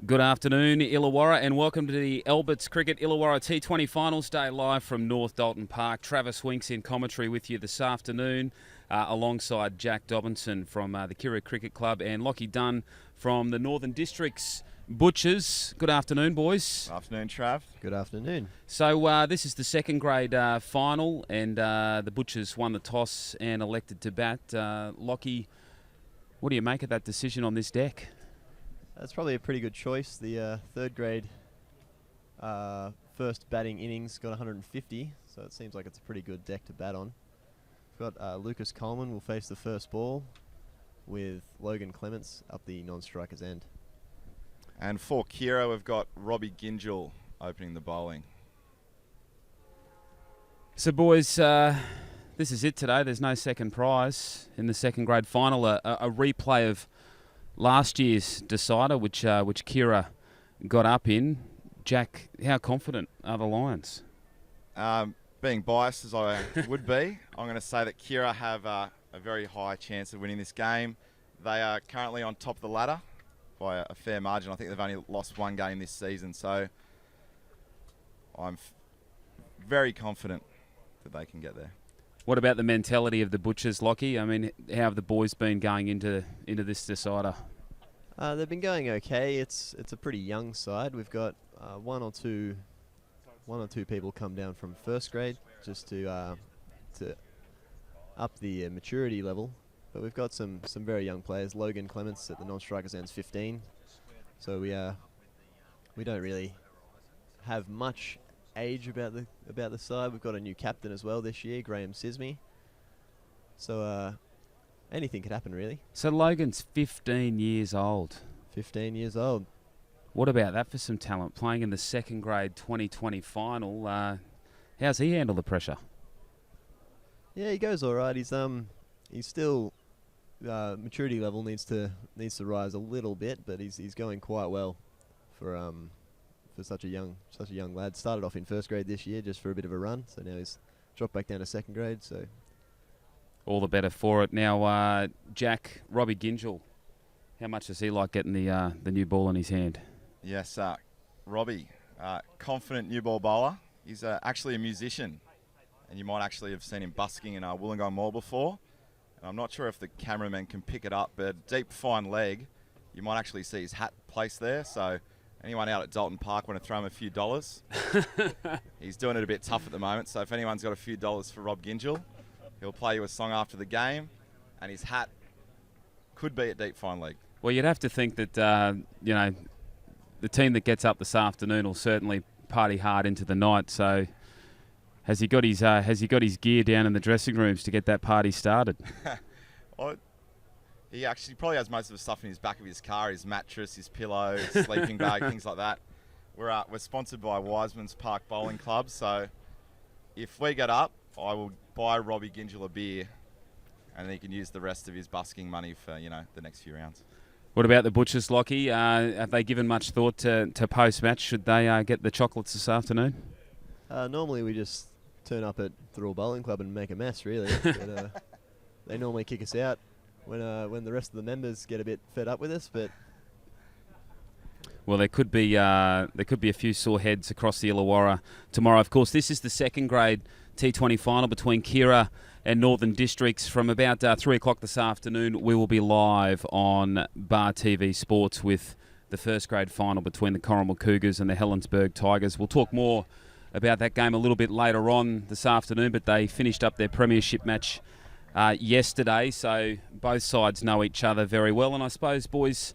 Good afternoon, Illawarra, and welcome to the Alberts Cricket Illawarra T20 Finals Day live from North Dalton Park. Travis Winks in commentary with you this afternoon, alongside Jack Dobinson from the Kiera Cricket Club and Lockie Dunn from the Northern Districts Butchers. Good afternoon, boys. Afternoon, Trav. Good afternoon. So this is the second grade final, and the Butchers won the toss and elected to bat. Lockie, what do you make of that decision on this deck? That's probably a pretty good choice. The third grade first batting innings got 150, so it seems like it's a pretty good deck to bat on. We've got Lucas Coleman will face the first ball with Logan Clements up the non-striker's end. And for Kiera, we've got Robbie Gingell opening the bowling. So, boys, this is it today. There's no second prize in the second grade final. A replay of last year's decider, which Keira got up in. Jack, how confident are the Lions? Being biased as I would be, I'm going to say that Kiera have a very high chance of winning this game. They are currently on top of the ladder by a fair margin. I think they've only lost one game this season, so I'm very confident that they can get there. What about the mentality of the Butchers, Lockie? I mean, how have the boys been going into this decider? They've been going okay. It's a pretty young side. We've got one or two people come down from first grade just to up the maturity level. But we've got some very young players. Logan Clements at the non-strikers end's 15, so we don't really have much age about the side. We've got a new captain as well this year, Graham Sismy. So anything could happen, really. So Logan's 15 years old. 15 years old. What about that for some talent? Playing in the second grade 2020 final. How's he handle the pressure? Yeah, he goes all right. He's still maturity level needs to rise a little bit, but he's going quite well for such a young lad. Started off in first grade this year just for a bit of a run, so now he's dropped back down to second grade. So all the better for it. Now, Jack, Robbie Gingell, how much does he like getting the new ball in his hand? Yes, Robbie, confident new ball bowler. He's actually a musician, and you might actually have seen him busking in Wollongong Mall before. And I'm not sure if the cameraman can pick it up, but deep, fine leg, you might actually see his hat placed there. So anyone out at Dalton Park want to throw him a few dollars? He's doing it a bit tough at the moment, so if anyone's got a few dollars for Rob Gingell, he'll play you a song after the game, and his hat could be at deep, fine leg. Well, you'd have to think that, the team that gets up this afternoon will certainly party hard into the night. So has he got his gear down in the dressing rooms to get that party started? He actually probably has most of the stuff in his back of his car, his mattress, his pillow, his sleeping bag, things like that. We're sponsored by Wiseman's Park Bowling Club, so if we get up, I will buy Robbie Gingell a beer, and then he can use the rest of his busking money for the next few rounds. What about the Butchers, Lockie? Have they given much thought to post-match? Should they get the chocolates this afternoon? Normally we just turn up at the Royal Bowling Club and make a mess, really. But, they normally kick us out when the rest of the members get a bit fed up with us. But well, there could be a few sore heads across the Illawarra tomorrow. Of course, this is the second grade T20 final between Kiera and Northern Districts. From about 3 o'clock this afternoon, we will be live on Bar TV Sports with the first grade final between the Corrimal Cougars and the Helensburgh Tigers. We'll talk more about that game a little bit later on this afternoon, but they finished up their premiership match yesterday, so both sides know each other very well. And I suppose, boys,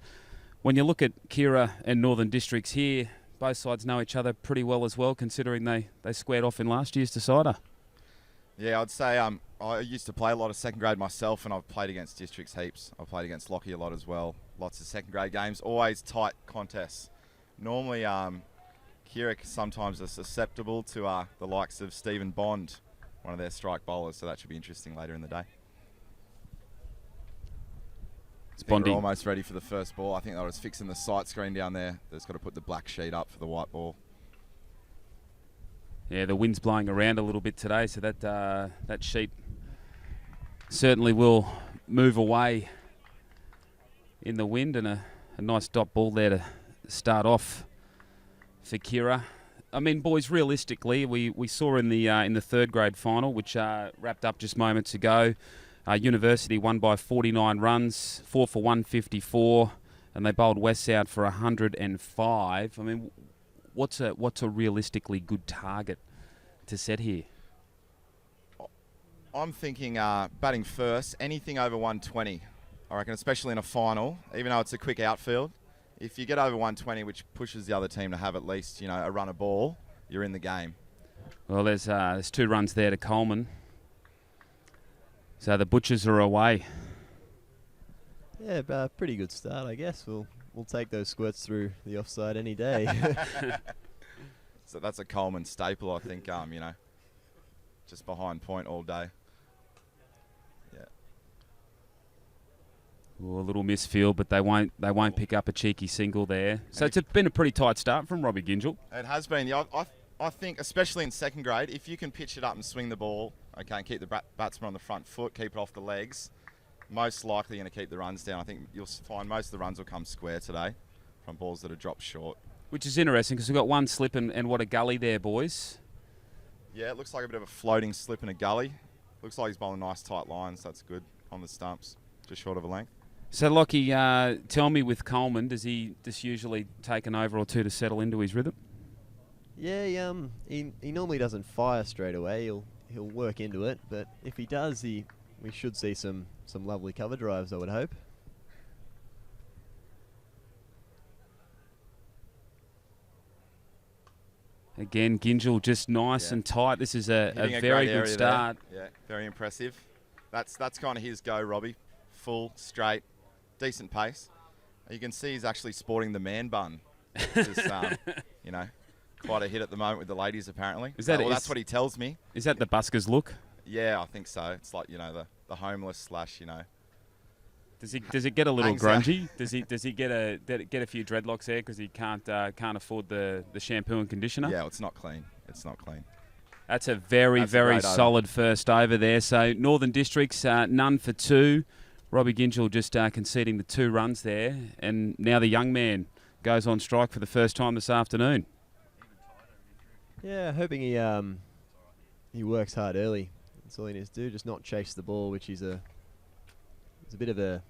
when you look at Kiera and Northern Districts here, both sides know each other pretty well as well, considering they squared off in last year's decider. Yeah, I'd say I used to play a lot of second grade myself, and I've played against Districts heaps. I've played against Lockie a lot as well. Lots of second grade games, always tight contests. Normally, Kiera sometimes are susceptible to the likes of Stephen Bond, one of their strike bowlers, so that should be interesting later in the day. We're almost ready for the first ball. I think they're just fixing the sight screen down there. They've just got to put the black sheet up for the white ball. Yeah, the wind's blowing around a little bit today, so that sheet certainly will move away in the wind, and a nice dot ball there to start off for Keira. I mean, boys, realistically, we saw in the third grade final, which wrapped up just moments ago, University won by 49 runs, 4 for 154, and they bowled West out for 105. I mean, what's a realistically good target to set here? I'm thinking batting first, anything over 120, I reckon, especially in a final, even though it's a quick outfield. If you get over 120, which pushes the other team to have at least, a run of ball, you're in the game. Well, there's 2 runs there to Coleman. So the Butchers are away. Yeah, pretty good start, I guess. We'll take those squirts through the offside any day. So that's a Coleman staple, I think, just behind point all day. Yeah. Ooh, a little misfield, but they won't pick up a cheeky single there. So it's been a pretty tight start from Robbie Gingell. It has been. Yeah, I think, especially in second grade, if you can pitch it up and swing the ball, okay, and keep the batsman on the front foot, keep it off the legs, most likely going to keep the runs down. I think you'll find most of the runs will come square today from balls that are dropped short. Which is interesting because we've got one slip and what a gully there, boys. Yeah, it looks like a bit of a floating slip in a gully. Looks like he's bowling nice tight lines. That's good on the stumps, just short of a length. So, Lockie, tell me with Coleman, does he just usually take an over or two to settle into his rhythm? Yeah, he normally doesn't fire straight away. He'll work into it, but if he does, we should see some lovely cover drives, I would hope. Again, Gingell just nice and tight. This is a very good start. There. Yeah, very impressive. That's kind of his go, Robbie. Full, straight, decent pace. You can see he's actually sporting the man bun. Just, quite a hit at the moment with the ladies, apparently. That's what he tells me. Is that the buskers look? Yeah, I think so. It's like, the homeless / Does it get a little grungy? Does he get a few dreadlocks there because he can't afford the shampoo and conditioner? Yeah, it's not clean. It's not clean. That's a very solid first over there. So Northern Districts none for 2. Robbie Gingell just conceding the 2 runs there, and now the young man goes on strike for the first time this afternoon. Yeah, hoping he works hard early. That's all he needs to do. Just not chase the ball, which is a bit of a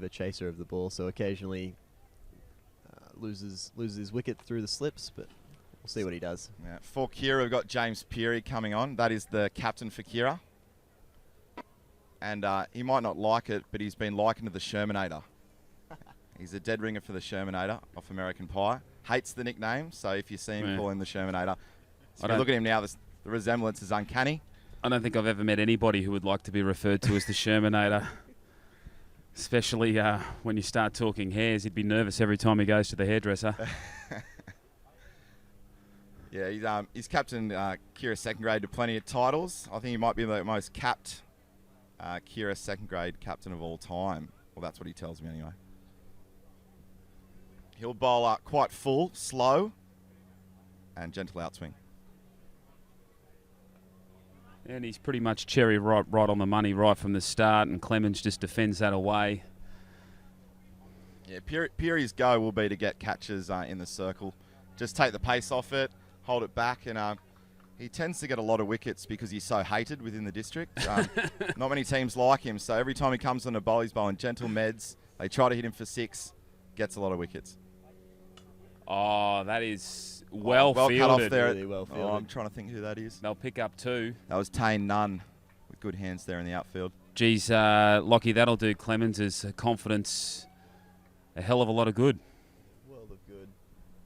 chaser of the ball. So occasionally loses his wicket through the slips, but we'll see what he does. Yeah. For Kiera, we've got James Peary coming on. That is the captain for Kiera. And he might not like it, but he's been likened to the Shermanator. He's a dead ringer for the Shermanator off American Pie. Hates the nickname, so if you see him call him the Shermanator, if you look at him now, the resemblance is uncanny. I don't think I've ever met anybody who would like to be referred to as the Shermanator. Especially when you start talking hairs, he'd be nervous every time he goes to the hairdresser. Yeah, he's captain Kiera second grade to plenty of titles. I think he might be the most capped Kiera second grade captain of all time. Well, that's what he tells me anyway. He'll bowl quite full, slow, and gentle outswing. And he's pretty much cherry right on the money right from the start, and Clemens just defends that away. Yeah, Peary's go will be to get catches in the circle. Just take the pace off it, hold it back, and he tends to get a lot of wickets because he's so hated within the district. Not many teams like him, so every time he comes on a bowl, he's bowling gentle meds. They try to hit him for 6, gets a lot of wickets. Oh, that is well fielded. Cut off there. Really well fielded. I'm trying to think who that is. They'll pick up 2. That was Tane Nunn with good hands there in the outfield. Geez, Lockie, that'll do Clemens' confidence a hell of a lot of good. World of good.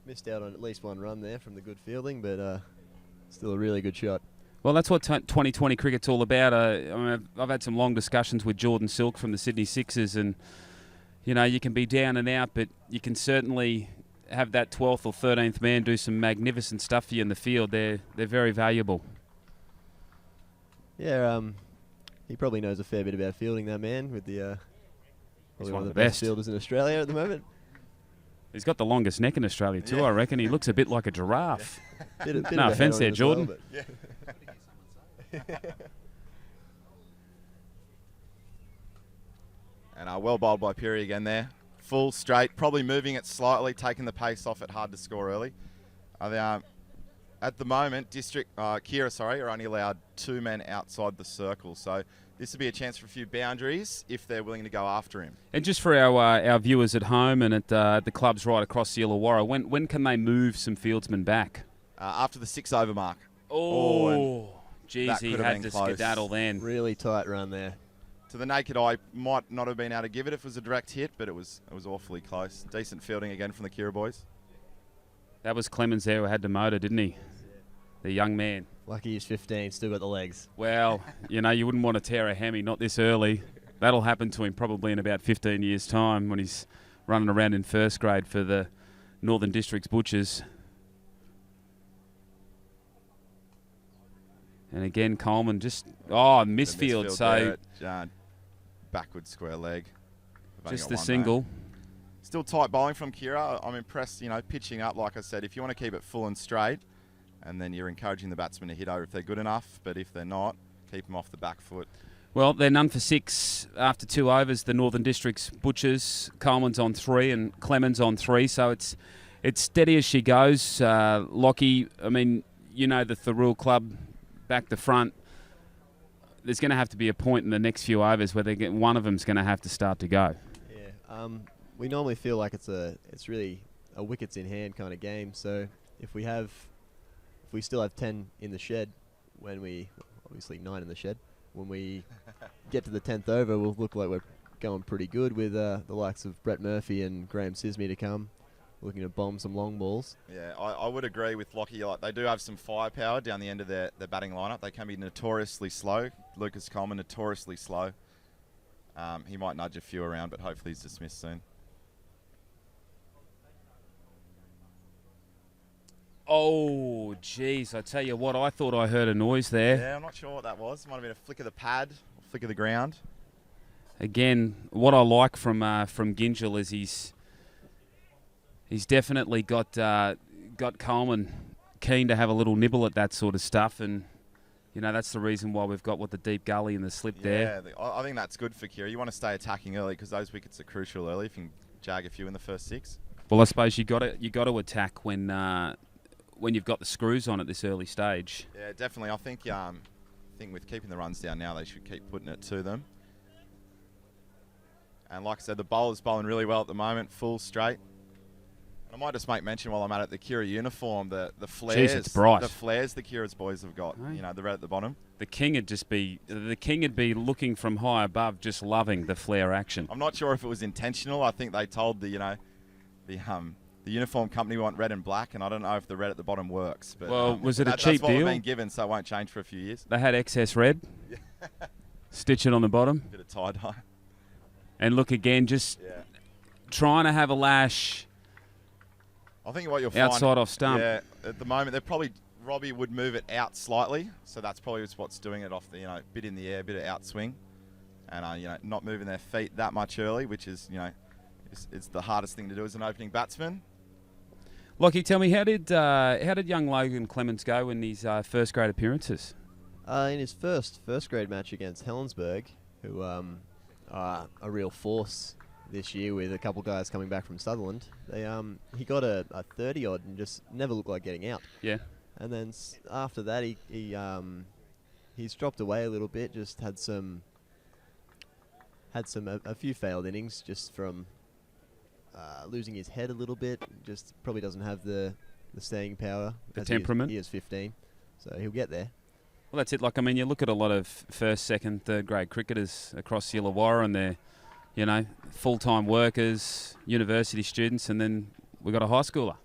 Missed out on at least 1 run there from the good fielding, but still a really good shot. Well, that's what 2020 cricket's all about. I've had some long discussions with Jordan Silk from the Sydney Sixers, and you can be down and out, but you can certainly have that 12th or 13th man do some magnificent stuff for you in the field. They're very valuable. Yeah, he probably knows a fair bit about fielding, that man, with the probably one of the best fielders in Australia at the moment. He's got the longest neck in Australia too, I reckon. He looks a bit like a giraffe. Bit no offence there, Jordan. Well, and well bowled by Peary again there. full, straight, probably moving it slightly, taking the pace off it, hard to score early. At the moment, Kiera are only allowed 2 men outside the circle, so this would be a chance for a few boundaries if they're willing to go after him. And just for our viewers at home and at the clubs right across the Illawarra, when can they move some fieldsmen back? After the 6 over mark. Geez, he had to skedaddle then. Really tight run there. To the naked eye, might not have been able to give it if it was a direct hit, but it was awfully close. Decent fielding again from the Kiera boys. That was Clemens there who had the motor, didn't he? The young man. Lucky he's 15, still got the legs. Well, you wouldn't want to tear a hammy, not this early. That'll happen to him probably in about 15 years' time when he's running around in first grade for the Northern Districts Butchers. And again, Coleman just, misfield. So backward square leg. just the single. Still tight bowling from Kiera. I'm impressed, pitching up, like I said. If you want to keep it full and straight, and then you're encouraging the batsmen to hit over if they're good enough, but if they're not, keep them off the back foot. Well, they're none for 6 after 2 overs. The Northern Districts Butchers, Coleman's on 3 and Clemens on 3, so it's steady as she goes. Lockie, I mean, the Thurul club back to front. There's going to have to be a point in the next few overs where one of them's going to have to start to go. Yeah, we normally feel like it's really a wickets in hand kind of game. So if we still have 10 in the shed, obviously 9 in the shed, when we get to the 10th over, we'll look like we're going pretty good with the likes of Brett Murphy and Graham Sismy to come, looking to bomb some long balls. Yeah, I would agree with Lockie. They do have some firepower down the end of their batting lineup. They can be notoriously slow. Lucas Coleman, notoriously slow. He might nudge a few around, but hopefully he's dismissed soon. Oh, geez, I tell you what, I thought I heard a noise there. Yeah, I'm not sure what that was. Might have been a flick of the pad, or flick of the ground. Again, what I like from Gingell is he's definitely got Coleman keen to have a little nibble at that sort of stuff, and that's the reason why we've got the deep gully and the slip there. Yeah, I think that's good for Kiera. You want to stay attacking early because those wickets are crucial early. If you can jag a few in the first 6. Well, I suppose you got to attack when you've got the screws on at this early stage. Yeah, definitely. I think with keeping the runs down now, they should keep putting it to them. And like I said, the bowler's bowling really well at the moment, full straight. And I might just make mention while I'm at it, the Kiera uniform, the flares. Jeez, it's bright. The flares the Kiera's boys have got, Right. the red at the bottom. The king would be looking from high above, just loving the flare action. I'm not sure if it was intentional. I think they told the uniform company want red and black, and I don't know if the red at the bottom works. But well, was it a cheap that's what deal? we've been given, so it won't change for a few years. They had excess red. Stitch it on the bottom. Bit of tie-dye. And look again, just trying to have a lash. I think what you'll outside find... off stump. Yeah, at the moment, Robbie would move it out slightly, so that's probably what's doing it off the, bit in the air, bit of outswing. And, not moving their feet that much early, which is, it's the hardest thing to do as an opening batsman. Lockie, tell me, how did young Logan Clemens go in his first grade appearances? In his first grade match against Helensburgh, who are a real force this year with a couple guys coming back from Sutherland, he got a 30 odd and just never looked like getting out. Yeah. And then after that, he's dropped away a little bit. Just had a few failed innings just from losing his head a little bit. Just probably doesn't have the staying power. The temperament. He is 15, so he'll get there. Well, that's it. You look at a lot of first, second, third grade cricketers across the Illawarra, and they're, full-time workers, university students, and then we've got a high schooler.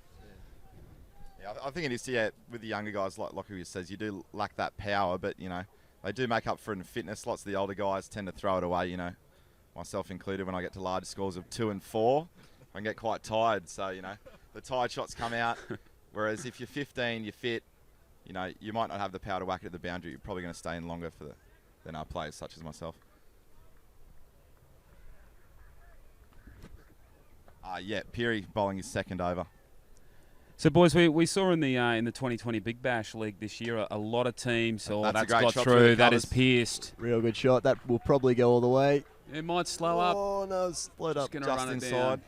Yeah, I think it is, with the younger guys, like Lockie says, you do lack that power, but, they do make up for it in fitness. Lots of the older guys tend to throw it away, myself included. When I get to large scores of 2 and 4, I can get quite tired. So, the tired shots come out. Whereas if you're 15, you're fit, you might not have the power to whack it at the boundary. You're probably going to stay in longer than our players such as myself. Peary bowling his second over. So, boys, we saw in the 2020 Big Bash League this year a lot of teams. That's got through. That is pierced. Real good shot. That will probably go all the way. It might slow up. Oh no, slowed up. Just Just run inside. Down.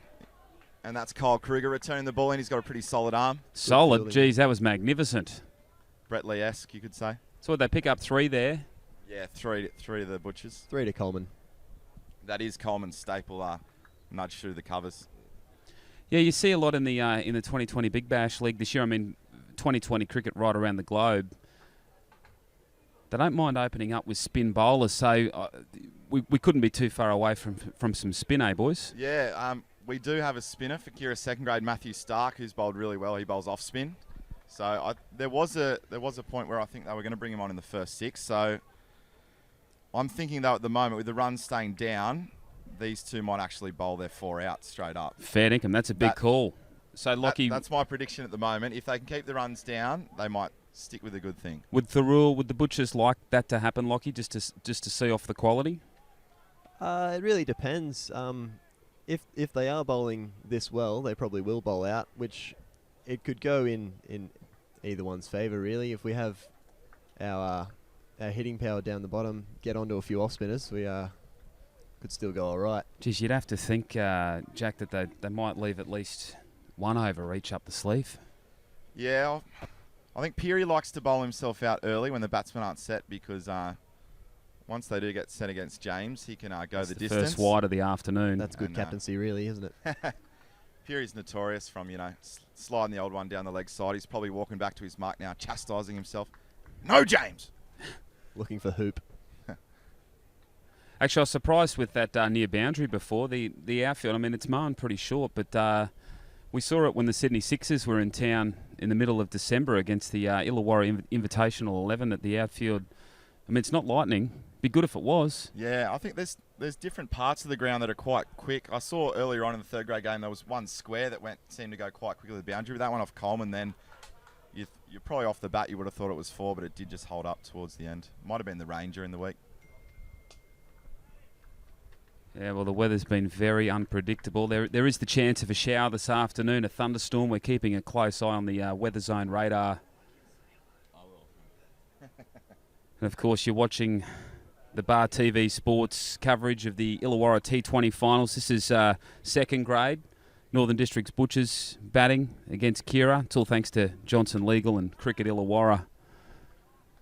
And that's Kyle Kruger returning the ball in. He's got a pretty solid arm. Solid. Geez, that was magnificent. Brett Lee-esque, you could say. So they pick up 3 there. Yeah, three to the Butchers. 3 to Coleman. That is Coleman's staple nudge through the covers. Yeah, you see a lot in the 2020 Big Bash League this year. I mean, 2020 cricket right around the globe. They don't mind opening up with spin bowlers, so we couldn't be too far away from some spin, eh, boys? Yeah, we do have a spinner for Keira's second grade, Matthew Stark, who's bowled really well. He bowls off spin. So there was a point where I think they were going to bring him on in the first 6. So I'm thinking, though, at the moment, with the runs staying down, these two might actually bowl their 4 out straight up. Fair dinkum. That's a big call. So Lockie, that's my prediction at the moment. If they can keep the runs down, they might stick with a good thing. Would the Butchers like that to happen, Lockie, just to see off the quality? It really depends. If they are bowling this well, they probably will bowl out, which it could go in either one's favour, really. If we have our hitting power down the bottom, get onto a few off spinners, we could still go all right. Geez, you'd have to think, Jack, that they might leave at least one over each up the sleeve. Yeah, I think Peary likes to bowl himself out early when the batsmen aren't set, because once they do get set against James, he can go the distance. First wide of the afternoon. That's good captaincy, really, isn't it? Peary's notorious from, sliding the old one down the leg side. He's probably walking back to his mark now, chastising himself. No, James! Looking for hoop. Actually, I was surprised with that near boundary before. The outfield, I mean, it's mown pretty short, but we saw it when the Sydney Sixers were in town in the middle of December against the Illawarra Invitational 11 at the outfield. I mean, it's not lightning. Be good if it was. Yeah, I think there's different parts of the ground that are quite quick. I saw earlier on in the third grade game there was one square that seemed to go quite quickly to the boundary. But that one off Coleman, then you're probably off the bat you would have thought it was 4, but it did just hold up towards the end. Might have been the rain during the week. Yeah, well, the weather's been very unpredictable. There is the chance of a shower this afternoon, a thunderstorm. We're keeping a close eye on the weather zone radar. And, of course, you're watching the Bar TV Sports coverage of the Illawarra T20 finals. This is second grade. Northern District's Butchers batting against Kiera. It's all thanks to Johnson Legal and Cricket Illawarra.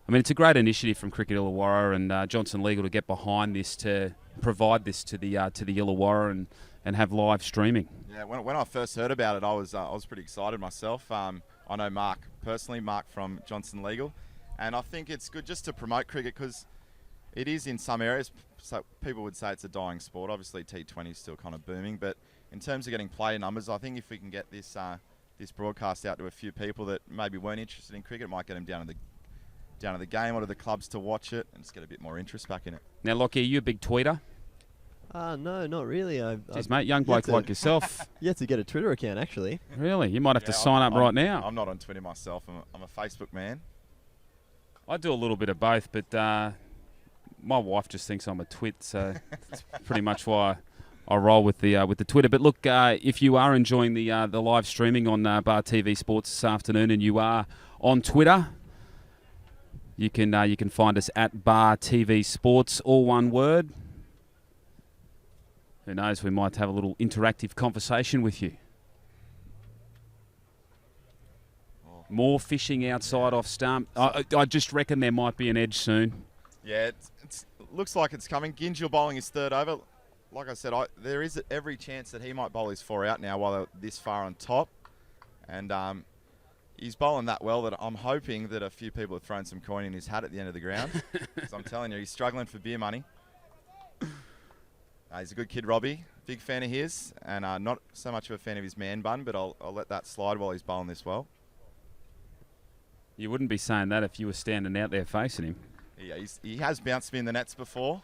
I mean, it's a great initiative from Cricket Illawarra and Johnson Legal to get behind this, to provide this to the Illawarra and have live streaming. Yeah, when I first heard about it, I was pretty excited myself. I know Mark from Johnson Legal, and I think it's good just to promote cricket, because it is in some areas. So people would say it's a dying sport. Obviously, T20 is still kind of booming, but in terms of getting player numbers, I think if we can get this broadcast out to a few people that maybe weren't interested in cricket, it might get them down to the game or to the clubs to watch it, and just get a bit more interest back in it. Now, Lockie, are you a big tweeter? No, not really. Jeez, mate, young bloke like yourself. Yet to get a Twitter account, actually. Really? You might have to sign up right now. I'm not on Twitter myself. I'm a Facebook man. I do a little bit of both, but my wife just thinks I'm a twit, so that's pretty much why I roll with the Twitter. But look, if you are enjoying the live streaming on Bar TV Sports this afternoon, and you are on Twitter, you can find us at Bar TV Sports, all one word. Who knows? We might have a little interactive conversation with you. More fishing outside off stump. I just reckon there might be an edge soon. Yeah, it looks like it's coming. Gingell bowling his third over. Like I said, there is every chance that he might bowl his 4 out now while they're this far on top. And he's bowling that well that I'm hoping that a few people have thrown some coin in his hat at the end of the ground. Because I'm telling you, he's struggling for beer money. He's a good kid, Robbie. Big fan of his. And not so much of a fan of his man bun, but I'll let that slide while he's bowling this well. You wouldn't be saying that if you were standing out there facing him. Yeah, he has bounced me in the nets before,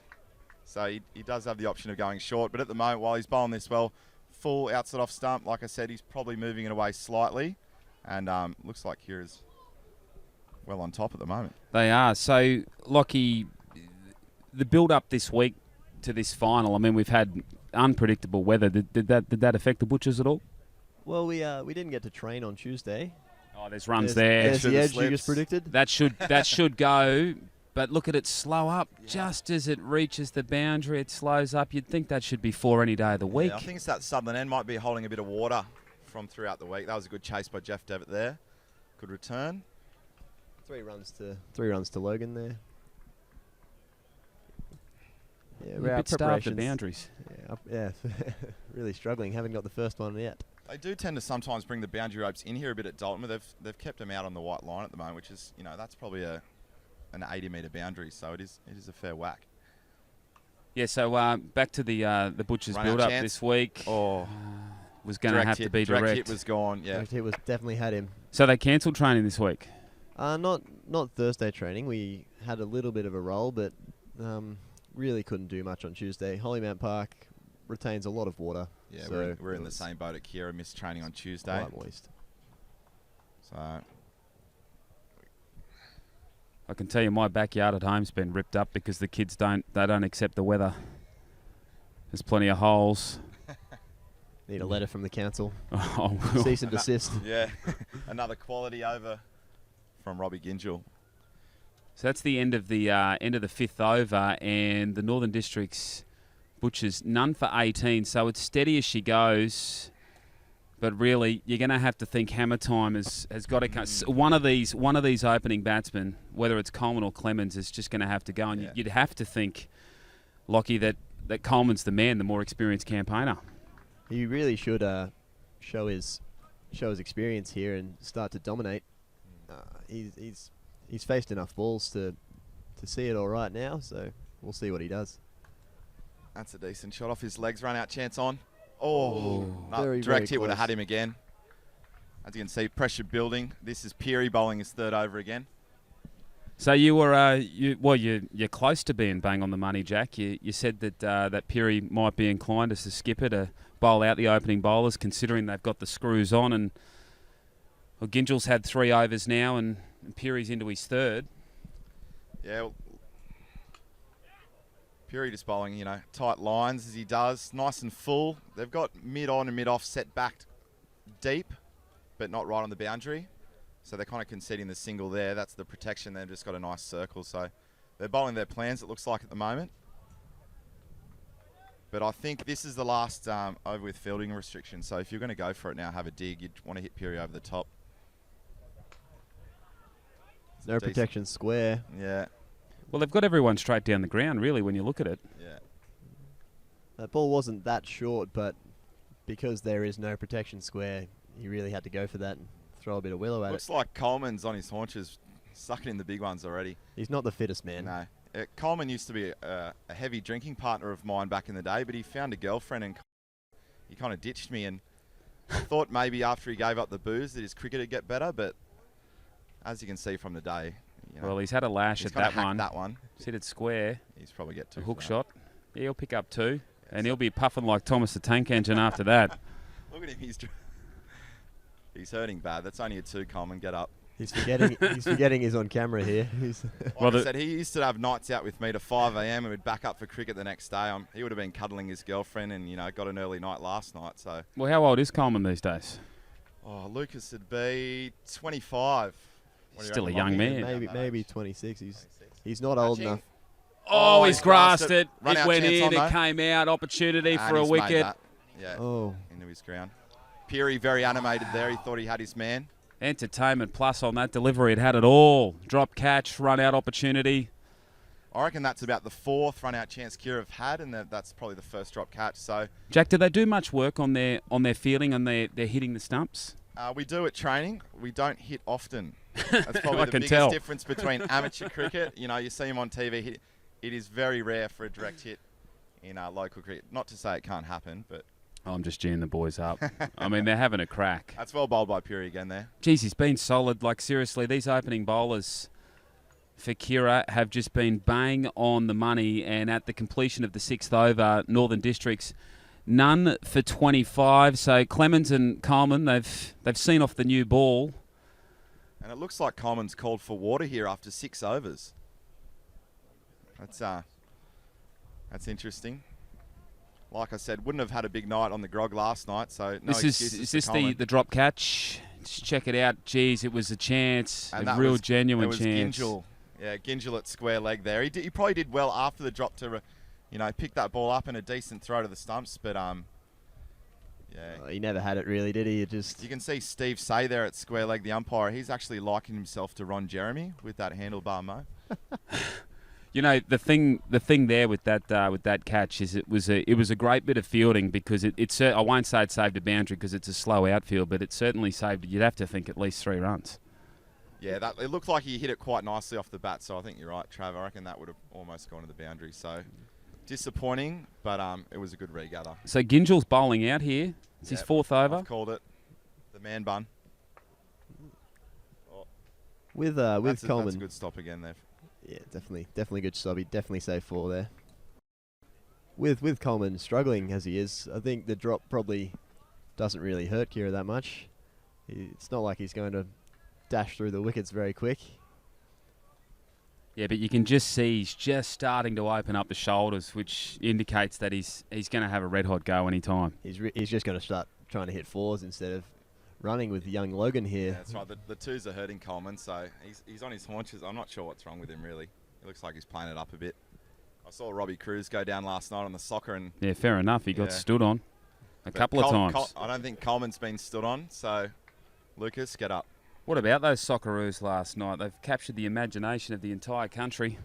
so he does have the option of going short. But at the moment, while he's bowling this well, full outside off stump, like I said, he's probably moving it away slightly. And looks like Kiera's well on top at the moment. They are. So, Lockie, the build-up this week to this final, I mean, we've had unpredictable weather. Did that affect the Butchers at all? Well, we didn't get to train on Tuesday. Oh, there's runs there. There's the edge you just predicted. That should go But look at it slow up just as it reaches the boundary. It slows up. You'd think that should be 4 any day of the week. Yeah, I think it's that southern end might be holding a bit of water from throughout the week. That was a good chase by Jeff Devitt there. Good return. 3 runs to Logan there. Yeah, We're a bit starved at boundaries. Yeah, really struggling. Haven't got the first one yet. They do tend to sometimes bring the boundary ropes in here a bit at Dalton, but they've kept them out on the white line at the moment, which is, that's probably an 80-metre boundary, so it is a fair whack. Yeah, so back to the Butchers build-up this week. Oh, was going to have to be direct. Direct hit was gone, yeah. Direct hit was definitely had him. So they cancelled training this week? Not Thursday training. We had a little bit of a roll, but really couldn't do much on Tuesday. Hollymount Park retains a lot of water. Yeah, so we're in the same boat at Kiera. Missed training on Tuesday. Quite moist. So I can tell you my backyard at home's been ripped up because the kids don't accept the weather. There's plenty of holes. Need a letter from the council. Oh, Cease and desist. Yeah, another quality over from Robbie Gingell. So that's the end of the 5th over, and the Northern District's Butchers none for 18. So it's steady as she goes, but really you're going to have to think hammer time has got to come. One of these opening batsmen, whether it's Coleman or Clemens, is just going to have to go, and you'd have to think, Lockie, that Coleman's the man, the more experienced campaigner. He really should show his experience here and start to dominate. He's faced enough balls to see it all right now, so we'll see what he does. That's a decent shot off his legs. Run out chance on. Oh, no, very, direct very hit would have close. had him again. As you can see, pressure building. This is Peary bowling his 3rd over again. So you were you're close to being bang on the money, Jack. You said that Peary might be inclined as the skipper to bowl out the opening bowlers, considering they've got the screws on. And Gingell's had 3 overs now, and Peary's into his 3rd. Yeah, well, Peary just bowling, tight lines as he does, nice and full. They've got mid-on and mid-off set back deep, but not right on the boundary. So they're kind of conceding the single there. That's the protection. They've just got a nice circle. So they're bowling their plans, it looks like, at the moment. But I think this is the last over with fielding restrictions. So if you're going to go for it now, have a dig, you'd want to hit Peary over the top. No protection square. Yeah. Well, they've got everyone straight down the ground, really, when you look at it. Yeah. That ball wasn't that short, but because there is no protection square, he really had to go for that and throw a bit of willow at Looks it. like Coleman's on his haunches, sucking in the big ones already. He's not the fittest man. No. Coleman used to be a heavy drinking partner of mine back in the day, but he found a girlfriend and he kind of ditched me. And I thought maybe after he gave up the booze that his cricket would get better, but as you can see from the day, well, he's had a lash at that one. He's hit it square. He's probably get 2. A hook shot. Yeah, he'll pick up 2, and he'll be puffing like Thomas the Tank Engine after that. Look at him. He's hurting bad. That's only a 2, Coleman. Get up. He's forgetting he's on camera here. Like I said, he used to have nights out with me to 5 a.m. and we'd back up for cricket the next day. He would have been cuddling his girlfriend and, got an early night last night. So. Well, how old is Coleman these days? Oh, Lucas would be 25. Still a young man. Maybe 26. He's not old enough. Oh, he's grasped it. Run It went in. It came out. Opportunity for a wicket. Yeah. Oh. Into his ground. Peary very animated there. He thought he had his man. Entertainment plus on that delivery. It had it all. Drop catch, run out opportunity. I reckon that's about the 4th run out chance Kiera have had, and that's probably the first drop catch. So, Jack, do they do much work on their fielding and their hitting the stumps? We do at training. We don't hit often. That's probably I the can biggest tell. difference between amateur cricket. You see him on TV. It is very rare for a direct hit in local cricket. Not to say it can't happen, but... I'm just geeing the boys up. I mean, they're having a crack. That's well bowled by Peary again there. Geez, he's been solid. Like, seriously, these opening bowlers for Kiera have just been bang on the money, and at the completion of the 6th over, Northern Districts none for 25. So Clemens and Coleman, they've seen off the new ball. And it looks like Coleman's called for water here after 6 overs. That's interesting. Like I said, wouldn't have had a big night on the grog last night, so no excuses is this for Coleman. the drop catch? Just check it out. Geez, it was a chance, And a that real was, genuine it was chance. Gingell Yeah, Gingell at square leg there. He probably did well after the drop to, pick that ball up and a decent throw to the stumps. But yeah, He never had it really, did he? You can see Steve Say there at square leg, the umpire. He's actually likened himself to Ron Jeremy with that handlebar mo. The thing there with that catch is it was a great bit of fielding because I won't say it saved a boundary because it's a slow outfield, but it certainly saved. You'd have to think at least 3 runs. Yeah, it looked like he hit it quite nicely off the bat. So I think you're right, Trav. I reckon that would have almost gone to the boundary. So disappointing, but it was a good regather. So Gingell's bowling out here. It's his 4th over. I've called it the man bun. With Coleman. That's a good stop again there. Yeah, definitely good stop. He definitely saved 4 there. With Coleman struggling as he is, I think the drop probably doesn't really hurt Kiera that much. It's not like he's going to dash through the wickets very quick. Yeah, but you can just see he's just starting to open up the shoulders, which indicates that he's going to have a red-hot go any time. He's just going to start trying to hit 4s instead of running with young Logan here. Yeah, that's right. The 2s are hurting Coleman, so he's on his haunches. I'm not sure what's wrong with him, really. It looks like he's playing it up a bit. I saw Robbie Cruz go down last night on the soccer. And yeah, fair enough. He got stood on a couple of times. I don't think Coleman's been stood on, so Lucas, get up. What about those Socceroos last night? They've captured the imagination of the entire country.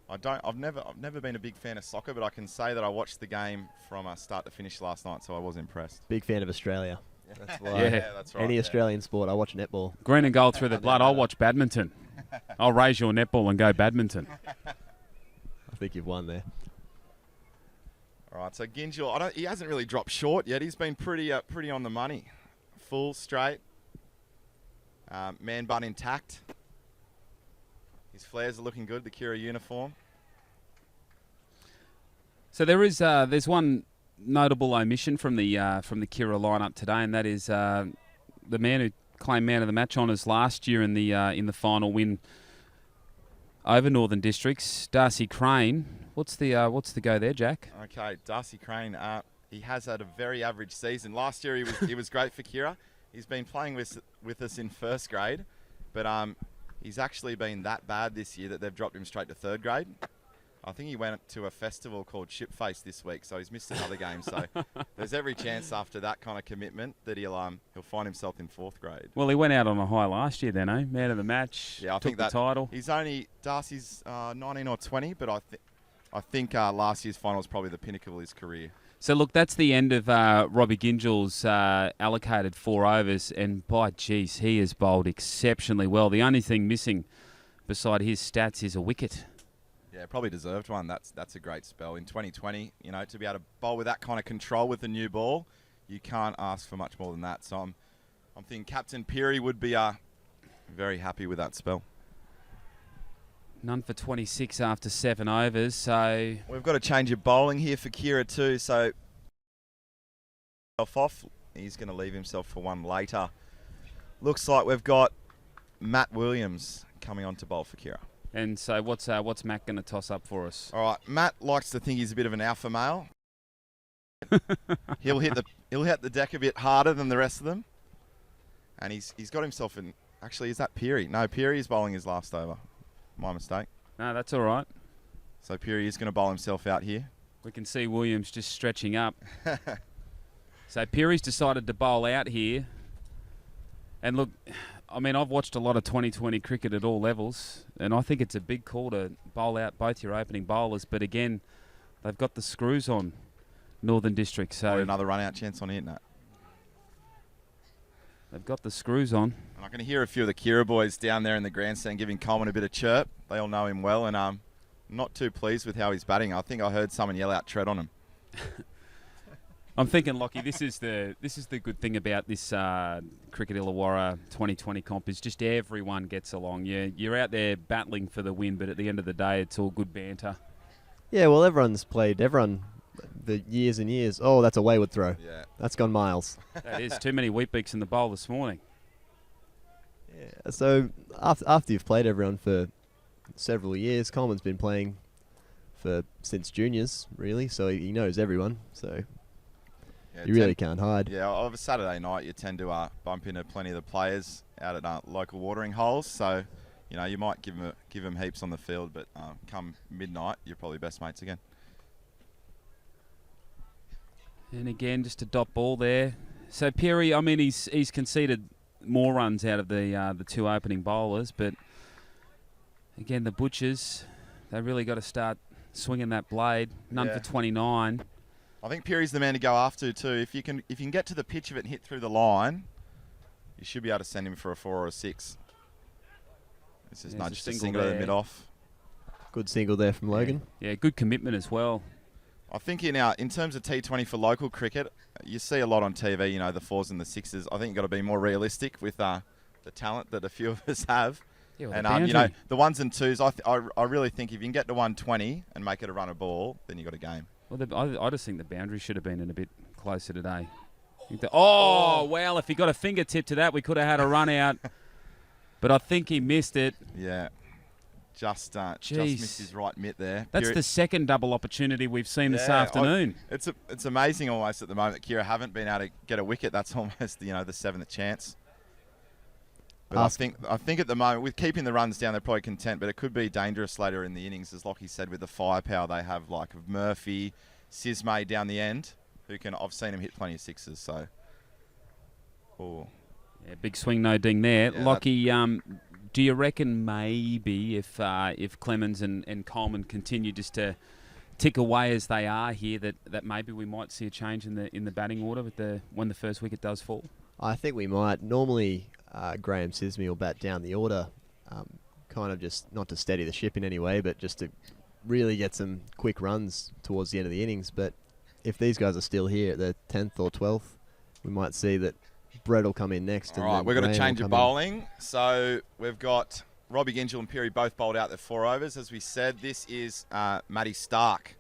I've never been a big fan of soccer, but I can say that I watched the game from start to finish last night, so I was impressed. Big fan of Australia. That's why. Yeah, that's right. Any Australian sport, I watch netball. Green and gold through the blood. I'll watch badminton. I'll raise your netball and go badminton. I think you've won there. All right, so Gingell, he hasn't really dropped short yet. He's been pretty on the money. Full, straight. Man bun intact. His flares are looking good, the Kiera uniform. So there's one notable omission from the Kiera lineup today, and that is the man who claimed man of the match honours last year in the final win over Northern Districts, Darcy Crane. What's the go there, Jack? Okay, Darcy Crane. He has had a very average season. Last year he was great for Kiera. He's been playing with us in 1st grade, but he's actually been that bad this year that they've dropped him straight to 3rd grade. I think he went to a festival called Shipface this week, so he's missed another game. So there's every chance after that kind of commitment that he'll find himself in 4th grade. Well, he went out on a high last year then, eh? Man of the match. Yeah, I think the title. Darcy's 19 or 20, but I think last year's final was probably the pinnacle of his career. So, look, that's the end of Robbie Gingell's allocated 4 overs, and by geez, he has bowled exceptionally well. The only thing missing beside his stats is a wicket. Yeah, probably deserved one. That's a great spell. In 2020, to be able to bowl with that kind of control with the new ball, you can't ask for much more than that. So I'm thinking Captain Peary would be very happy with that spell. None for 26 after 7 overs, so... We've got a change of bowling here for Kiera too, so... off. He's going to leave himself for one later. Looks like we've got Matt Williams coming on to bowl for Kiera. And so what's Matt going to toss up for us? All right, Matt likes to think he's a bit of an alpha male. He'll hit the deck a bit harder than the rest of them. And he's got himself in... Actually, is that Peary? No, Peary is bowling his last over. My mistake. No, that's all right. So Peary is going to bowl himself out here. We can see Williams just stretching up. So Peary's decided to bowl out here. And look, I mean, I've watched a lot of 2020 cricket at all levels, and I think it's a big call to bowl out both your opening bowlers. But again, they've got the screws on Northern District. So another run-out chance on here, no. They've got the screws on. And I can hear a few of the Kiera boys down there in the grandstand giving Coleman a bit of chirp. They all know him well, and I'm not too pleased with how he's batting. I think I heard someone yell out tread on him. I'm thinking, Lockie, this is the good thing about this Cricket Illawarra 2020 comp is just everyone gets along. You're out there battling for the win, but at the end of the day, it's all good banter. Yeah, well, everyone's played. Everyone, the years and years. Oh, that's a wayward throw. Yeah. That's gone miles. That is too many wheat beaks in the bowl this morning. Yeah. So after you've played everyone for several years, Coleman's been playing since juniors, really. So he knows everyone. So you really can't hide. Yeah, of a Saturday night, you tend to bump into plenty of the players out at local watering holes. So You know, you might give him heaps on the field, but come midnight, you're probably best mates again. And again, just a dot ball there. So Perry, I mean, he's conceded more runs out of the two opening bowlers, but again, the Butchers, they really got to start swinging that blade. None for 29. I think Perry's the man to go after too. If you can get to the pitch of it and hit through the line, you should be able to send him for a 4 or a 6. This is nudged a single at the mid-off. Good single there from Logan. Yeah, good commitment as well. I think in terms of T20 for local cricket, you see a lot on TV, you know, the 4s and the 6s. I think you've got to be more realistic with the talent that a few of us have. Yeah, well, and, you know, the 1s and 2s, I really think if you can get to 120 and make it a run of ball, then you've got a game. Well, I just think the boundary should have been in a bit closer today. Well, if he got a fingertip to that, we could have had a run out. But I think he missed it. Yeah. Just missed his right mitt there. That's the second double opportunity we've seen this afternoon. It's amazing almost at the moment that Kiera haven't been able to get a wicket. That's almost the 7th chance. But I think at the moment, with keeping the runs down, they're probably content. But it could be dangerous later in the innings, as Lockie said, with the firepower they have, like of Murphy, Sismay down the end, I've seen him hit plenty of 6s. So, yeah, big swing, no ding there. Yeah, Lockie, do you reckon maybe if Clemens and Coleman continue just to tick away as they are here, that maybe we might see a change in the batting order when the first wicket does fall? I think we might. Normally, Graham Sismay will bat down the order, kind of just not to steady the ship in any way, but just to really get some quick runs towards the end of the innings. But if these guys are still here at the 10th or 12th, we might see that Brett will come in next. All right, we're going to change of bowling. So we've got Robbie Gingell and Peary both bowled out their 4 overs. As we said, this is Matty Stark,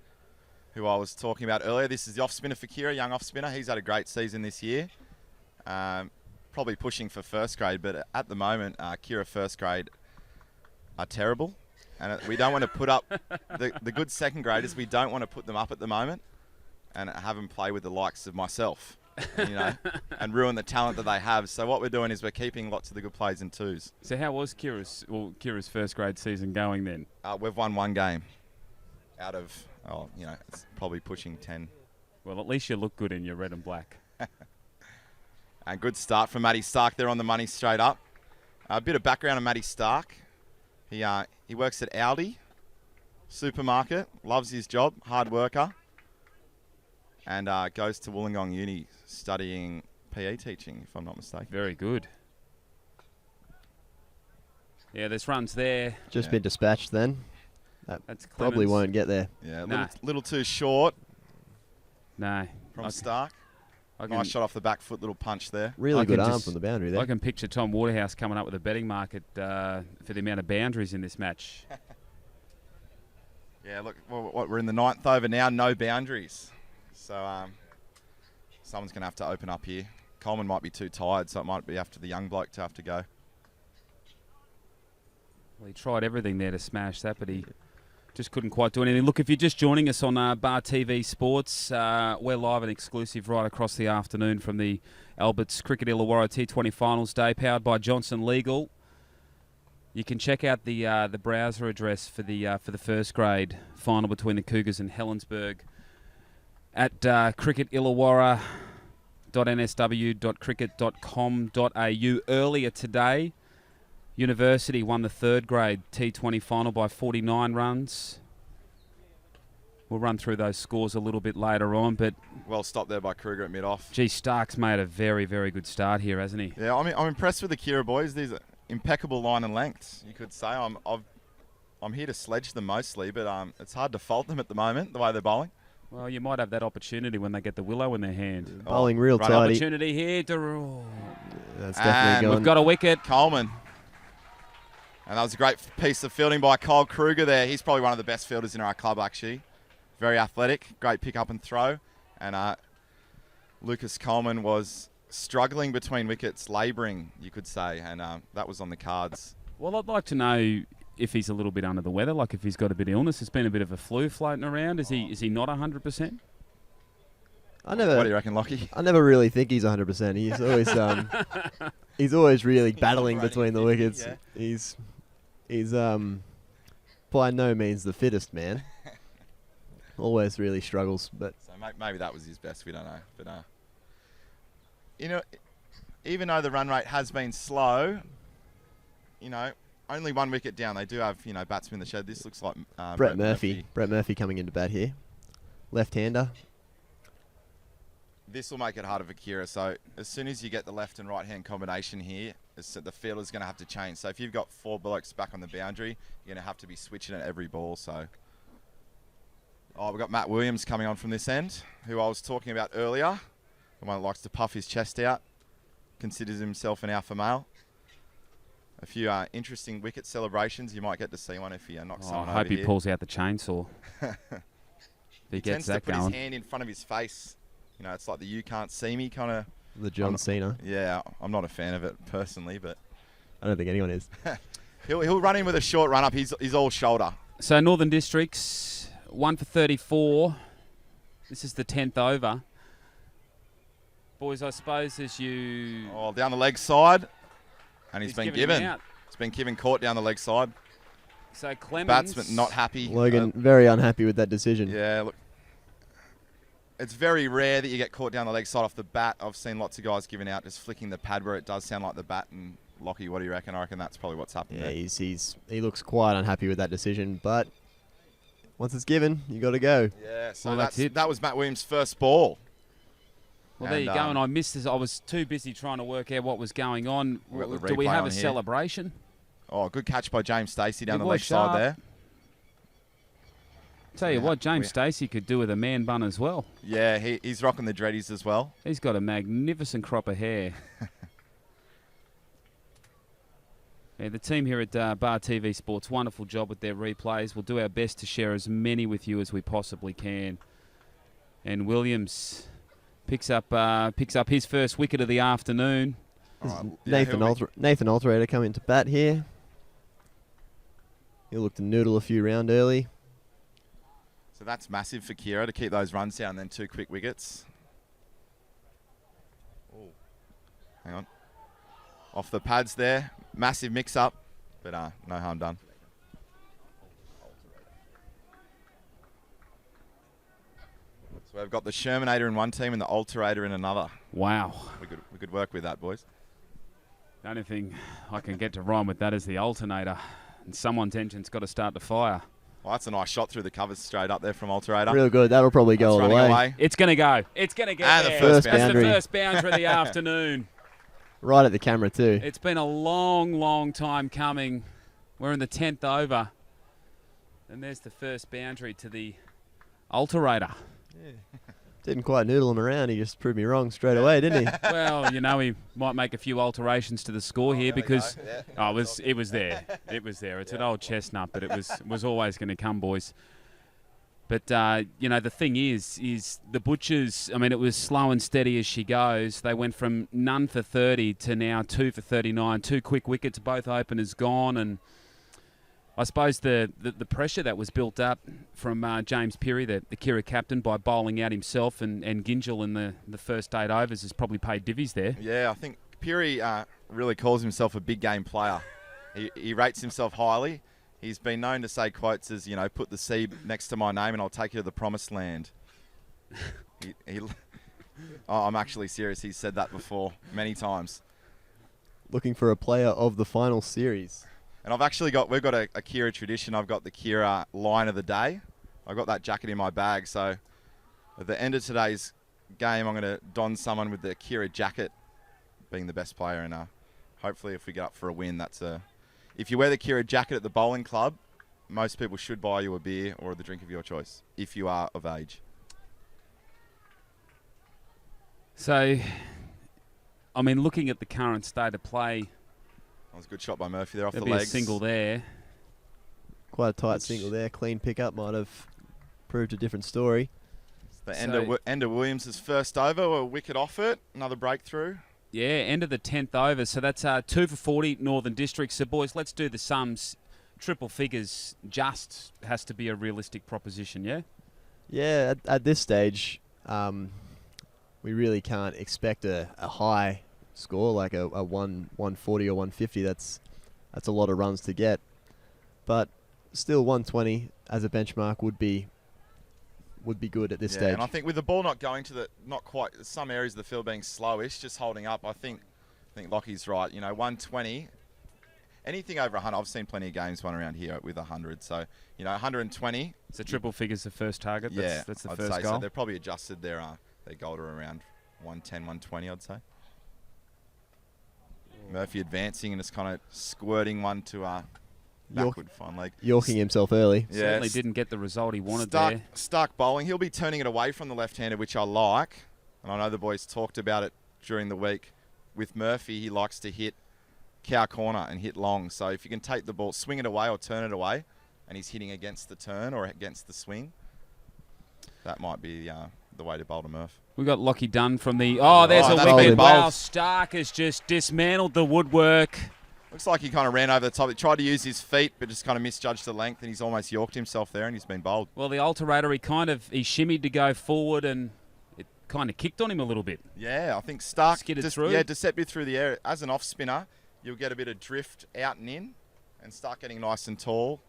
who I was talking about earlier. This is the off-spinner for Keira, young off-spinner. He's had a great season this year. Probably pushing for first grade, but at the moment, Keira first grade are terrible. And we don't want to put up the good second graders. We don't want to put them up at the moment and have them play with the likes of myself, you know, and ruin the talent that they have. So what we're doing is we're keeping lots of the good players in 2s. So how was Keira's first grade season going then? We've won 1 game out of, it's probably pushing 10. Well, at least you look good in your red and black. And good start from Matty Stark there on the money straight up. A bit of background on Matty Stark. He works at Aldi supermarket, loves his job, hard worker, and goes to Wollongong Uni studying PE teaching, if I'm not mistaken. Very good. Yeah, there's runs there. Just been dispatched then. That's probably won't get there. Yeah, little too short. No. From Stark. Nice shot off the back foot, little punch there. Really good arm from the boundary there. I can picture Tom Waterhouse coming up with a betting market for the amount of boundaries in this match. Yeah, look, we're in the 9th over now, no boundaries. So someone's going to have to open up here. Coleman might be too tired, so it might be after the young bloke to have to go. Well, he tried everything there to smash that, but he just couldn't quite do anything. Look, if you're just joining us on Bar TV Sports, we're live and exclusive right across the afternoon from the Alberts Cricket Illawarra T20 Finals Day, powered by Johnson Legal. You can check out the browser address for the first grade final between the Cougars and Helensburgh at cricketillawarra.nsw.cricket.com.au. Earlier today, University won the 3rd grade T20 final by 49 runs. We'll run through those scores a little bit later on, but well stopped there by Kruger at mid-off. Gee, Stark's made a very, very good start here, hasn't he? Yeah, I'm impressed with the Keira boys. These are impeccable line and lengths, you could say. I'm here to sledge them mostly, but it's hard to fault them at the moment, the way they're bowling. Well, you might have that opportunity when they get the willow in their hand. Bowling real tidy. Opportunity here. That's definitely gone. We've got a wicket. Coleman. And that was a great piece of fielding by Kyle Kruger there. He's probably one of the best fielders in our club, actually. Very athletic, great pick up and throw. And Lucas Coleman was struggling between wickets, labouring, you could say, and that was on the cards. Well, I'd like to know if he's a little bit under the weather, like if he's got a bit of illness. There's been a bit of a flu floating around. Is he not 100%? What do you reckon, Lockie? I never really think he's 100%. He's always really battling between the wickets. Yeah. He's He's by no means the fittest man. Always really struggles, but So maybe that was his best. We don't know. But you know, even though the run rate has been slow, you know, only 1 wicket down. They do have, you know, batsmen in the shed. This looks like Brett Murphy. Brett Murphy coming into bat here. Left-hander. This will make it harder for Kiera. So as soon as you get the left and right hand combination here, the fielder's going to have to change. So if you've got 4 blokes back on the boundary, you're going to have to be switching at every ball. So, we've got Matt Williams coming on from this end, who I was talking about earlier. The one that likes to puff his chest out, considers himself an alpha male. A few interesting wicket celebrations. You might get to see one if he knocks someone over. I hope he here. pulls out the chainsaw. He gets tends to that put going. his hand in front of his face. You know, it's like the "you can't see me" kind of. The John Cena. Yeah, I'm not a fan of it personally, but I don't think anyone is. he'll run in with a short run up. He's all shoulder. So Northern Districts, 1 for 34. This is the 10th over. Boys, I suppose as you... Oh, down the leg side, and he's been giving him given. out. It's been given caught down the leg side. So Clemens... Batsman not happy. Logan very unhappy with that decision. Yeah, look. It's very rare that you get caught down the leg side off the bat. I've seen lots of guys giving out, just flicking the pad where it does sound like the bat. And Lockie, what do you reckon? I reckon that's probably what's happened Yeah, there. he looks quite unhappy with that decision, but once it's given, you got to go. Yeah, so Well, that's it. that was Matt Williams' first ball. Well, there you go, and I missed this. I was too busy trying to work out what was going on. We've got the Do we replay have on a here. celebration? Oh, good catch by James Stacey down It the was leg sharp. side there. Tell you Yeah, what, James Stacey could do with a man bun as well. Yeah, he's rocking the dreadies as well. He's got a magnificent crop of hair. Yeah, the team here at Bar TV Sports, wonderful job with their replays. We'll do our best to share as many with you as we possibly can. And Williams picks up his first wicket of the afternoon. All right, Nathan Alterator coming to bat here. He'll look to noodle a few round early. So that's massive for Kiera to keep those runs down and then 2 quick wickets. Oh, hang on. Off the pads there. Massive mix-up, but no harm done. So we've got the Shermanator in one team and the Alterator in another. Wow. We could work with that, boys. The only thing I can get to rhyme with that is the alternator. And someone's engine's got to start to fire. Well, that's a nice shot through the covers straight up there from Alterator. Real good. That'll probably go all That's the running way. away. It's going to go. It's going to get And the there. first That's boundary. the first boundary of the afternoon. Right at the camera too. It's been a long, long time coming. We're in the 10th over. And there's the first boundary to the alterator. Didn't quite noodle him around. He just proved me wrong straight away, didn't he? Well, you know, he might make a few alterations to the score here there we because go. Yeah. it was there. It was there. It's an old chestnut, but it was always going to come, boys. But, you know, the thing is the Butchers, I mean, it was slow and steady as she goes. They went from none for 30 to now 2 for 39. 2 quick wickets, both openers gone. And I suppose the pressure that was built up from James Peary, the Kiera captain, by bowling out himself and Gingell in the first 8 overs has probably paid divvies there. Yeah, I think Peary really calls himself a big game player. He rates himself highly. He's been known to say quotes as, you know, put the C next to my name and I'll take you to the promised land. I'm actually serious. He's said that before many times. Looking for a player of the final series. And we've got a Kiera tradition. I've got the Kiera line of the day. I've got that jacket in my bag. So at the end of today's game, I'm going to don someone with the Kiera jacket being the best player. And hopefully if we get up for a win, if you wear the Kiera jacket at the bowling club, most people should buy you a beer or the drink of your choice, if you are of age. So, I mean, looking at the current state of play, That was a good shot by Murphy there off there'll the be legs. a single there. Quite a tight single there. Clean pickup might have proved a different story. The end of Williams' first over, a wicket off it, another breakthrough. Yeah, end of the 10th over. So that's 2 for 40 Northern District. So, boys, let's do the sums. Triple figures just has to be a realistic proposition, yeah? Yeah, at this stage, we really can't expect a high score like a 140 or 150. That's a lot of runs to get. but still 120 as a benchmark would be good at this stage. And I think with the ball not going to some areas of the field being slowish, just holding up, I think Lockie's right. 120, anything over 100. I've seen plenty of games won around here with 100. So, 120. It's a triple figures the first target. That's the I'd first say goal. So they've probably adjusted their goal to around 110, 120, I'd say. Murphy advancing and just kind of squirting one to backward fine leg. Yorking himself early. Yeah, Certainly didn't get the result he wanted there. Stark bowling. He'll be turning it away from the left-hander, which I like. And I know the boys talked about it during the week. With Murphy, he likes to hit cow corner and hit long. So if you can take the ball, swing it away or turn it away, and he's hitting against the turn or against the swing, that might be the way to bowl to Murph. We got Lockie done from the... Oh, there's a that's wicket. been Wow, bowled. Stark has just dismantled the woodwork. Looks like he kind of ran over the top. He tried to use his feet, but just kind of misjudged the length, and he's almost yorked himself there, and he's been bowled. Well, the alterator, he shimmied to go forward, and it kind of kicked on him a little bit. Yeah, I think Stark Skidded through. Yeah, deceptive through the air. As an off spinner, you'll get a bit of drift out and in, and start getting nice and tall.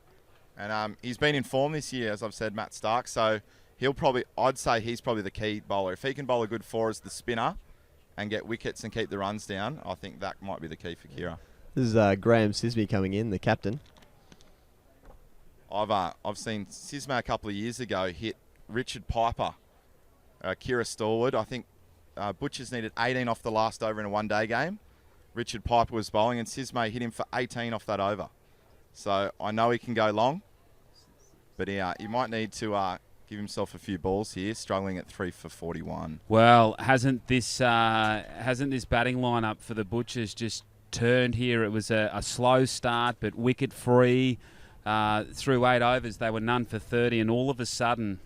And he's been in form this year, as I've said, Matt Stark. So I'd say he's probably the key bowler. If he can bowl a good four as the spinner, and get wickets and keep the runs down, I think that might be the key for Keira. This is Graham Sisby coming in, the captain. I've seen Sisma a couple of years ago hit Richard Piper, Keira stalwart. I think Butchers needed 18 off the last over in a one-day game. Richard Piper was bowling, and Sisma hit him for 18 off that over. So I know he can go long, but he might need to give himself a few balls here, struggling at 3 for 41. Well, hasn't this batting lineup for the Butchers just turned here? It was a slow start, but wicket free through 8 overs. They were none for 30, and all of a sudden,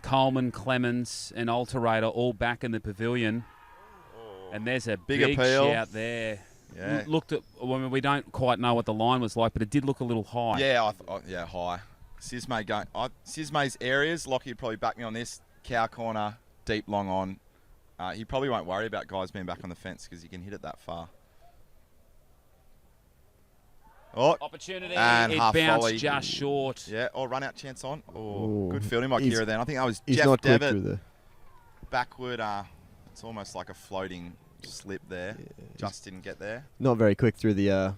Coleman, Clemens, and Alterator all back in the pavilion. And there's a big appeal shout there. Yeah. Looked at. We don't quite know what the line was like, but it did look a little high. Yeah, high. Sismay's areas, Lockie would probably back me on this. Cow corner, deep long on. He probably won't worry about guys being back on the fence because he can hit it that far. Oh, Opportunity. and it half bounced volley. just short. Yeah, run out chance on. Ooh. Good fielding by He's- Keira then. I think that was He's Jeff not quick through Devitt. the... Backward, it's almost like a floating slip there. Just didn't get there. Not very quick through the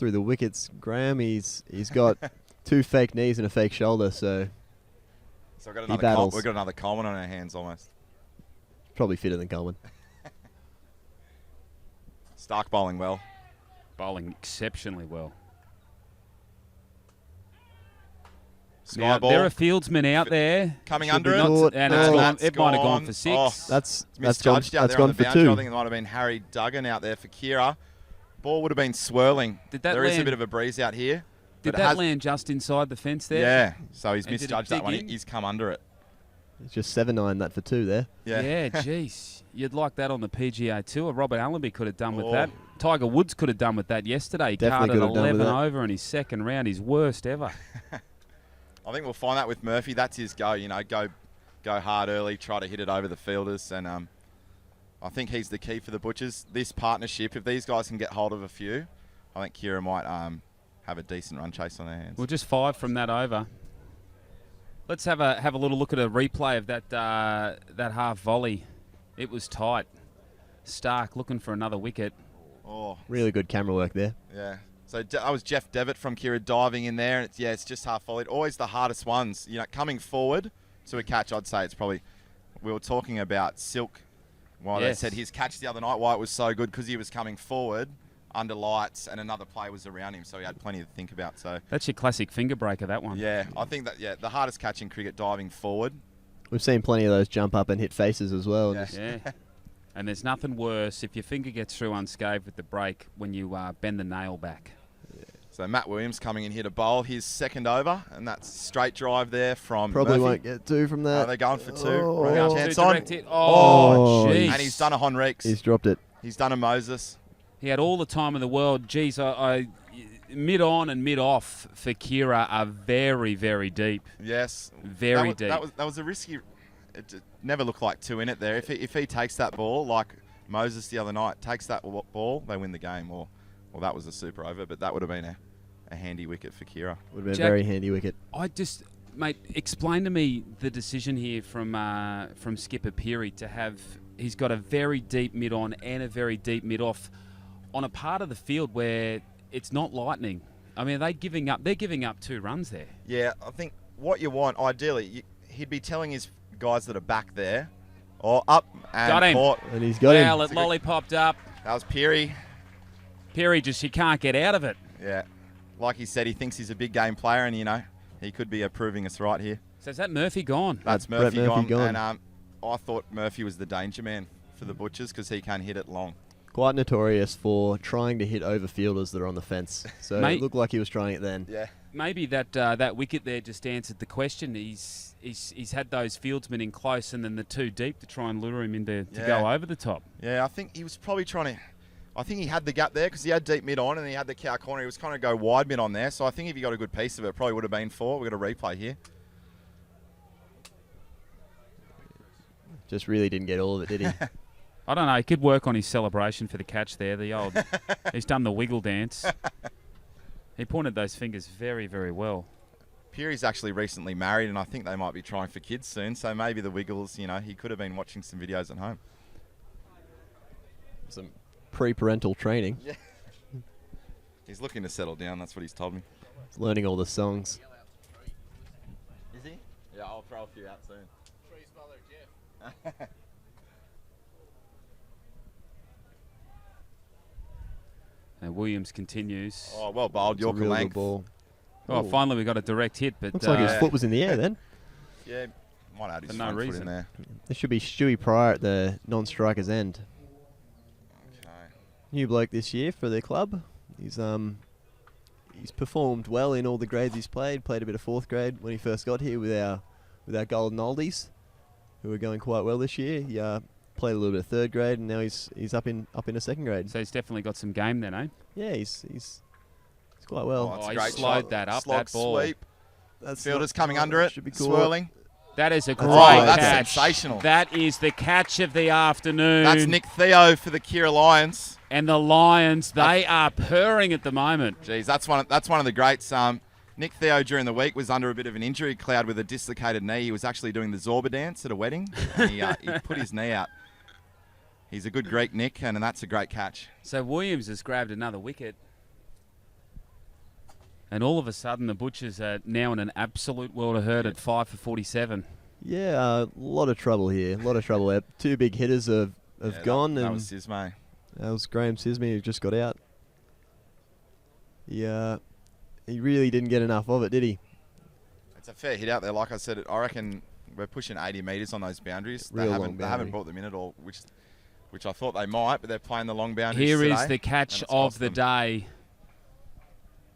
wickets. Graham, he's got 2 fake knees and a fake shoulder, so So we've battles. got another Coleman on our hands almost. probably fitter than Coleman. Stark bowling well. Bowling exceptionally well. Sky Now, ball. there are fieldsmen out there. Coming Should under be it. not- And Oh. it might have gone for 6. Oh, That's gone misjudged out there on the for boundary. 2. I think it might have been Harry Duggan out there for Keira. Ball would have been swirling. Did that There is a land- bit of a breeze out here. Did but it that has- land just inside the fence there? Yeah, so he's And did it misjudged that dig one. in? He's come under it. It's just 7-9 that for 2 there. Yeah. Jeez. You'd like that on the PGA Tour. Robert Allenby could have done with Oh. that. Tiger Woods could have done with that yesterday. He Definitely carded could have done with 11 that. over in his second round, his worst ever. I think we'll find that with Murphy. That's his go. Go hard early, try to hit it over the fielders, and I think he's the key for the Butchers. This partnership, if these guys can get hold of a few, I think Keira might have a decent run chase on their hands. Well, just 5 from that over. Let's have a little look at a replay of that half volley. It was tight. Stark looking for another wicket. Oh, Really good camera work there. yeah. So that was Jeff Devitt from Keira diving in there. And it's just half volleyed. Always the hardest ones. Coming forward to a catch, I'd say it's probably... We were talking about Silk. Well, Yes. they said his catch the other night, why it was so good, because he was coming forward under lights and another player was around him, so he had plenty to think about. So, That's your classic finger breaker, that one. yeah, I think that, the hardest catch in cricket, diving forward. We've seen plenty of those jump up and hit faces as well. Yeah. Just- Yeah. And there's nothing worse if your finger gets through unscathed with the break when you bend the nail back. So Matt Williams coming in here to bowl his second over, and that's straight drive there from Probably Murphy. won't get 2 from that. They're going for 2. Oh. Run Going out for chance two on. direct hit. Oh, jeez. And he's done a Honrex. He's dropped it. He's done a Moses. He had all the time in the world. Geez, I mid on and mid off for Keira are very, very deep. Yes. Very deep. That was a risky... It never looked like 2 in it there. If he takes that ball, like Moses the other night, takes that ball, they win the game. Or that was a super over, but that would have been a handy wicket for Keira. Would have been a Jack, very handy wicket. Mate, explain to me the decision here from skipper Peary to have. He's got a very deep mid on and a very deep mid off on a part of the field where it's not lightning. I mean, they're giving up 2 runs there. Yeah, I think what you want, ideally, he'd be telling his guys that are back there, or up and Got him. caught. And he's got him. Well, it lollipopped up. That was Peary. Peary he can't get out of it. Yeah, like he said, he thinks he's a big game player, and he could be proving us right here. So is that Murphy gone? That's Brett Murphy gone. And I thought Murphy was the danger man for the Butchers because he can hit it long. Quite notorious for trying to hit over fielders that are on the fence. So Mate, it looked like he was trying it then. Yeah. Maybe that wicket there just answered the question. He's had those fieldsmen in close and then the 2 deep to try and lure him into to go over the top. Yeah, I think he was probably trying to. I think he had the gap there because he had deep mid on and he had the cow corner. He was kind of go wide mid on there. So I think if he got a good piece of it, probably would have been 4. We've got a replay here. Just really didn't get all of it, did he? I don't know. He could work on his celebration for the catch there. He's done the wiggle dance. He pointed those fingers very, very well. Peary's actually recently married, and I think they might be trying for kids soon. So maybe the wiggles, he could have been watching some videos at home. Some pre-parental training. Yeah. He's looking to settle down. That's what he's told me. He's learning all the songs. Is he? Yeah, I'll throw a few out soon. And Williams continues. Oh, well bowled. It's a Yorker real good length. ball. Oh, Ooh. finally we got a direct hit, but Looks like his foot was in the air then. Yeah, might add his For no front foot reason. in there. There should be Stewie Pryor at the non-striker's end. Okay. New bloke this year for the club. He's performed well in all the grades he's played. Played a bit of 4th grade when he first got here with our golden oldies, who are going quite well this year. He played a little bit of 3rd grade, and now he's up in a 2nd grade. So he's definitely got some game then, eh? Yeah, he's quite well. that's he a great slowed shot. that up, Slog that ball. sweep. That's Fielders not- coming under it, should be caught. swirling. That is a great that's catch. sensational. That is the catch of the afternoon. That's Nick Theo for the Kiera Lions. And the Lions, they are purring at the moment. Geez, that's one of the greats. Nick Theo during the week was under a bit of an injury cloud with a dislocated knee. He was actually doing the Zorba dance at a wedding, and he put his knee out. He's a good Greek, Nick, and that's a great catch. So Williams has grabbed another wicket. And all of a sudden, the Butchers are now in an absolute world of hurt at 5 for 47. Yeah, a lot of trouble here. A lot of trouble. Our 2 big hitters have gone. That and was Sismay. that was Graham Sismey who just got out. Yeah, he really didn't get enough of it, did he? It's a fair hit out there. Like I said, I reckon we're pushing 80 metres on those boundaries. Real They long haven't boundary. brought them in at all, which I thought they might, but they're playing the long boundaries Here today, is the and catch it's of cost the them. day.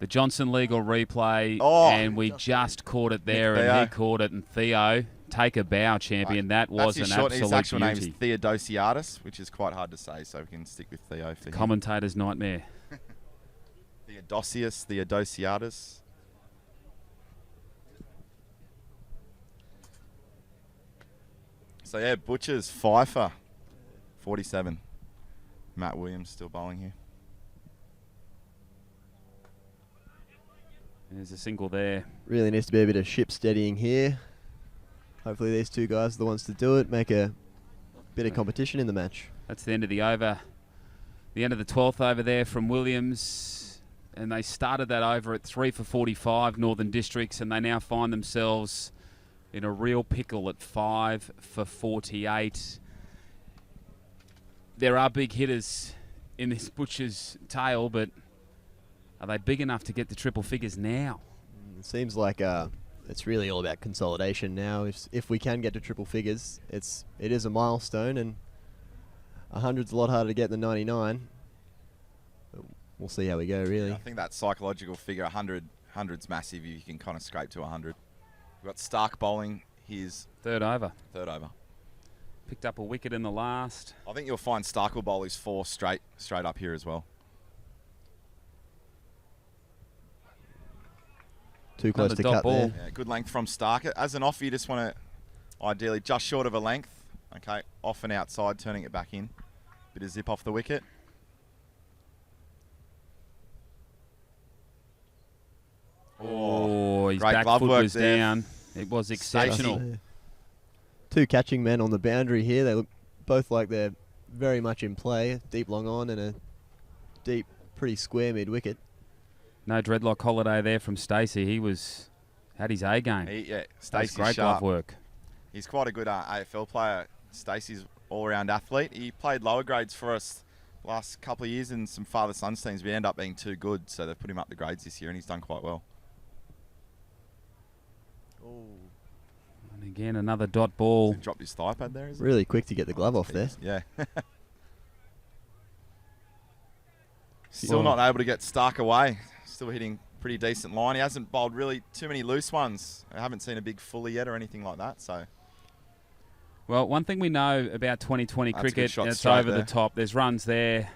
The Johnson legal replay, Oh. and we just caught it there, Nick and Theo. he caught it. And Theo, take a bow, champion. That was That's an his short, absolute his actual name beauty. is Theodosiadis, which is quite hard to say, so we can stick with Theo for him. Commentator's nightmare. Theodosiadis. So yeah, Butchers, Pfeiffer, 47. Matt Williams still bowling here. There's a single there. Really needs to be a bit of ship steadying here. Hopefully these 2 guys are the ones to do it. Make a bit of competition in the match. That's the end of the over. The end of the 12th over there from Williams. And they started that over at 3 for 45, Northern Districts, and they now find themselves in a real pickle at 5 for 48. There are big hitters in this Butcher's tail, but are they big enough to get to triple figures now? It seems like it's really all about consolidation now. If we can get to triple figures, it is a milestone, and 100's a lot harder to get than 99. But we'll see how we go, really. I think that psychological figure, 100's massive. You can kind of scrape to 100. We've got Stark bowling his Third over. over. Picked up a wicket in the last. I think you'll find Stark will bowl his 4 straight up here as well. Too close Another to dot cut ball. there. Yeah, good length from Stark. As an off, you just want to ideally just short of a length. Okay, off and outside, turning it back in. Bit of zip off the wicket. Great back glove foot work was there. down. It was exceptional. Yeah. Two catching men on the boundary here. They look both like they're very much in play. Deep long on and a deep, pretty square mid-wicket. No dreadlock holiday there from Stacey. He had his A game. Yeah, That's Stacey's great sharp. glove work. He's quite a good AFL player. Stacey's all-round athlete. He played lower grades for us last couple of years in some father-son teams. We end up being too good, so they've put him up the grades this year, and he's done quite well. And again, another dot ball. He dropped his thigh pad there, is it? Really quick to get the glove off there. Yeah. Still not able to get Stark away. Still hitting pretty decent line. He hasn't bowled really too many loose ones. I haven't seen a big fully yet or anything like that. So Well, one thing we know about 2020 That's a good cricket, shot it's straight over the there. top. There's runs there.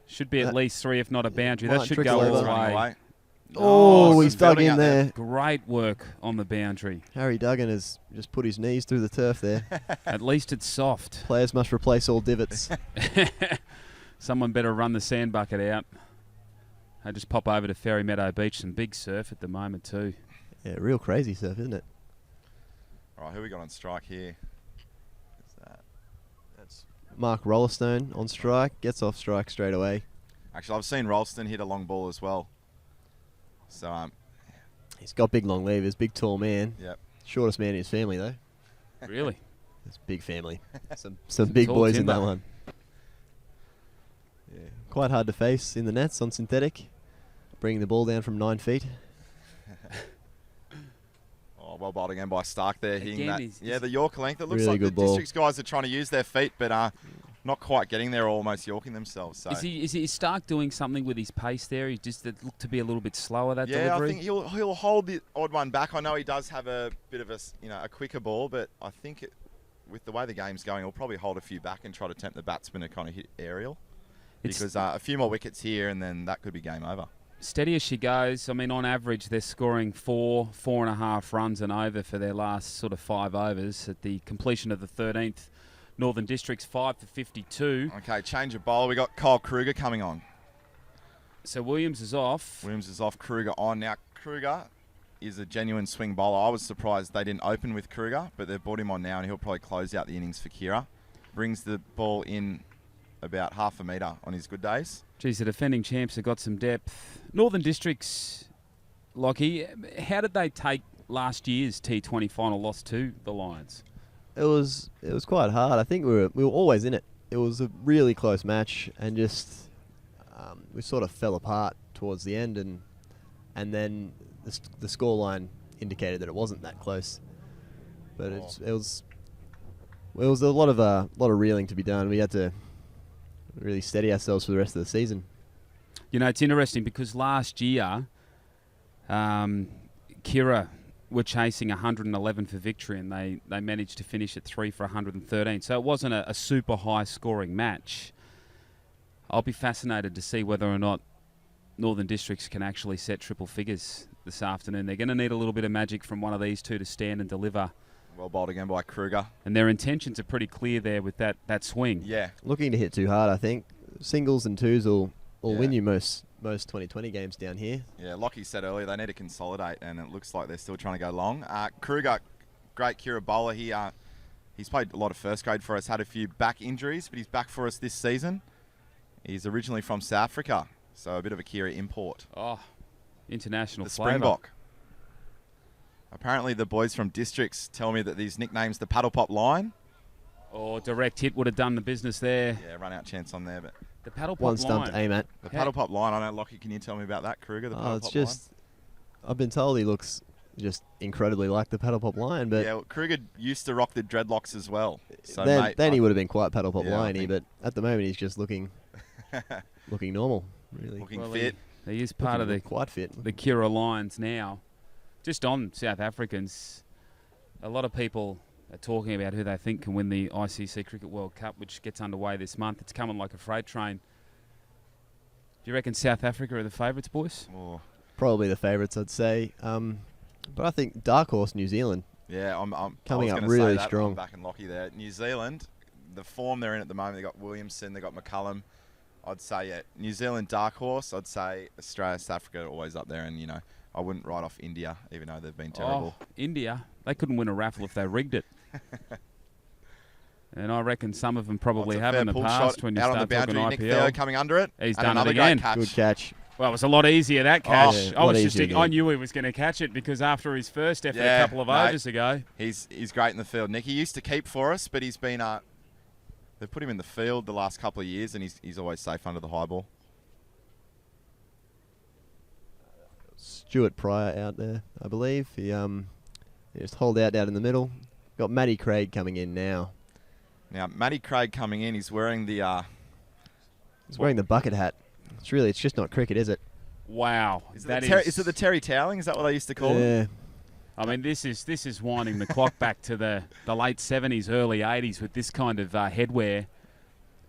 Should be at That- least 3, if not a boundary. might That should trickle go all over. the running way. away. Oh, some he's dug fielding in out there. Great work on the boundary. Harry Duggan has just put his knees through the turf there. At least it's soft. Players must replace all divots. Someone better run the sand bucket out. I just pop over to Ferry Meadow Beach. Some big surf at the moment too. Yeah, real crazy stuff, isn't it? All right, who we got on strike here? Who's that? That's Mark Rollerstone on strike. Gets off strike straight away. Actually, I've seen Ralston hit a long ball as well. So, He's got big long levers, big tall man. yep. Shortest man in his family though. Really? It's a big family. Some big Tall boys timber. in that one. Yeah. Quite hard to face in the nets on synthetic. Bringing the ball down from 9 feet. Oh, well bowled again by Stark there. Hitting Again, that. he's- Yeah, the Yorker length. It looks Really like the good ball. Districts guys are trying to use their feet, but not quite getting there, almost yorking themselves. So. Is Stark doing something with his pace there? He just it looked to be a little bit slower, that Yeah, delivery. I think he'll hold the odd one back. I know he does have a bit of a quicker ball, but I think with the way the game's going, he'll probably hold a few back and try to tempt the batsman to kind of hit aerial. Because a few more wickets here, and then that could be game over. Steady as she goes. I mean, on average, they're scoring 4.5 runs and over for their last sort of 5 overs at the completion of the 13th. Northern Districts 5 for 52. Okay, change of bowler. We got Kyle Kruger coming on. So Williams is off. Williams is off, Kruger on. Now, Kruger is a genuine swing bowler. I was surprised they didn't open with Kruger, but they've brought him on now, and he'll probably close out the innings for Kiera. Brings the ball in about half a metre on his good days. Geez, the defending champs have got some depth. Northern Districts, Lockie, how did they take last year's T20 final loss to the Lions? It was quite hard. I think we were always in it. It was a really close match, and just we sort of fell apart towards the end, and then the scoreline indicated that it wasn't that close. But it was a lot of reeling to be done. We had to really steady ourselves for the rest of the season. You know, it's interesting because last year, Kiera were chasing 111 for victory, and they managed to finish at 3 for 113. So it wasn't a super high scoring match. I'll be fascinated to see whether or not Northern Districts can actually set triple figures this afternoon. They're going to need a little bit of magic from one of these two to stand and deliver. Well bowled again by Kruger. And their intentions are pretty clear there with that swing. Yeah. Looking to hit too hard, I think. Singles and twos will Yeah. win you most 2020 games down here. Yeah, Lockie said earlier, they need to consolidate, and it looks like they're still trying to go long. Kruger, great Kiera bowler. He's played a lot of first grade for us, had a few back injuries, but he's back for us this season. He's originally from South Africa, so a bit of a Kiera import. Oh, international The flavour. Springbok. Apparently the boys from Districts tell me that these nicknames, the Paddle Pop line. Oh, direct hit would have done the business there. Yeah, run out chance on there, but The paddle pop One stump line. to aim at. the Hey. Paddle Pop line, I know, Lockie, can you tell me about that, Kruger, the Paddle It's Pop just, I've been told he looks just incredibly like the paddle pop line, line? but Yeah, well, Kruger used to rock the dreadlocks as well. So, then, mate, then he would have been quite paddle pop Yeah, I liney, think- but at the moment he's just looking normal, really. looking Well, fit. He is part of Looking the quite fit. Kiera Lions now. Just on South Africans, a lot of people are talking about who they think can win the ICC Cricket World Cup, which gets underway this month. It's coming like a freight train. Do you reckon South Africa are the favourites, boys? Oh, Probably the favourites, I'd say. But I think dark horse New Zealand. yeah, I'm Coming I was up gonna really say that, strong. I'm back in Lockie there. New Zealand, the form they're in at the moment, they got Williamson, they got McCullum. I'd say, yeah, New Zealand dark horse. I'd say Australia, South Africa are always up there, and I wouldn't write off India, even though they've been terrible. Oh, India, they couldn't win a raffle if they rigged it. And I reckon some of them probably have in the past when you out on the start talking boundary. IPL. Nick Theo coming under it. He's and done it another again. Great catch. Good catch. Well, it was a lot easier, that catch. Oh, yeah, I knew he was going to catch it because after his first effort a couple of overs ago. He's great in the field. Nick, he used to keep for us, but he's been... they've put him in the field the last couple of years, and he's always safe under the high ball. Stuart Pryor out there, I believe. He just hold out in the middle. Got Matty Craig coming in now. Now, Matty Craig coming in, he's wearing the... he's wearing the bucket hat. It's just not cricket, is it? Wow. Is it the Terry Toweling? Is that what they used to call it? I mean, this is winding the clock back to the late 70s, early 80s with this kind of headwear.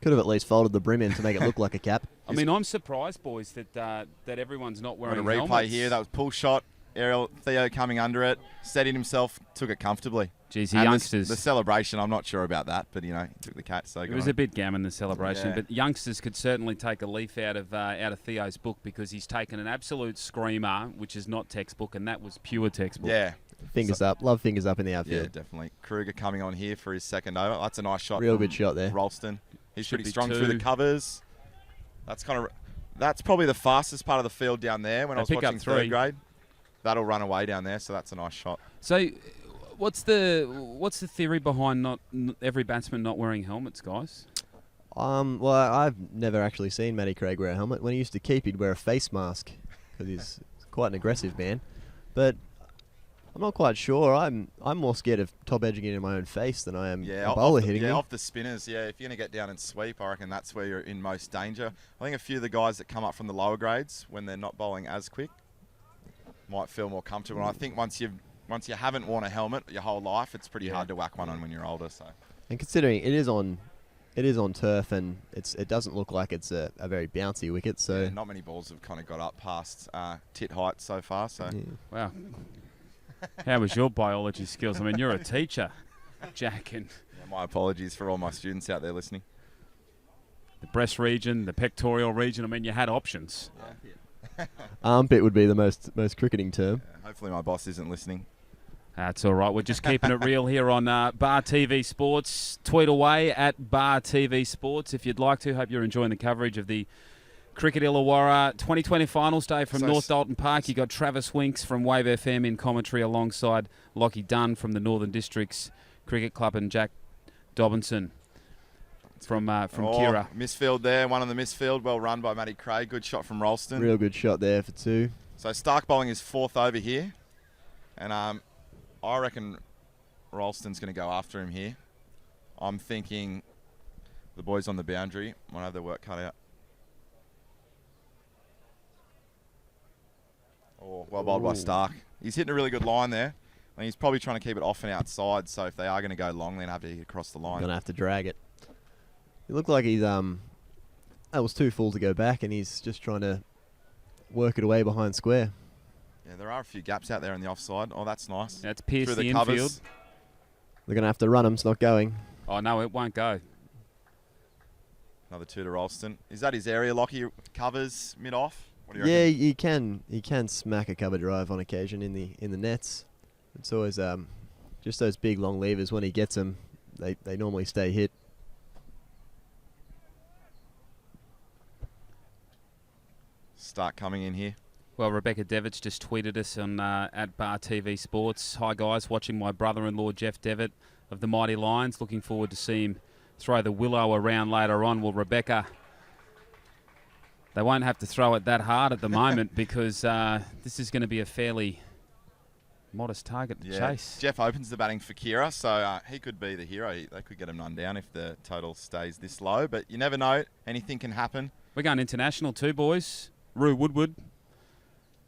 Could have at least folded the brim in to make it look like a cap. I mean, I'm surprised, boys, that everyone's not wearing a replay helmets. here. That was pull shot. Ariel Theo coming under it, steadied himself, took it comfortably. Geez, the and youngsters. The celebration, I'm not sure about that, but he took the catch. So it was a bit gammon, the celebration, but youngsters could certainly take a leaf out of Theo's book because he's taken an absolute screamer, which is not textbook, and that was pure textbook. Yeah. Fingers up. Love fingers up in the outfield. Yeah, definitely. Kruger coming on here for his second over. That's a nice shot. Real good shot there. Ralston. He's Should pretty be strong 2. through the covers. That's probably the fastest part of the field down there when I was watching 3. third grade. That'll run away down there, so that's a nice shot. So, what's the theory behind not every batsman not wearing helmets, guys? Well, I've never actually seen Matty Craig wear a helmet. When he used to keep, he'd wear a face mask because he's quite an aggressive man. But I'm not quite sure. I'm more scared of top edging it in my own face than I am a bowler hitting me. Yeah, off the spinners. Yeah, if you're going to get down and sweep, I reckon that's where you're in most danger. I think a few of the guys that come up from the lower grades when they're not bowling as quick might feel more comfortable. And I think once you haven't worn a helmet your whole life, it's pretty hard to whack one on when you're older. So, and considering it is on turf and it doesn't look like it's a very bouncy wicket. So yeah, not many balls have kind of got up past tit height so far. So wow, how was your biology skills? I mean, you're a teacher, Jack, and my apologies for all my students out there listening. The breast region, the pectoral region. I mean, you had options. Yeah. Armpit would be the most cricketing term. Yeah, hopefully my boss isn't listening. That's all right. We're just keeping it real here on Bar TV Sports. Tweet away at Bar TV Sports if you'd like to. Hope you're enjoying the coverage of the Cricket Illawarra 2020 Finals Day from North Dalton Park. You got Travis Winks from Wave FM in commentary alongside Lockie Dunn from the Northern Districts Cricket Club and Jack Dobinson from Kiera. Misfield there, one on the misfield. Well run by Matty Craig. Good shot from Ralston. Real good shot there for 2. So Stark bowling his 4th over here. And I reckon Ralston's going to go after him here. I'm thinking the boys on the boundary might have their work cut out. Oh, well bowled by Stark. He's hitting a really good line there. And he's probably trying to keep it off and outside. So if they are going to go long, they're going to have to get across the line. Going to have to drag it. It looked like he's that was too full to go back, and he's just trying to work it away behind square. Yeah, there are a few gaps out there in the offside. Oh, that's nice. That's pierced through the covers. infield. They're going to have to run him. It's not going. Oh no, it won't go. Another 2 to Ralston. Is that his area, Lockie? Covers mid off? What do you Yeah, reckon? he can smack a cover drive on occasion in the nets. It's always just those big long levers. When he gets them, they normally stay hit. Start coming in here. Well, Rebecca Devitt's just tweeted us on at Bar TV Sports. Hi guys, watching my brother-in-law Jeff Devitt of the Mighty Lions. Looking forward to see him throw the willow around later on. Well, Rebecca, they won't have to throw it that hard at the moment because this is going to be a fairly modest target to chase. Jeff opens the batting for Kiera, so he could be the hero. They could get him none down if the total stays this low, but you never know. Anything can happen. We're going international too, boys. Rue Woodward,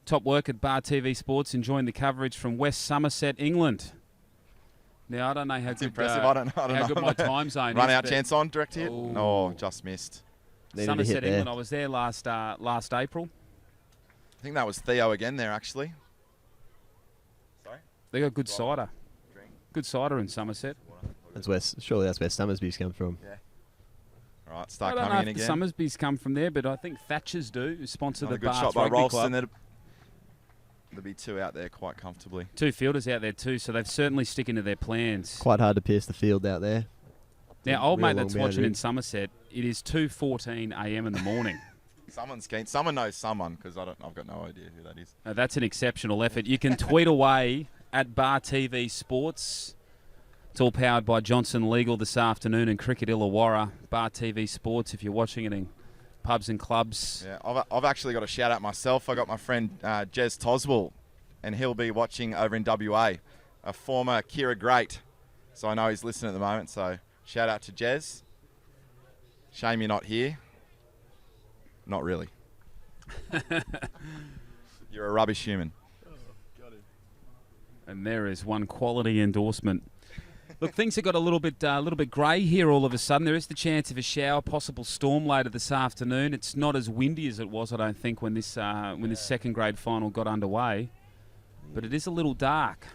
top work at Bar TV Sports, enjoying the coverage from West Somerset, England. Now, I don't know how good, impressive. I don't how know. good my time zone Run is. out chance on, direct hit. Oh. No, just missed. Somerset, England. I was there last April. I think that was Theo again there, actually. Sorry? They got good cider. Good cider in Somerset. Surely that's where Summersby's come from. Yeah. All right, start I don't coming know in if again. the Summersby's come from there, but I think Thatcher's do, who sponsor Another the good Bath shot by Rugby Ralston. Club. there'll be 2 out there quite comfortably. 2 fielders out there too, so they've certainly sticking to their plans. Quite hard to pierce the field out there. Now, old Real mate long that's watching boundary. in Somerset, it is 2:14 a.m. in the morning. Someone's keen. Someone knows someone, because I've got no idea who that is. That's an exceptional effort. You can tweet away at Bar TV Sports. It's all powered by Johnson Legal this afternoon and Cricket Illawarra. Bar TV Sports, if you're watching it in pubs and clubs. Yeah, I've actually got a shout out myself. I got my friend Jez Toswell, and he'll be watching over in WA, a former Kiera great. So I know he's listening at the moment. So shout out to Jez. Shame you're not here. Not really. You're a rubbish human. And there is one quality endorsement. Look, things have got a little bit grey here all of a sudden. There is the chance of a shower, possible storm later this afternoon. It's not as windy as it was, I don't think, when this second grade final got underway. But it is a little dark.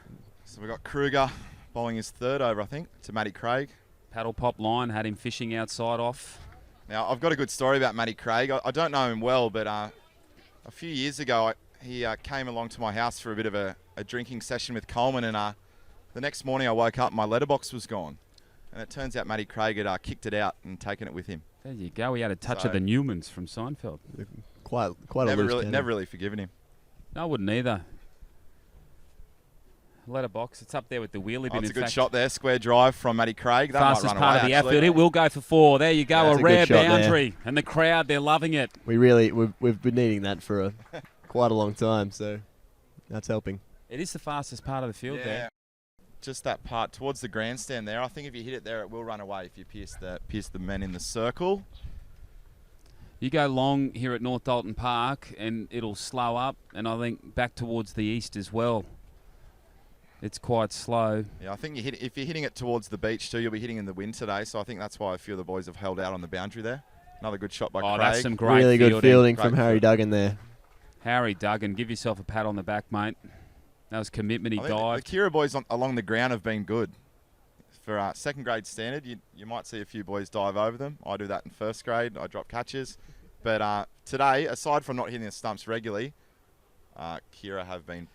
So we've got Kruger bowling his 3rd over, I think, to Matty Craig. Paddle pop line had him fishing outside off. Now, I've got a good story about Matty Craig. I don't know him well, but a few years ago, he came along to my house for a bit of a drinking session with Coleman, and the next morning I woke up and my letterbox was gone. And it turns out Matty Craig had kicked it out and taken it with him. There you go. He had a touch of the Newmans from Seinfeld. Quite a loose cannon. Never really forgiven him. No, I wouldn't either. Letterbox, it's up there with the wheelie bin. It's a good shot there. Square drive from Matty Craig. That Fastest might run part away, of the actually. outfield. It will go for 4. There you go. That's a a rare good shot boundary. And the crowd, they're loving it. We've been needing that for quite a long time, so that's helping. It is the fastest part of the field there. Just that part towards the grandstand there. I think if you hit it there, it will run away if you pierce the men in the circle. You go long here at North Dalton Park and it'll slow up, and I think back towards the east as well. It's quite slow. Yeah, I think if you're hitting it towards the beach too, you'll be hitting in the wind today. So I think that's why a few of the boys have held out on the boundary there. Another good shot by Craig. That's some great really good fielding from Great Harry field. Duggan there. Harry Duggan, give yourself a pat on the back, mate. That was commitment. He I think dived. the Kiera boys along the ground have been good. For second grade standard, you might see a few boys dive over them. I do that in first grade. I drop catches. But today, aside from not hitting the stumps regularly, Kiera have been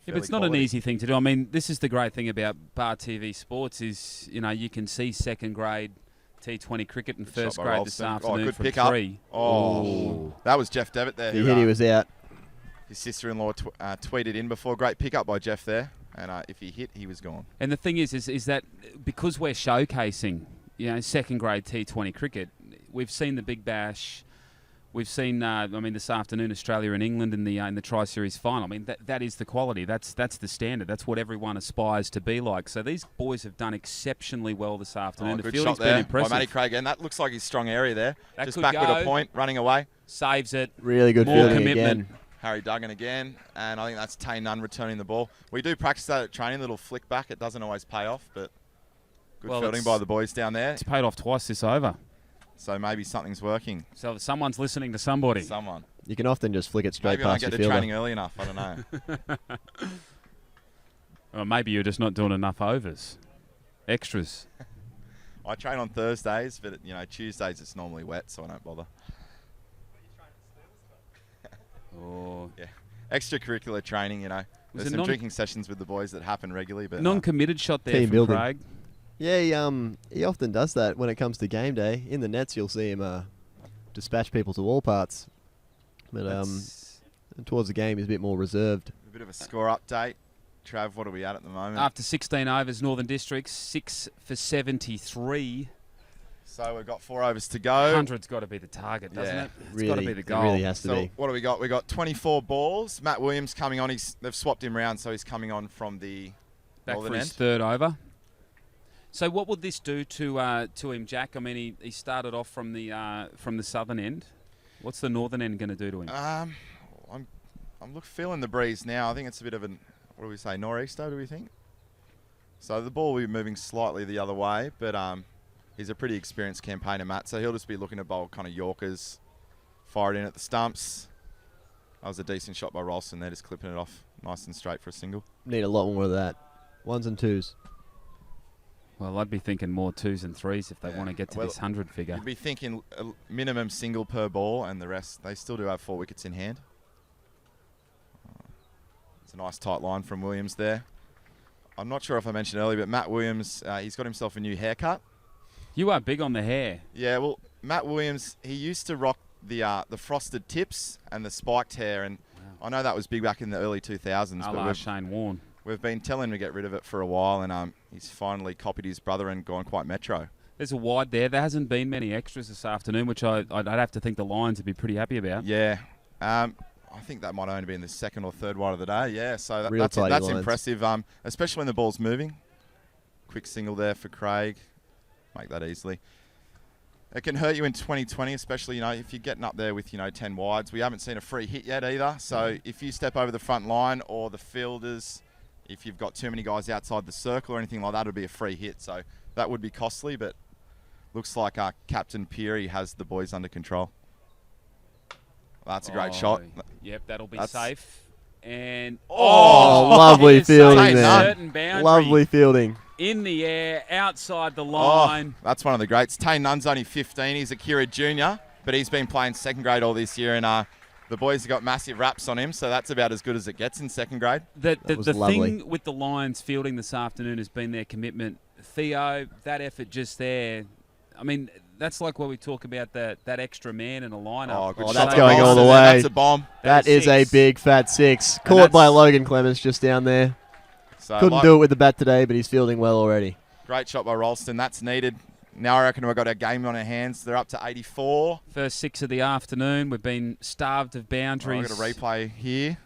Yeah, but it's not an easy thing to do. I mean, this is the great thing about Bar TV Sports is, you can see second grade T20 cricket and first shot by grade this Ralston. afternoon Good from pick up. 3. Oh, that was Jeff Devitt there. He hit, he was out. His sister-in-law tweeted in before. Great pickup by Jeff there. And if he hit, he was gone. And the thing is that because we're showcasing, second grade T20 cricket, we've seen the Big Bash. We've seen, this afternoon, Australia and England in the Tri-Series final. I mean, that is the quality. That's the standard. That's what everyone aspires to be like. So these boys have done exceptionally well this afternoon. The Good fielding's shot been there impressive. by Matty Craig. And that looks like his strong area there. That Just could back with go. a point, running away. Saves it. Really good More fielding commitment. again. Harry Duggan again. And I think that's Tay Nunn returning the ball. We do practice that at training, little flick back. It doesn't always pay off, but good fielding by the boys down there. It's paid off twice this over. So maybe something's working. So someone's listening to somebody. Someone. You can often just flick it straight Maybe I don't past get your to fielder. training early enough. I don't know. Or maybe you're just not doing enough overs. Extras. I train on Thursdays, but Tuesdays it's normally wet, so I don't bother. Or Yeah, extracurricular training. There's it some drinking sessions with the boys that happen regularly, but non-committed shot there Team from building. Craig. Yeah, he often does that when it comes to game day. In the nets, you'll see him dispatch people to all parts. But towards the game, he's a bit more reserved. a bit of a score update. Trav, what are we at the moment? After 16 overs, Northern Districts 6 for 73. So we've got 4 overs to go. 100's got to be the target, doesn't Yeah. it? It's got to be the goal. It really has to So be. what do we got? We got 24 balls. Matt Williams coming on. They've swapped him round, so he's coming on from the Back northern for his end. third over. So what would this do to him, Jack? I mean, he started off from the southern end. What's the northern end going to do to him? I'm feeling the breeze now. I think it's a bit of an, what do we say, nor'easter, do we think? So the ball will be moving slightly the other way, but he's a pretty experienced campaigner, Matt, so he'll just be looking to bowl kind of Yorkers, fire it in at the stumps. That was a decent shot by Ralston there, just clipping it off nice and straight for a single. Need a lot more of that. 1s and 2s. Well, I'd be thinking more 2s and 3s if they want to get to this 100 figure. You'd be thinking a minimum single per ball, and the rest, they still do have 4 wickets in hand. It's a nice tight line from Williams there. I'm not sure if I mentioned earlier, but Matt Williams, he's got himself a new haircut. You are big on the hair. Yeah, well, Matt Williams, he used to rock the frosted tips and the spiked hair, and I know that was big back in the early 2000s. But Shane Warne. We've been telling him to get rid of it for a while, and he's finally copied his brother and gone quite metro. There's a wide there. There hasn't been many extras this afternoon, which I'd have to think the Lions would be pretty happy about. Yeah. I think that might only be in the second or third wide of the day. Yeah, so that's lines. impressive, especially when the ball's moving. Quick single there for Craig. Make that easily. It can hurt you in 2020, especially, if you're getting up there with, 10 wides. We haven't seen a free hit yet either. So if you step over the front line or the fielders, if you've got too many guys outside the circle or anything like that, it'll be a free hit. So that would be costly, but looks like our Captain Peary has the boys under control. That's a great shot. Yep, that'll be safe. And lovely fielding there. Lovely fielding. In the air, outside the line. That's one of the greats. Tane Nunn's only 15. He's a Keira junior, but he's been playing second grade all this year, and the boys have got massive raps on him, so that's about as good as it gets in second grade. The thing with the Lions fielding this afternoon has been their commitment. Theo, that effort just there. I mean, that's like what we talk about, that extra man in a lineup. That's going all the way. That's a bomb. That is a big fat 6. Caught by Logan Clements just down there. So couldn't do it with the bat today, but he's fielding well already. Great shot by Ralston. That's needed. Now I reckon we've got our game on our hands. They're up to 84. First 6 of the afternoon. We've been starved of boundaries. I've got a replay here.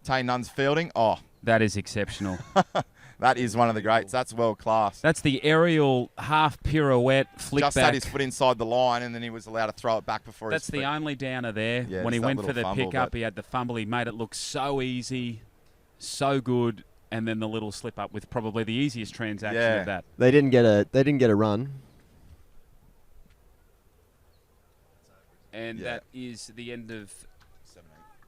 Tane Nunn's fielding. That is exceptional. That is one of the greats. That's world class. That's the aerial half pirouette flick Just back. had his foot inside the line, and then he was allowed to throw it back before That's the only downer there. Yeah, when he went for the fumble, pick-up, he had the fumble. He made it look so easy, so good, and then the little slip-up with probably the easiest transaction of that. They didn't get a run. And that is the end of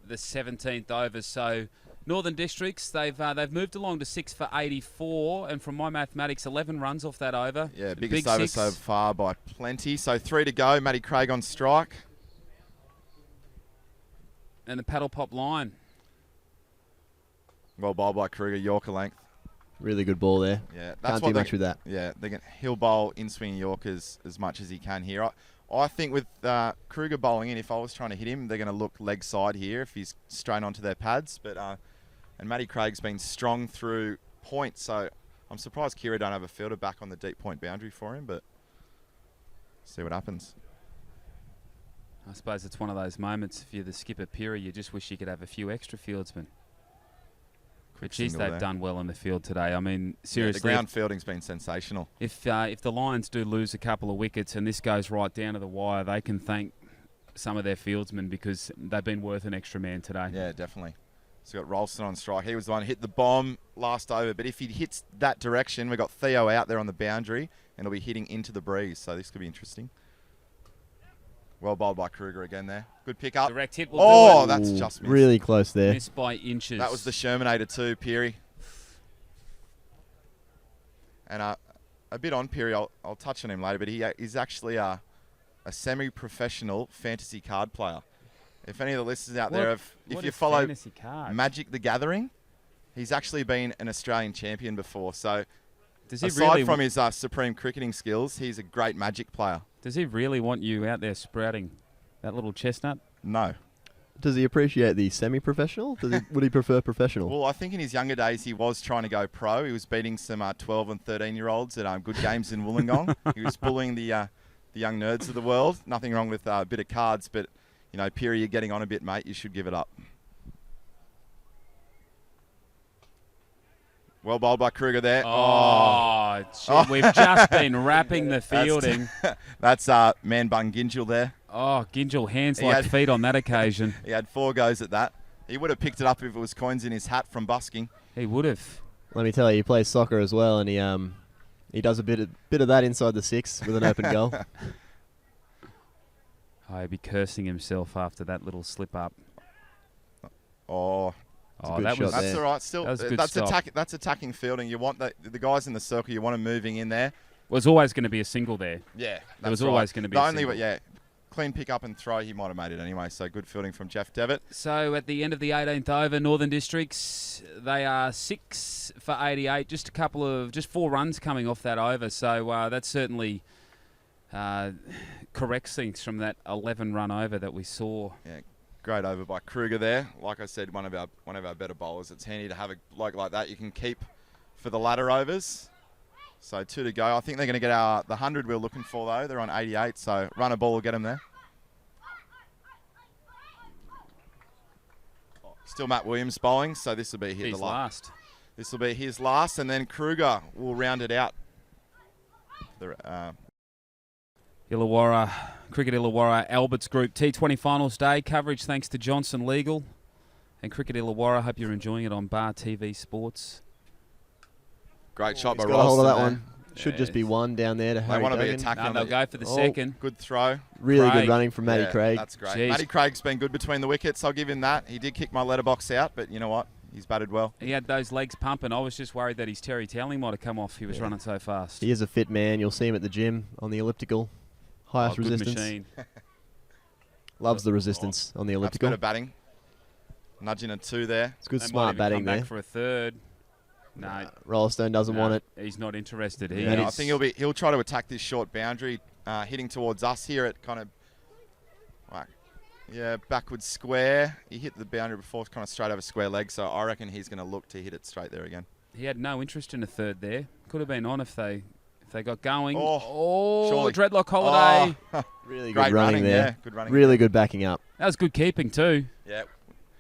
the 17th over. So Northern Districts, they've moved along to 6 for 84, and from my mathematics, 11 runs off that over. Yeah, biggest over so far by plenty. So 3 to go. Matty Craig on strike. And the paddle pop line. Well bowled by Kruger, Yorker length. Really good ball there. Yeah, can't do much with that. Yeah, he'll bowl in swinging Yorkers as much as he can here. I think with Kruger bowling in, if I was trying to hit him, they're going to look leg side here if he's straight onto their pads. But and Matty Craig's been strong through point, so I'm surprised Kiera don't have a fielder back on the deep point boundary for him. But see what happens. I suppose it's one of those moments. If you're the skipper, Peary, you just wish you could have a few extra fieldsmen. But geez, they've done well in the field today. I mean, seriously. The ground fielding's been sensational. If the Lions do lose a couple of wickets and this goes right down to the wire, they can thank some of their fieldsmen because they've been worth an extra man today. Yeah, definitely. So we've got Ralston on strike. He was the one who hit the bomb last over. But if he hits that direction, we've got Theo out there on the boundary and he'll be hitting into the breeze. So this could be interesting. Well bowled by Kruger again there. Good pick up. Direct hit will do it. That's just missed. Really close there. Missed by inches. That was the Shermanator too, Peary. And a bit on Peary, I'll touch on him later, but he's actually a semi-professional fantasy card player. If any of the listeners out there, if you follow Magic the Gathering, he's actually been an Australian champion before. So aside from his supreme cricketing skills, he's a great Magic player. Does he really want you out there sprouting that little chestnut? No. Does he appreciate the semi-professional? Would he prefer professional? Well, I think in his younger days he was trying to go pro. He was beating some 12 and 13-year-olds at good games in Wollongong. He was bullying the young nerds of the world. Nothing wrong with a bit of cards, but, Peary, you're getting on a bit, mate. You should give it up. Well bowled by Kruger there. We've just been wrapping the fielding. That's Man Bun Gingell there. Oh, Gingell, hands like feet on that occasion. He had 4 goes at that. He would have picked it up if it was coins in his hat from busking. He would have. Let me tell you, he plays soccer as well, and he does a bit of that inside the 6 with an open goal. He'd be cursing himself after that little slip up. That's all right. Still, that's attacking fielding. You want the guys in the circle. You want them moving in there. Well, there's always going to be a single there. Yeah, there was always going to be. clean pick up and throw, he might have made it anyway. So good fielding from Jeff Devitt. So at the end of the 18th over, Northern Districts, they are 6 for 88. Just 4 runs coming off that over. So that certainly corrects things from that 11-run over that we saw. Yeah, great over by Kruger there. Like I said, one of our better bowlers. It's handy to have a bloke like that you can keep for the latter overs. So 2 to go. I think they're going to get the 100 we're looking for, though. They're on 88, so run a ball will get them there. Still Matt Williams bowling, so this will be his last. This will be his last, and then Kruger will round it out. Illawarra, Cricket Illawarra, Albert's Group T20 Finals Day. Coverage thanks to Johnson Legal and Cricket Illawarra. Hope you're enjoying it on Bar TV Sports. Great shot by Got a hold of that there. one. Should just be one down there to Harry They want to be Duggan. attacking. No, they'll go for the second. Good throw. Really Craig. good running from Matty Craig. That's great. Jeez. Matty Craig's been good between the wickets. I'll give him that. He did kick my letterbox out, but you know what? He's batted well. He had those legs pumping. I was just worried that his Terry Toweling might have come off. He was running so fast. He is a fit man. You'll see him at the gym on the elliptical. Highest Good resistance. machine. Loves the resistance on the That's elliptical. better batting. Nudging a 2 there. It's good, They might smart even batting come there. back for a third. No, Rollstone doesn't want it. He's not interested. I think he'll try to attack this short boundary, hitting towards us here at kind of backwards square. He hit the boundary before, kind of straight over square leg. So I reckon he's going to look to hit it straight there again. He had no interest in a third there. Could have been on if they got going. Surely. Dreadlock Holiday. Really good Great running there. Yeah, good running. Really good backing up. That was good keeping too. Yeah,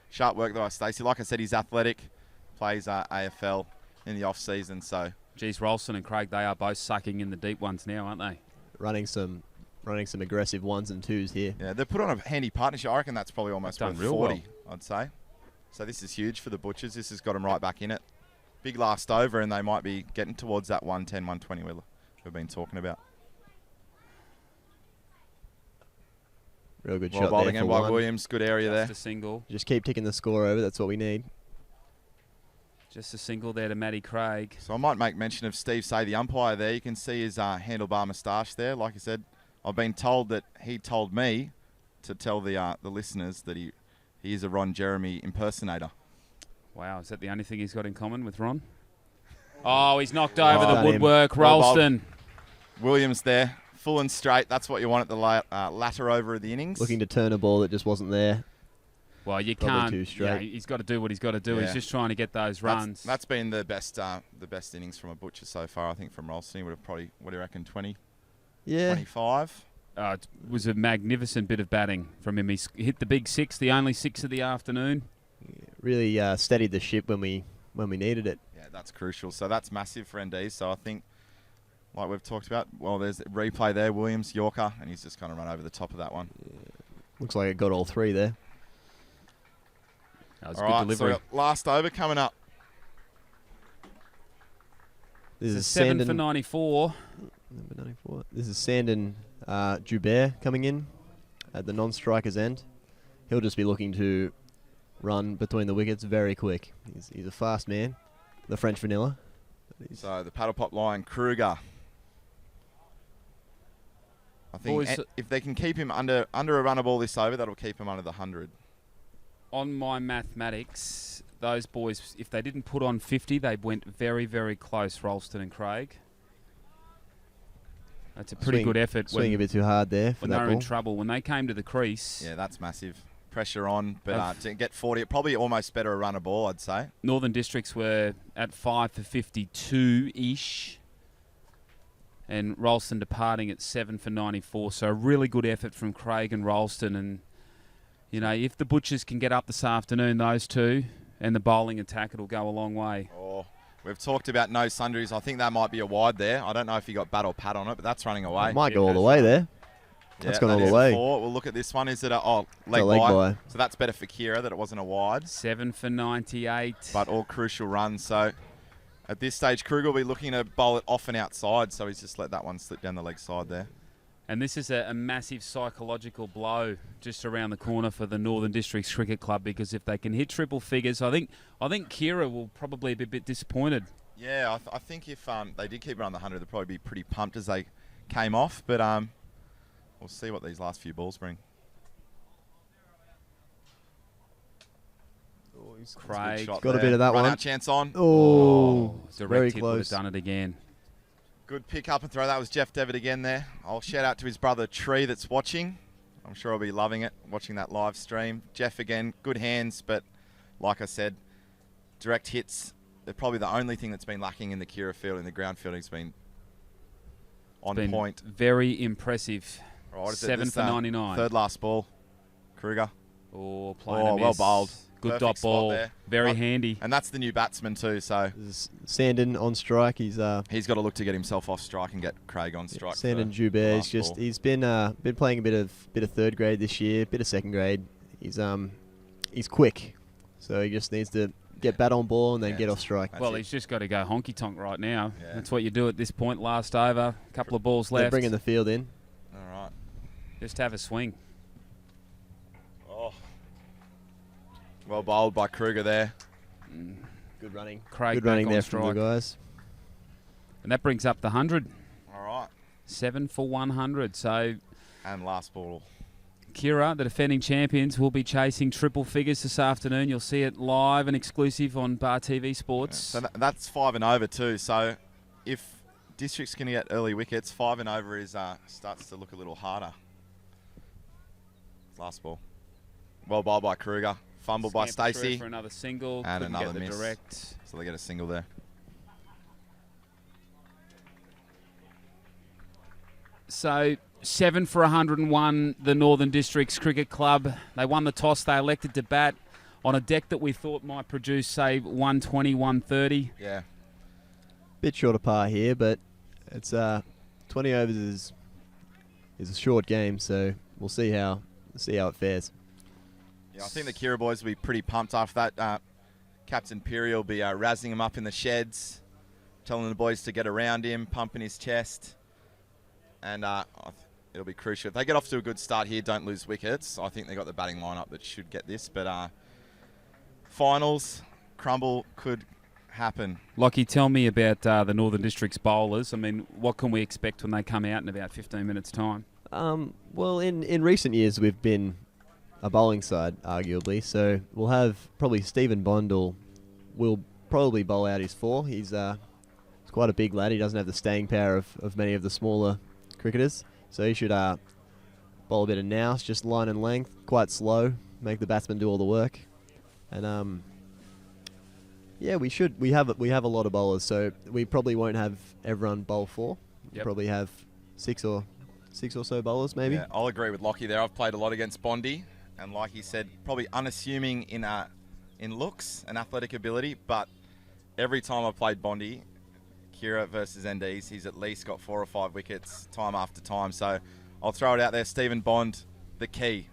sharp work though by Stacey. Like I said, he's athletic. Plays AFL in the off season. So Geez, Rolston and Craig, they are both sucking in the deep ones now, aren't they? Running some aggressive 1s and 2s here. yeah, they've put on a handy partnership. I reckon that's probably almost They've done worth real 40. I'd say. So this is huge for the Butchers. This has got them right back in it. Big last over, and they might be getting towards that 110, 120 we've been talking about. Real good Well shot bowled there again for by one. Williams. Good area Just there. a single. Just keep ticking the score over. That's what we need. Just a single there to Matty Craig. So I might make mention of Steve Say, the umpire there. You can see his handlebar moustache there. Like I said, I've been told that he told me to tell the listeners that he is a Ron Jeremy impersonator. Wow, is that the only thing he's got in common with Ron? Oh, he's knocked over the Got him. woodwork. Well bowled. Rolston. Williams there, full and straight. That's what you want at the latter over of the innings. Looking to turn a ball that just wasn't there. Well, you Probably can't. too straight. He's got to do what he's got to do. Yeah. He's just trying to get those runs. That's been the best innings from a Butcher so far. I think from Rolston, he would have probably, what do you reckon, 20, Yeah. 25? It was a magnificent bit of batting from him. He hit the big 6, the only 6 of the afternoon. Really steadied the ship when we needed it. Yeah, that's crucial. So that's massive for ND. So I think, like we've talked about, well, there's a replay there, Williams, Yorker, and he's just kind of run over the top of that one. Looks like it got all 3 there. That was All a good right, so delivery. we've got last over coming up. This It's is 7 for Sandon, 94. number 94. This is Sandon Joubert coming in at the non-striker's end. He'll just be looking to run between the wickets very quick. He's a fast man, the French vanilla. So the paddle pop line, Kruger. I think Boys, if they can keep him under a runner ball this over, that'll keep him under the 100. On my mathematics, those boys, if they didn't put on 50, they went very, very close, Rolston and Craig. That's a pretty good effort Swing a bit too hard there for when they that were in ball. trouble. When they came to the crease, Yeah, that's massive. Pressure on, but to get 40, probably almost better a runner ball, I'd say. Northern Districts were at 5 for 52-ish. And Rolston departing at 7 for 94. So a really good effort from Craig and Rolston. And, you know, if the Butchers can get up this afternoon, those two, and the bowling attack, it'll go a long way. Oh, we've talked about no sundries. I think that might be a wide there. I don't know if you got bat or pat on it, but that's running away. It might go all the way there. That's gone all that the is way. a 4. We'll look at this one. Is it a It's a leg by? by. So that's better for Kiera that it wasn't a wide. 7 for 98. But all crucial runs. So at this stage, Kruger will be looking to bowl it off and outside. So he's just let that one slip down the leg side there. And this is a massive psychological blow just around the corner for the Northern Districts Cricket Club, because if they can hit triple figures, I think Kiera will probably be a bit disappointed. Yeah, I think if they did keep around the 100, they'd probably be pretty pumped as they came off. But we'll see what these last few balls bring. Oh, he's Craig. Shot got a there. bit of that Run one. out chance on. Oh, Direct very hit would have close. done it again. Good pick up and throw. That was Jeff Devitt again there. I'll shout out to his brother Tree that's watching. I'm sure he'll be loving it, watching that live stream. Jeff again, good hands, but like I said, direct hits, they're probably the only thing that's been lacking in the Kiera field. In the ground fielding's been on Been point. very impressive. All right, what is it? 7 This, for 99. Third last ball. Kruger. Oh, playing a Oh, well miss. bowled. Good Perfect dot spot ball. there. Very But- handy. And that's the new batsman too, so This is Sandon on strike. He's he's got to look to get himself off strike and get Craig on strike. Sandon for the Joubert. last ball. He's been playing a bit of third grade this year, bit of second grade. He's quick, so he just needs to get bat on ball and then Yeah, get off strike. that's Well, it. he's just got to go honky tonk right now. Yeah. That's what you do at this point. Last over, couple of balls They're left. bringing the field in. All right. Just have a swing. Oh. Well bowled by Kruger there. Good running. Craig Good back running on there strike. from the guys. And that brings up the 100. All right. 7 for 100. So And last ball. Kiera, the defending champions, will be chasing triple figures this afternoon. You'll see it live and exclusive on Bar TV Sports. So that's 5 and over too. So if District's going to get early wickets, 5 and over is starts to look a little harder. Last ball. Well bowled by Kruger. Fumble by Scampered through Stacey. for another single. And Couldn't another get the miss. direct. So they get a single there. So 7 for 101, the Northern Districts Cricket Club. They won the toss. They elected to bat on a deck that we thought might produce, say, 120, 130. Yeah. Bit short of par here, but it's 20 overs is a short game, so we'll see how it fares. Yeah, I think the Kiera boys will be pretty pumped after that. Captain Peary will be razzing him up in the sheds, telling the boys to get around him, pumping his chest. And it'll be crucial. If they get off to a good start here, don't lose wickets. I think they got the batting lineup that should get this. But finals, crumble could happen. Lockie, tell me about the Northern Districts bowlers. I mean, what can we expect when they come out in about 15 minutes' time? Well, in recent years, we've been a bowling side, arguably. So we'll have probably Stephen Bond will probably bowl out his 4. He's quite a big lad. He doesn't have the staying power of many of the smaller cricketers. So he should bowl a bit of nous, just line and length, quite slow, make the batsman do all the work. And yeah, we have a lot of bowlers, so we probably won't have everyone bowl 4. Yep. We'll probably have six or so bowlers, maybe. Yeah, I'll agree with Lockie there. I've played a lot against Bondi, and like he said, probably unassuming in looks and athletic ability, but every time I've played Bondi, Kiera versus NDs, he's at least got 4 or 5 wickets time after time. So I'll throw it out there. Stephen Bond, the key.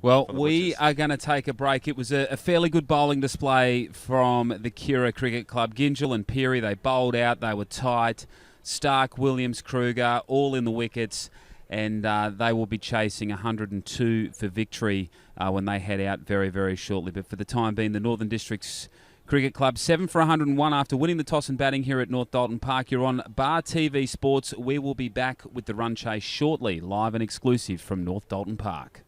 Well, for the we Butchers. are going to take a break. It was a fairly good bowling display from the Kiera Cricket Club. Gingell and Peary, they bowled out. They were tight. Stark, Williams, Kruger, all in the wickets. And they will be chasing 102 for victory when they head out very, very shortly. But for the time being, the Northern Districts Cricket Club, 7 for 101 after winning the toss and batting here at North Dalton Park. You're on Bar TV Sports. We will be back with the run chase shortly, live and exclusive from North Dalton Park.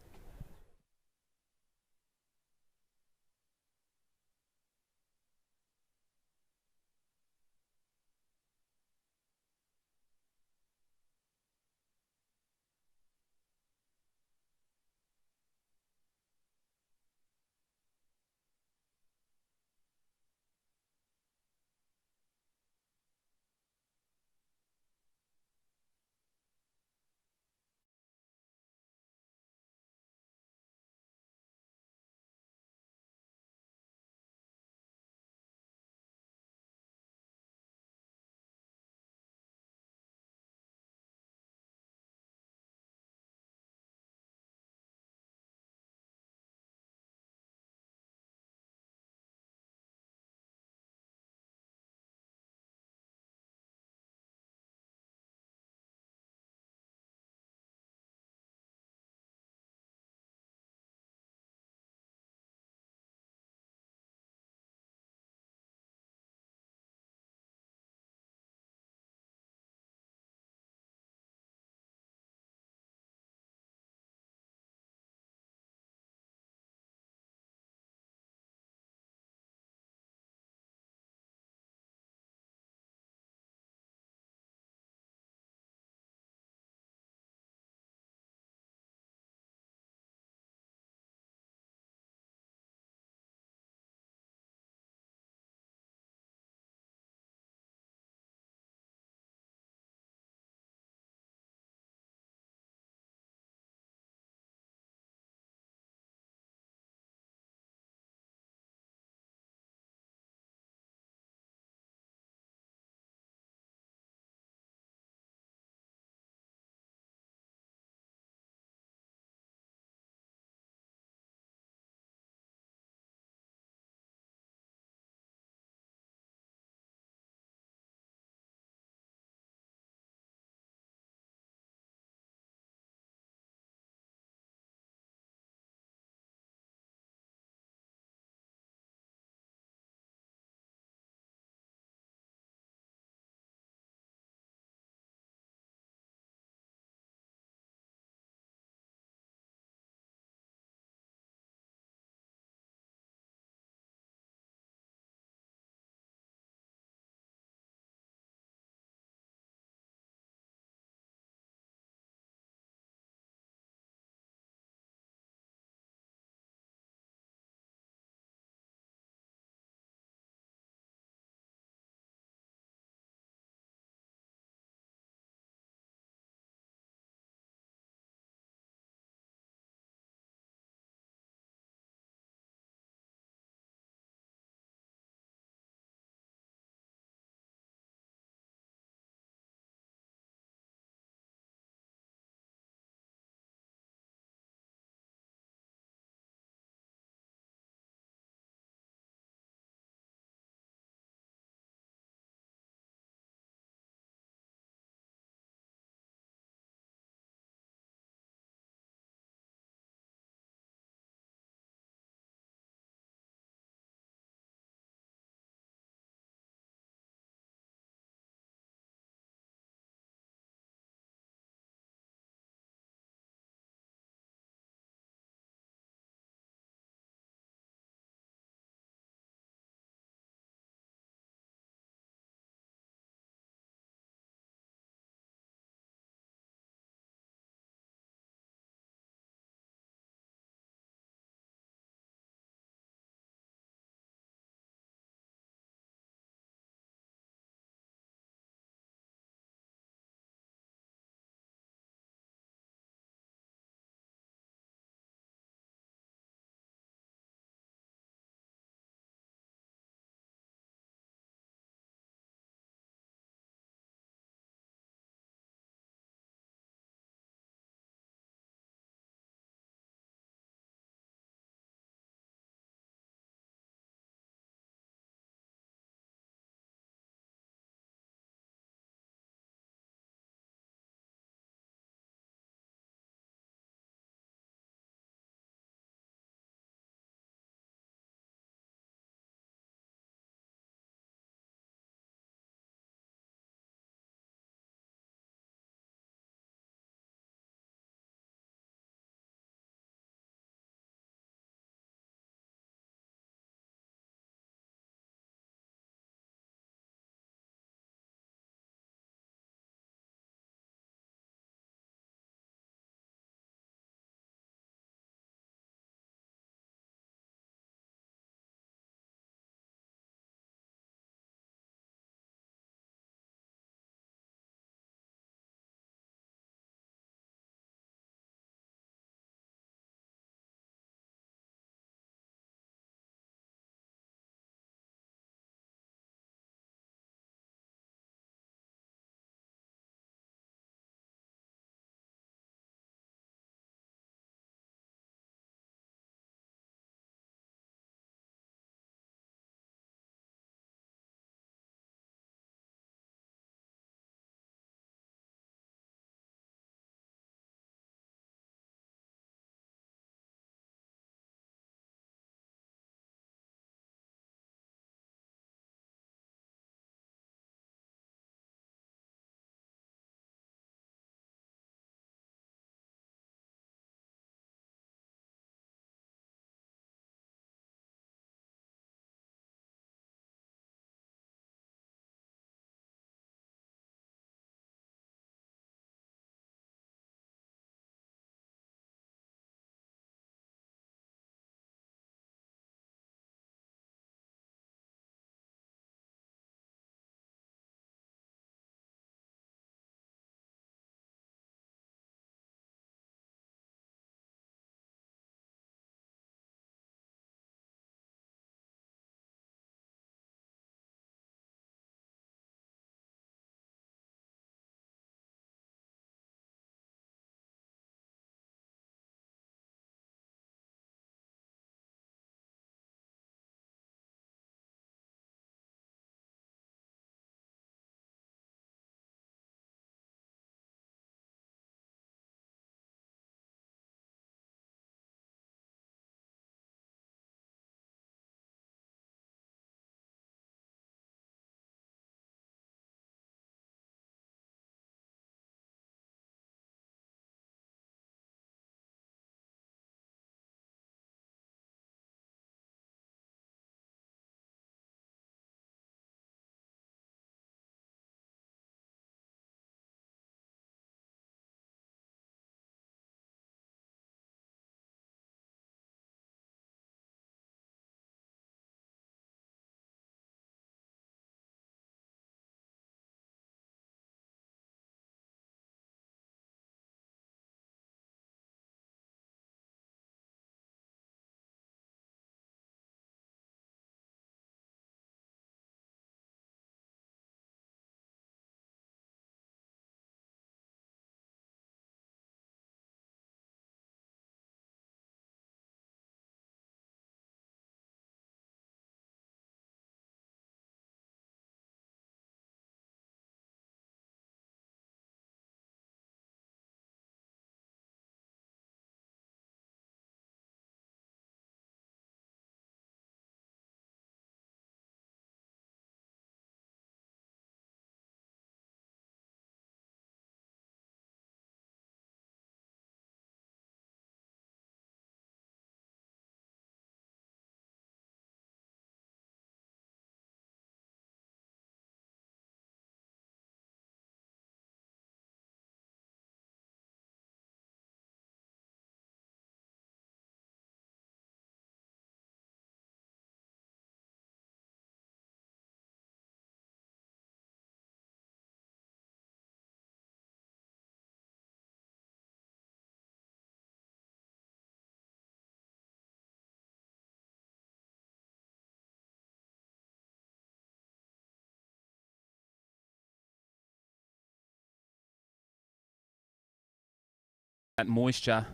that moisture.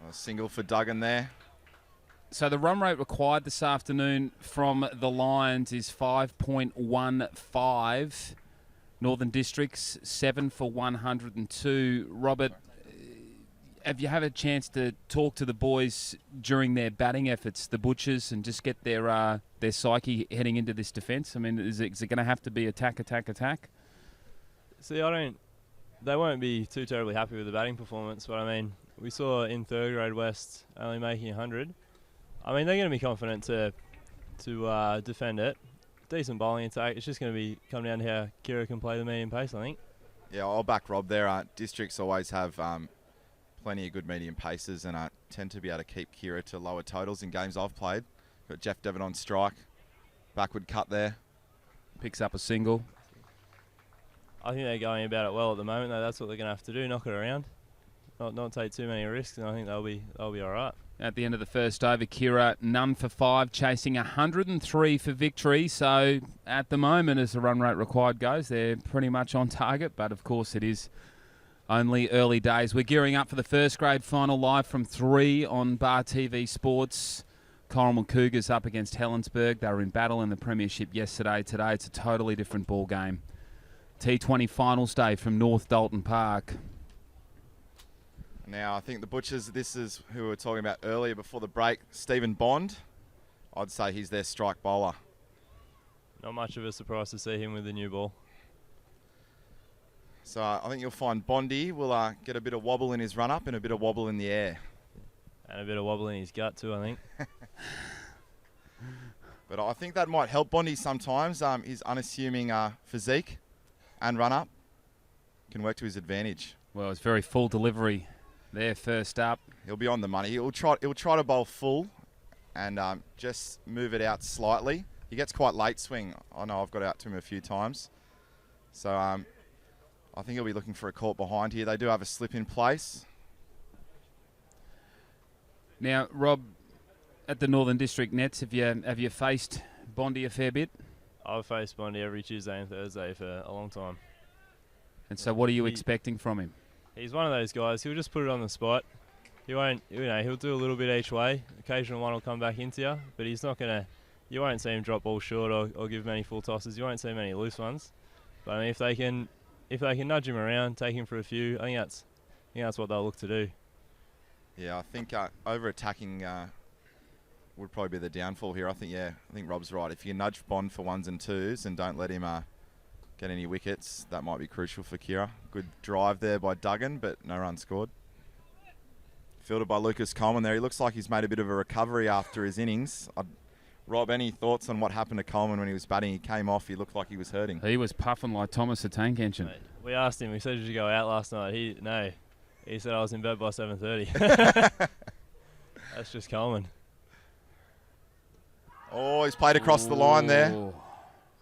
A single for Duggan there. So the run rate required this afternoon from the Lions is 5.15. Northern Districts 7 for 102. Robert, have you had a chance to talk to the boys during their batting efforts, the Butchers, and just get their psyche heading into this defence? I mean, is it going to have to be attack, attack, attack? See, they won't be too terribly happy with the batting performance, but I mean, we saw in third grade West only making 100. I mean, they're going to be confident to defend it. Decent bowling attack. It's just going to come down to how Kiera can play the medium pace, I think. Yeah, I'll back Rob there. Districts always have plenty of good medium paces and tend to be able to keep Kiera to lower totals in games I've played. Got Jeff Devon on strike. Backward cut there. Picks up a single. I think they're going about it well at the moment, though. That's what they're going to have to do, knock it around. Not take too many risks, and I think they'll be all right. At the end of the first over, Kiera none for 5, chasing 103 for victory. So at the moment, as the run rate required goes, they're pretty much on target. But of course, it is only early days. We're gearing up for the first grade final live from 3 on Bar TV Sports. Corrimal Cougars up against Helensburgh. They were in battle in the premiership yesterday. Today, it's a totally different ball game. T20 finals day from North Dalton Park. Now, I think the Butchers, this is who we were talking about earlier before the break, Stephen Bond. I'd say he's their strike bowler. Not much of a surprise to see him with the new ball. So I think you'll find Bondy will get a bit of wobble in his run-up and a bit of wobble in the air. And a bit of wobble in his gut too, I think. But I think that might help Bondy sometimes. His unassuming physique and run-up can work to his advantage. Well, it's very full delivery there first up. He'll be on the money. He'll try to bowl full and just move it out slightly. He gets quite late swing. I know I've got out to him a few times. So I think he'll be looking for a caught behind here. They do have a slip in place. Now, Rob, at the Northern District Nets, have you faced Bondy a fair bit? I've faced Bondy every Tuesday and Thursday for a long time. And so what are you expecting from him? He's one of those guys, he'll just put it on the spot. He won't, he'll do a little bit each way. Occasional one will come back into you, but he's not going to, you won't see him drop balls short or give many full tosses. You won't see many loose ones. But I mean, if they can nudge him around, take him for a few, I think that's what they'll look to do. Yeah, I think over-attacking would probably be the downfall here. I think Rob's right. If you nudge Bond for 1s and 2s and don't let him get any wickets, that might be crucial for Kiera. Good drive there by Duggan, but no run scored. Fielded by Lucas Coleman there. He looks like he's made a bit of a recovery after his innings. Rob, any thoughts on what happened to Coleman when he was batting? He came off. He looked like he was hurting. He was puffing like Thomas the Tank Engine. We asked him. We said, "Did you go out last night?" He said, "I was in bed by 7:30." That's just Coleman. Oh, he's played across the line there.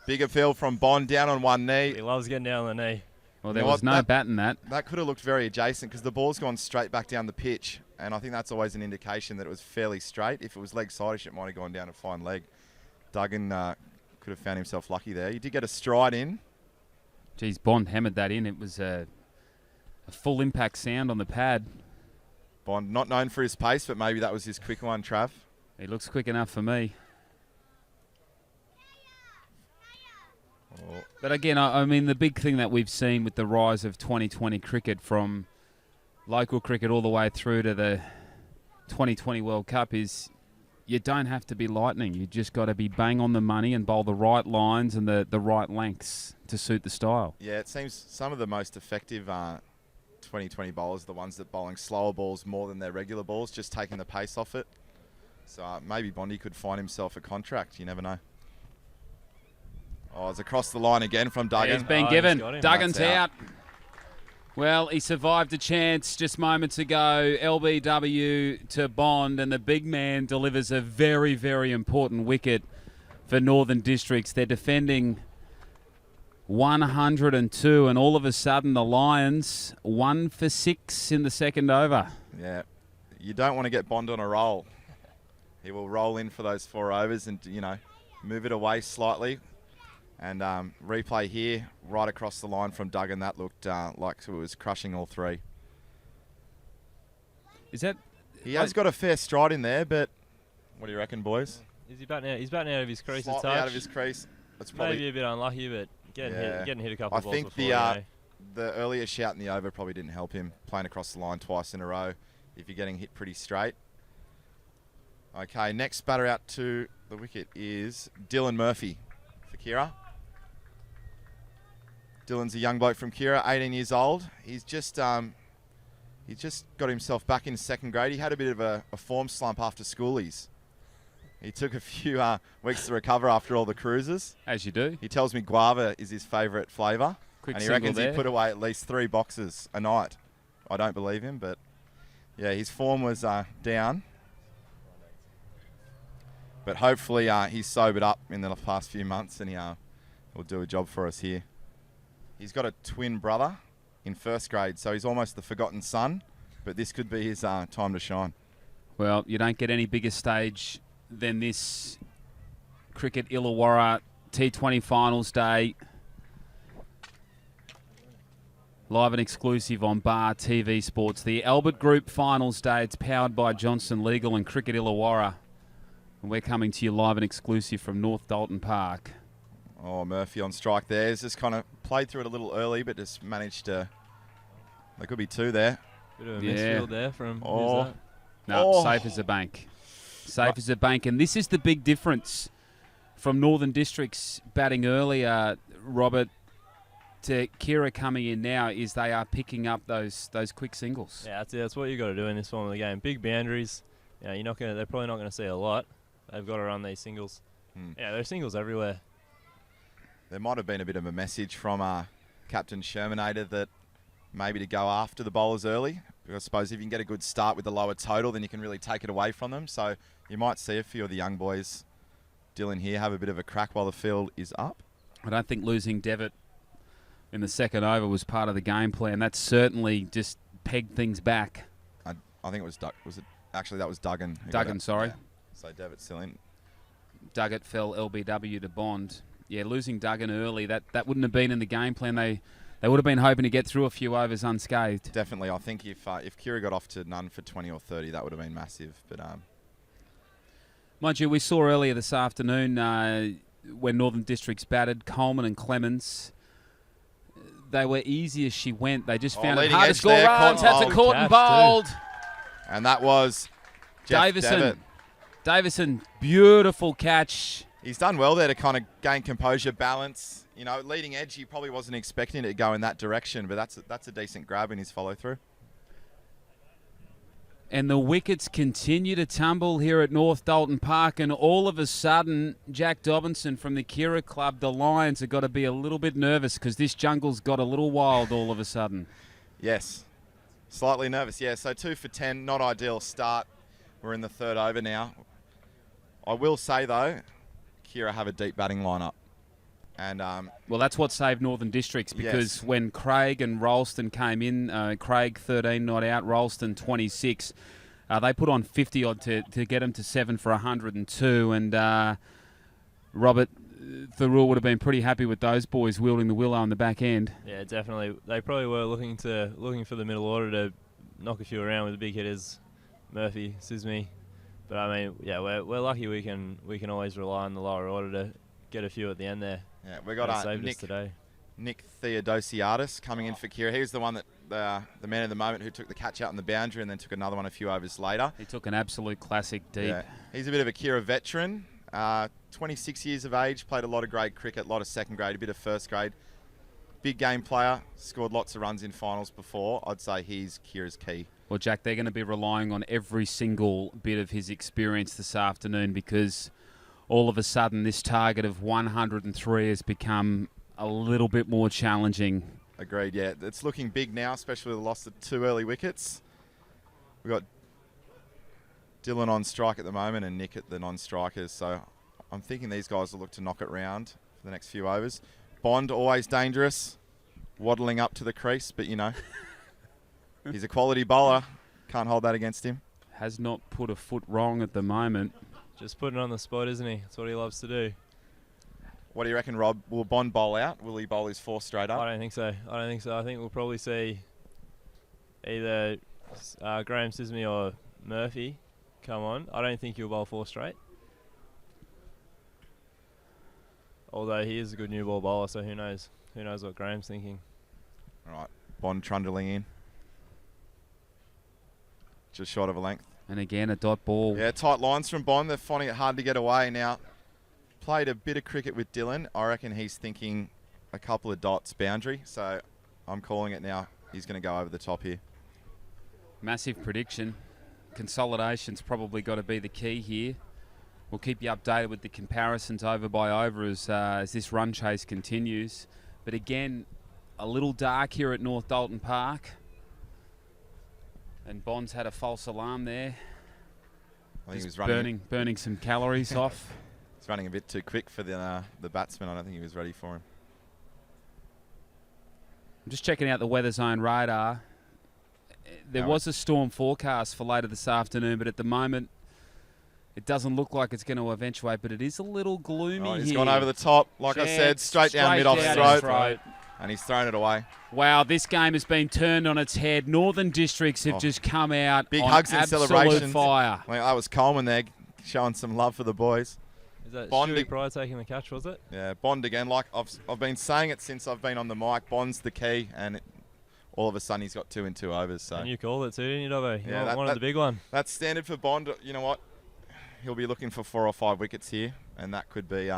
Bigger field from Bond down on one knee. He loves getting down on the knee. Well, there was no bat in that. That could have looked very adjacent because the ball's gone straight back down the pitch. And I think that's always an indication that it was fairly straight. If it was leg side-ish, it might have gone down a fine leg. Duggan could have found himself lucky there. He did get a stride in. Geez, Bond hammered that in. It was a full impact sound on the pad. Bond, not known for his pace, but maybe that was his quick one, Trav. He looks quick enough for me. Oh. But again, I mean, the big thing that we've seen with the rise of 2020 cricket from local cricket all the way through to the 2020 World Cup is you don't have to be lightning. You just got to be bang on the money and bowl the right lines and the right lengths to suit the style. Yeah, it seems some of the most effective 2020 bowlers are the ones that bowling slower balls more than their regular balls, just taking the pace off it. So maybe Bondy could find himself a contract. You never know. Oh, it's across the line again from Duggan. He's been given. Duggan's That's out. Well, he survived a chance just moments ago. LBW to Bond, and the big man delivers a very, very important wicket for Northern Districts. They're defending 102, and all of a sudden the Lions 1 for 6 in the second over. Yeah, you don't want to get Bond on a roll. He will roll in for those 4 overs and, move it away slightly. And replay here, right across the line from Duggan. That looked like it was crushing all 3. Is that? He has got a fair stride in there, but what do you reckon, boys? Is he batting out? He's batting out of his crease a Slightly touch. out of his crease. That's probably Maybe a bit unlucky, but getting hit a couple I of balls think before. the earlier shout in the over probably didn't help him playing across the line twice in a row if you're getting hit pretty straight. Okay, next batter out to the wicket is Dylan Murphy for Keira. Dylan's a young bloke from Kiera, 18 years old. He's just got himself back in second grade. He had a bit of a form slump after schoolies. He took a few weeks to recover after all the cruises. As you do. He tells me guava is his favourite flavour. Quick And he single reckons there. he put away at least 3 boxes a night. I don't believe him, but yeah, his form was down. But hopefully he's sobered up in the past few months and he will do a job for us here. He's got a twin brother in first grade, so he's almost the forgotten son, but this could be his time to shine. Well, you don't get any bigger stage than this Cricket Illawarra T20 Finals Day. Live and exclusive on Bar TV Sports. The Albert Group Finals Day. It's powered by Johnson Legal and Cricket Illawarra. And we're coming to you live and exclusive from North Dalton Park. Oh, Murphy on strike there. He's just kind of played through it a little early, but just managed to... There could be 2 there. Bit of a misfield there from... Oh. Who's that? No, safe as a bank. Safe as a bank. And this is the big difference from Northern Districts batting earlier, Robert, to Kiera coming in now, is they are picking up those quick singles. Yeah, that's what you got to do in this form of the game. Big boundaries. You know, they're probably not going to see a lot. They've got to run these singles. Yeah, there's singles everywhere. There might have been a bit of a message from Captain Shermanator that maybe to go after the bowlers early. Because I suppose if you can get a good start with the lower total, then you can really take it away from them. So you might see a few of the young boys, Dylan here, have a bit of a crack while the field is up. I don't think losing Devitt in the second over was part of the game plan. That certainly just pegged things back. I think it was Doug. Was it? Actually, that was Duggan. Duggan, sorry. Yeah. So Devitt's still in. Duggett fell LBW to Bond. Yeah, losing Duggan early, that wouldn't have been in the game plan. They would have been hoping to get through a few overs unscathed. Definitely. I think if Keira got off to none for 20 or 30, that would have been massive. But mind you, we saw earlier this afternoon when Northern Districts batted, Coleman and Clemens, they were easy as she went. They just found it leading hard to edge score there, runs. Had to Cotton caught and catch bowled. and that was Jeff Devitt. Davison, beautiful catch. He's done well there to kind of gain composure, balance. You know, leading edge, he probably wasn't expecting it to go in that direction, but that's a decent grab in his follow-through. And the wickets continue to tumble here at North Dalton Park, and all of a sudden, Jack Dobinson from the Kiera Club, the Lions, have got to be a little bit nervous because this jungle's got a little wild all of a sudden. Yes, slightly nervous. Yeah, so 2 for 10, not ideal start. We're in the third over now. I will say, though, Kiera have a deep batting lineup. And well, that's what saved Northern Districts because Yes. when Craig and Ralston came in, Craig 13 not out, Ralston 26, they put on 50 odd to get them to 7 for 102. And Robert Thurul would have been pretty happy with those boys wielding the willow on the back end. Yeah, definitely. They probably were looking for the middle order to knock a few around with the big hitters, Murphy, Sisme. But I mean, yeah, we're lucky we can always rely on the lower order to get a few at the end there. yeah, we got Saved us today. Nick Theodosiadis coming in for Kiera. He was the one that the man of the moment who took the catch out in the boundary and then took another one a few overs later. He took an absolute classic deep. Yeah. He's a bit of a Kiera veteran. 26 years of age, played a lot of grade cricket, a lot of second grade, a bit of first grade. Big game player, scored lots of runs in finals before. I'd say he's Kiera's key. Well, Jack, they're going to be relying on every single bit of his experience this afternoon because all of a sudden this target of 103 has become a little bit more challenging. Agreed, yeah. It's looking big now, especially with the loss of 2 early wickets. We've got Dylan on strike at the moment and Nick at the non-strikers, so I'm thinking these guys will look to knock it round for the next few overs. Bond, always dangerous, waddling up to the crease, but you know, he's a quality bowler. Can't hold that against him. Has not put a foot wrong at the moment. Just putting on the spot, isn't he? That's what he loves to do. What do you reckon, Rob? Will Bond bowl out? Will he bowl his 4 straight up? I don't think so. I think we'll probably see either Graham Sisney or Murphy come on, I don't think he'll bowl 4 straight. Although he is a good new ball bowler, so who knows? Who knows what Graham's thinking? All right, Bond trundling in. Just short of a length. And again, a dot ball. Yeah, tight lines from Bond. They're finding it hard to get away now. Played a bit of cricket with Dylan. I reckon he's thinking a couple of dots boundary. So I'm calling it now. He's going to go over the top here. Massive prediction. Consolidation's probably got to be the key here. We'll keep you updated with the comparisons over by over as this run chase continues. But again, a little dark here at North Dalton Park. And Bond's had a false alarm there. I think he was burning some calories off. He's running a bit too quick for the batsman. I don't think he was ready for him. I'm just checking out the weather zone radar. There was a storm forecast for later this afternoon, but at the moment, it doesn't look like it's going to eventuate, but it is a little gloomy here. He's gone over the top, like I said, straight down mid-off throat. And he's thrown it away. Wow, this game has been turned on its head. Northern Districts have just come out big on hugs and absolute celebrations. Fire. Well, that was Coleman there showing some love for the boys. Is that Bond Stewie Pryor taking the catch, was it? Yeah, Bond again. Like I've been saying it since I've been on the mic. Bond's the key, and all of a sudden he's got 2 in 2 overs. So. And you called it too, didn't you, Dobbo? Yeah, wanted the big one. That's standard for Bond. You know what? He'll be looking for 4 or 5 wickets here, and that could be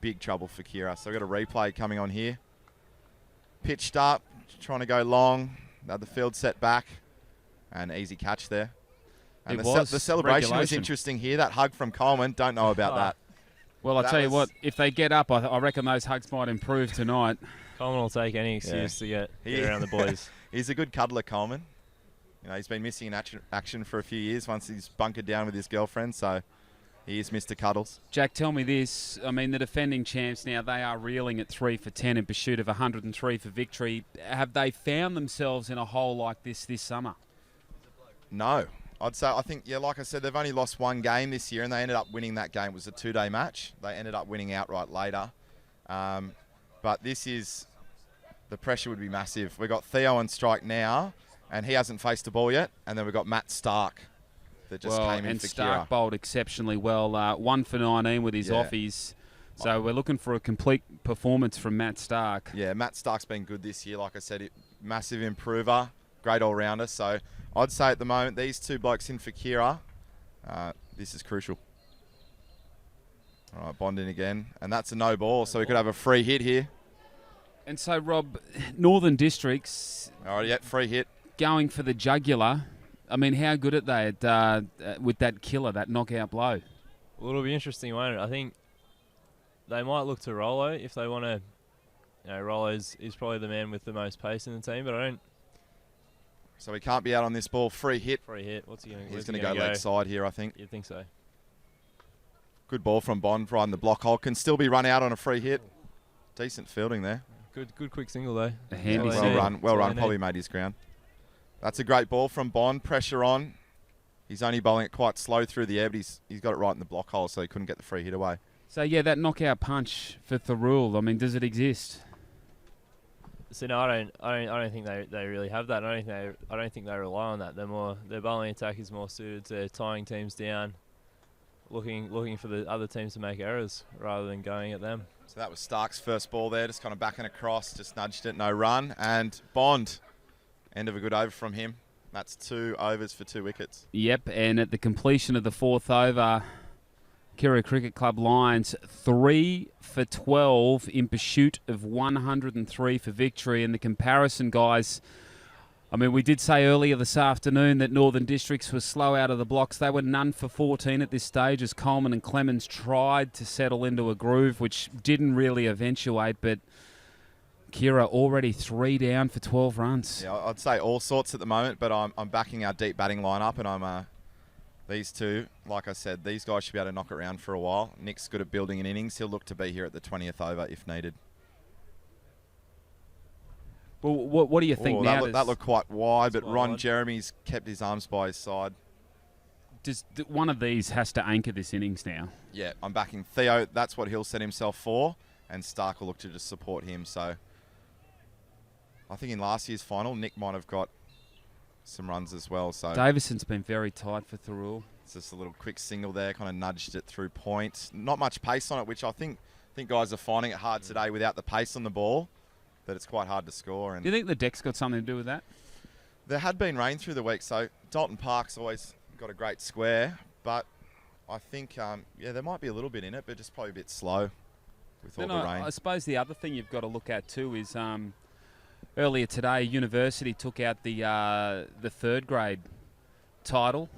big trouble for Kiera. So we've got a replay coming on here. Pitched up, trying to go long. The field set back, and easy catch there. And the celebration was interesting here. That hug from Coleman, don't know about that. Well, I'll tell you what, if they get up, I reckon those hugs might improve tonight. Coleman will take any excuse to get around the boys. He's a good cuddler, Coleman. You know, he's been missing in action for a few years once he's bunkered down with his girlfriend, so he is Mr. Cuddles. Jack, tell me this. I mean, the defending champs now, they are reeling at 3 for 10 in pursuit of 103 for victory. Have they found themselves in a hole like this summer? No. I think, like I said, they've only lost 1 game this year, and they ended up winning that game. It was a 2-day match. They ended up winning outright later. But this is, the pressure would be massive. We've got Theo on strike now, and he hasn't faced the ball yet. And then we've got Matt Stark that just came in and for Stark Kiera. bowled exceptionally well. 1 for 19 with his offies. So we're looking for a complete performance from Matt Stark. Yeah, Matt Stark's been good this year. Like I said, massive improver, great all-rounder. So I'd say at the moment, these 2 blokes in for Kiera, this is crucial. All right, Bond in again. And that's a no ball, so we could have a free hit here. And so, Rob, Northern Districts... All right, yeah, free hit. Going for the jugular. I mean, how good are they with that killer, that knockout blow? Well, it'll be interesting, won't it? I think they might look to Rollo if they want to. You know, Rollo is probably the man with the most pace in the team, but I don't. So he can't be out on this ball. Free hit. Free hit. What's he going to? He's going to go leg side here, I think. You'd think so. Good ball from Bond, right in the block hole. Can still be run out on a free hit. Decent fielding there. Good quick single though. A handy well run. Probably made his ground. That's a great ball from Bond. Pressure on. He's only bowling it quite slow through the air, but he's got it right in the block hole, so he couldn't get the free hit away. So yeah, that knockout punch for Thurul. I mean, does it exist? So no, I don't think they really have that. I don't think they rely on that. Their bowling attack is more suited to tying teams down, looking for the other teams to make errors rather than going at them. So that was Stark's first ball there, just kind of backing across, just nudged it, no run. And Bond, end of a good over from him. That's 2 overs for 2 wickets. Yep, and at the completion of the 4th over, Kiera Cricket Club Lions 3 for 12 in pursuit of 103 for victory. And the comparison, guys, I mean, we did say earlier this afternoon that Northern Districts was slow out of the blocks. They were none for 14 at this stage as Coleman and Clemens tried to settle into a groove, which didn't really eventuate, but Kiera already 3 down for 12 runs. Yeah, I'd say all sorts at the moment, but I'm backing our deep batting lineup, and I'm these 2, like I said, these guys should be able to knock it around for a while. Nick's good at building an innings. He'll look to be here at the 20th over if needed. Well, what do you think now? That looked quite wide, but Ron wide. Jeremy's kept his arms by his side. One of these has to anchor this innings now. Yeah, I'm backing Theo. That's what he'll set himself for, and Stark will look to just support him. So I think in last year's final, Nick might have got some runs as well. So Davison's been very tight for Thurul. it's just a little quick single there, kind of nudged it through point. Not much pace on it, which I think guys are finding it hard today without the pace on the ball, that it's quite hard to score. And Do you think the deck's got something to do with that? there had been rain through the week, so Dalton Park's always got a great square, but I think, there might be a little bit in it, but just probably a bit slow with all Then the rain. I suppose the other thing you've got to look at too is earlier today, University took out the third grade title.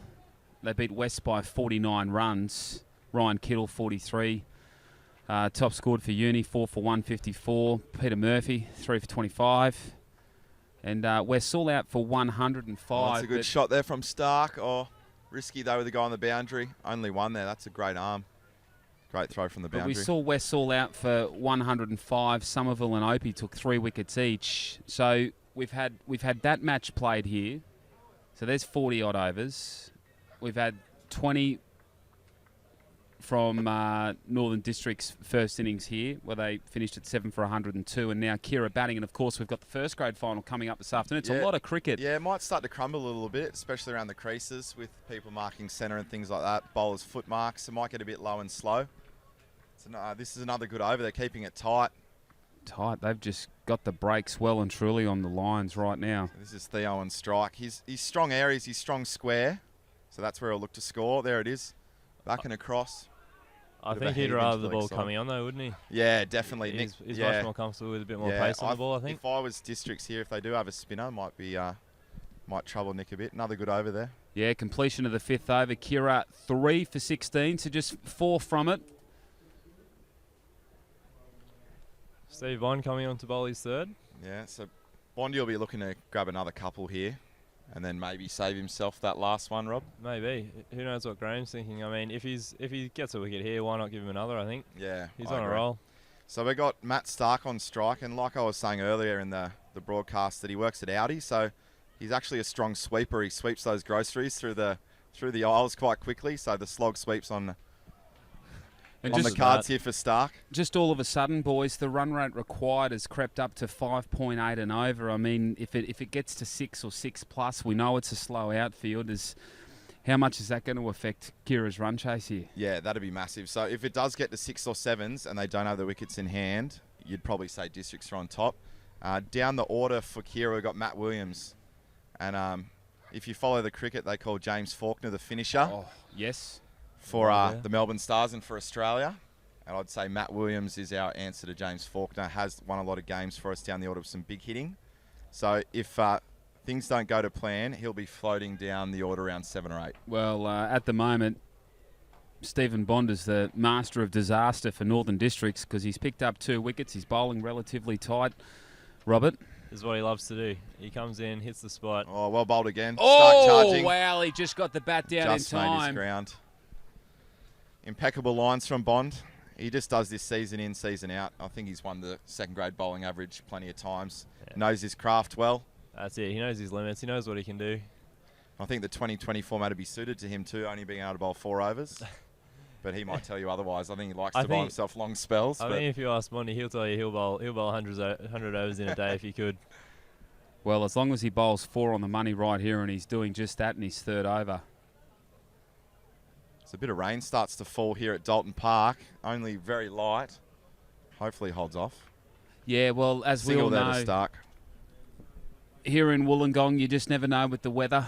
They beat West by 49 runs. Ryan Kittle, 43. Top scored for Uni, 4 for 154. Peter Murphy, 3 for 25. And West all out for 105. That's a good shot there from Stark. Oh, risky though with the guy on the boundary. Only one there. That's a great arm. Great throw from the But boundary. we saw West all out for 105. Somerville and Opie took 3 wickets each. So we've had that match played here. So there's 40 odd overs. We've had 20 from Northern District's first innings here, where they finished at 7 for 102, and now Kiera batting. And of course, we've got the first grade final coming up this afternoon. It's a lot of cricket. Yeah, it might start to crumble a little bit, especially around the creases with people marking centre and things like that. Bowlers' foot marks. It might get a bit low and slow. So, this is another good over. They're keeping it tight. Tight. They've just got the breaks well and truly on the lines right now. This is Theo on strike. His strong areas, his strong square. So that's where he'll look to score. There it is. Back and across. I Bit of a think he'd heave rather into the the ball leg side. coming on though, wouldn't he? Yeah, definitely. He's yeah. much more comfortable with a bit more Yeah, pace on the ball, I think. If I was Districts here, if they do have a spinner, might trouble Nick a bit. Another good over there. Yeah, completion of the 5th over. Kiera 3 for 16, so just 4 from it. Steve Bond coming on to bowl his third. Yeah, so Bondi will be looking to grab another couple here and then maybe save himself that last one, Rob. Maybe. Who knows what Graham's thinking? I mean, if he gets a wicket here, why not give him another, I think. Yeah, He's I on agree. a roll. So we got Matt Stark on strike, and like I was saying earlier in the broadcast, that he works at Audi, so he's actually a strong sweeper. He sweeps those groceries through the aisles quite quickly, so the slog sweeps on the cards here for Stark. Just all of a sudden, boys, the run rate required has crept up to 5.8 and over. I mean, if it gets to 6 or 6 plus, we know it's a slow outfield. How much is that going to affect Kira's run chase here? Yeah, that'd be massive. So if it does get to 6 or 7s and they don't have the wickets in hand, you'd probably say Districts are on top. Down the order for Kiera, we've got Matt Williams. And if you follow the cricket, they call James Faulkner the finisher. Oh, yes. For the Melbourne Stars and for Australia. And I'd say Matt Williams is our answer to James Faulkner. Has won a lot of games for us down the order of some big hitting. So if things don't go to plan, he'll be floating down the order around 7 or 8. Well, at the moment, Stephen Bond is the master of disaster for Northern Districts because he's picked up 2 wickets. He's bowling relatively tight. Robert? This is what he loves to do. He comes in, hits the spot. Oh, well bowled again. Oh, Start charging. wow, he just got the bat down Just in made his time. ground. Impeccable lines from Bond. He just does this season in, season out. I think he's won the second grade bowling average plenty of times. Yeah. Knows his craft well. That's it. He knows his limits. He knows what he can do. I think the 2020 format would be suited to him too, only being able to bowl 4 overs. But he might tell you otherwise. I think he likes to bowl himself long spells. I think if you ask Bondi, he'll tell you he'll bowl 100 overs in a day if he could. Well, as long as he bowls 4 on the money right here, and he's doing just that in his 3rd over. So a bit of rain starts to fall here at Dalton Park, only very light. Hopefully holds off. Yeah, well, as we Single all there to know, Stark. here in Wollongong, you just never know with the weather.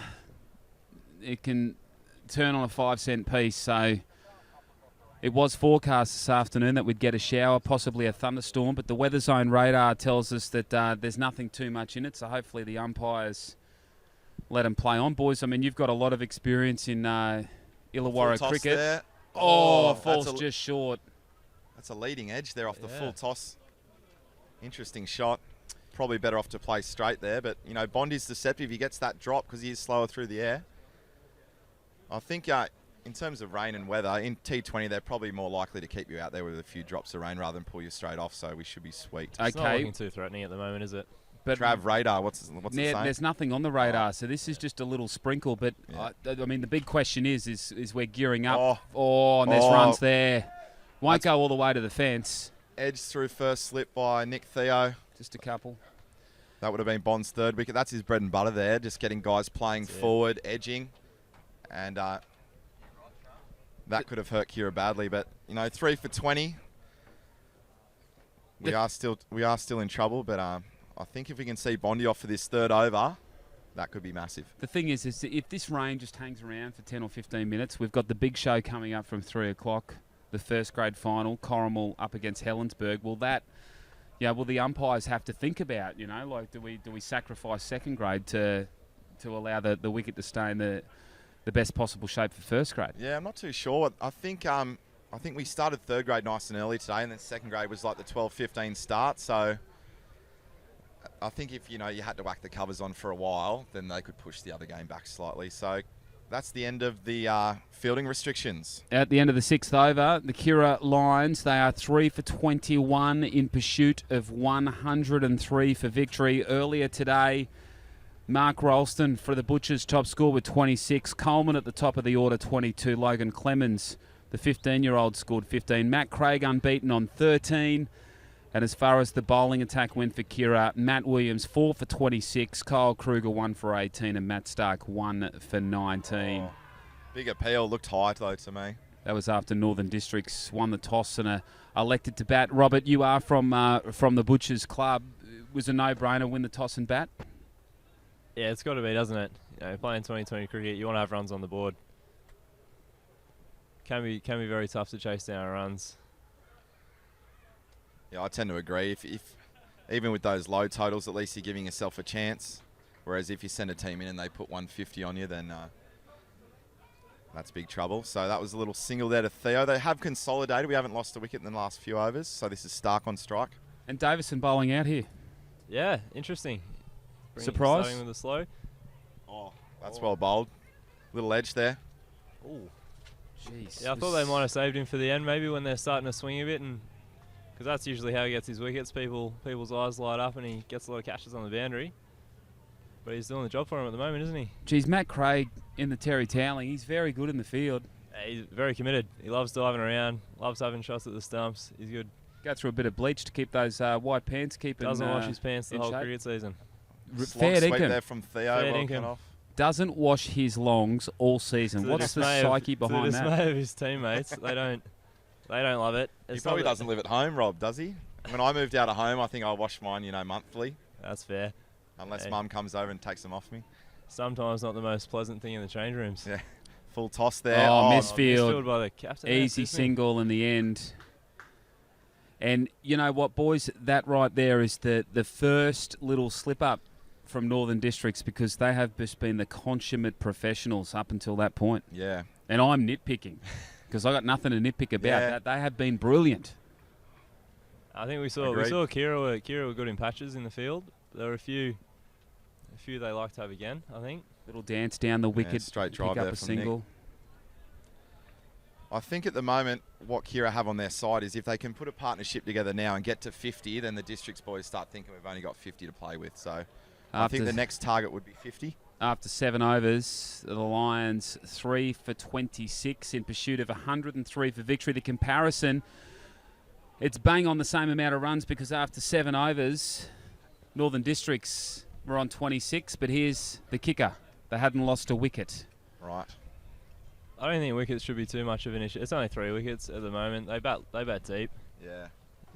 It can turn on a 5-cent piece, so it was forecast this afternoon that we'd get a shower, possibly a thunderstorm, but the weather zone radar tells us that there's nothing too much in it, so hopefully the umpires let them play on. Boys, I mean, you've got a lot of experience in Illawarra Full toss cricket. there. Oh, that's falls just short. That's a leading edge there off the Yeah. full toss. Interesting shot. Probably better off to play straight there, but you know, Bondi's deceptive. He gets that drop because he is slower through the air. I think in terms of rain and weather, in T20 they're probably more likely to keep you out there with a few drops of rain rather than pull you straight off, so we should be sweet. It's not Okay, looking too threatening at the moment, is it? but Trav radar, what's it saying? there's nothing on the radar, so this is just a little sprinkle. But Yeah. I mean, the big question is we're gearing up. Oh. Oh, and there's Oh. runs there. Won't go all the way to the fence. Edge through first slip by Nick Theo. Just a couple. That would have been Bond's third wicket. That's his bread and butter there, just getting guys playing forward, edging. And that could have hurt Keira badly. But, 3 for 20. We are still in trouble, but I think if we can see Bondi off for this third over, that could be massive. The thing is if this rain just hangs around for 10 or 15 minutes, we've got the big show coming up from 3 o'clock, the first grade final, Corrimal up against Helensburgh. Will the umpires have to think about, like do we sacrifice second grade to allow the wicket to stay in the best possible shape for first grade? Yeah, I'm not too sure. I think we started third grade nice and early today, and then second grade was like the 12-15 start. So I think if you had to whack the covers on for a while, then they could push the other game back slightly. So that's the end of the fielding restrictions. At the end of the sixth over, the Kiera Lions, they are 3 for 21 in pursuit of 103 for victory. Earlier today, Mark Ralston for the Butchers, top score with 26. Coleman at the top of the order, 22. Logan Clemens, the 15-year-old, scored 15. Matt Craig unbeaten on 13. And as far as the bowling attack went for Keira, Matt Williams 4 for 26, Kyle Kruger 1 for 18, and Matt Stark 1 for 19. Oh, big appeal, looked high though to me. That was after Northern Districts won the toss and are elected to bat. Robert, you are from the Butchers Club. It was a no-brainer, win the toss and bat? Yeah, it's got to be, doesn't it? Playing 2020 cricket, you want to have runs on the board. Can be very tough to chase down runs. Yeah, I tend to agree. If even with those low totals, at least you're giving yourself a chance. Whereas if you send a team in and they put 150 on you, then that's big trouble. So that was a little single there to Theo. They have consolidated. We haven't lost a wicket in the last few overs. So this is Stark on strike. And Davison bowling out here. Yeah, interesting. Surprise? Starting with the slow. Oh, that's well bowled. Little edge there. Oh, jeez. Yeah, I thought they might have saved him for the end, maybe when they're starting to swing a bit, and because that's usually how he gets his wickets. People's eyes light up, and he gets a lot of catches on the boundary. But he's doing the job for him at the moment, isn't he? Geez, Matt Craig in the Terry Towling, he's very good in the field. Yeah, he's very committed. He loves diving around, loves having shots at the stumps. He's good. Go through a bit of bleach to keep those white pants keeping. Doesn't wash his pants the whole shape. cricket season. Slog Fair sweep dinkum. there from Theo. Fair Well dinkum. cut off. Doesn't wash his longs all season. What's the psyche behind that? To the that? dismay of his teammates, they don't love it. He It's probably not that- doesn't live at home, Rob, does he? When I moved out of home, I think I wash mine, monthly. That's fair. Unless Hey. Mum comes over and takes them off me. Sometimes not the most pleasant thing in the change rooms. Yeah. Full toss there. Oh, Misfield by the captain. Easy That's single in the end. And you know what, boys? That right there is the first little slip-up from Northern Districts, because they have just been the consummate professionals up until that point. Yeah. And I'm nitpicking because I got nothing to nitpick about Yeah. that. They have been brilliant. I think we saw Agreed. Kiera were good in patches in the field. There were a few they like to have again, I think. Little dance down the wicket, straight pick drive up there a from Nick. single. I think at the moment what Keira have on their side is if they can put a partnership together now and get to 50, then the Districts boys start thinking we've only got 50 to play with. So I think the next target would be 50. After 7 overs, the Lions 3 for 26 in pursuit of 103 for victory. The comparison, it's bang on the same amount of runs, because after 7 overs, Northern Districts were on 26, but here's the kicker. They hadn't lost a wicket. Right. I don't think wickets should be too much of an issue. It's only 3 wickets at the moment. They bat deep. Yeah.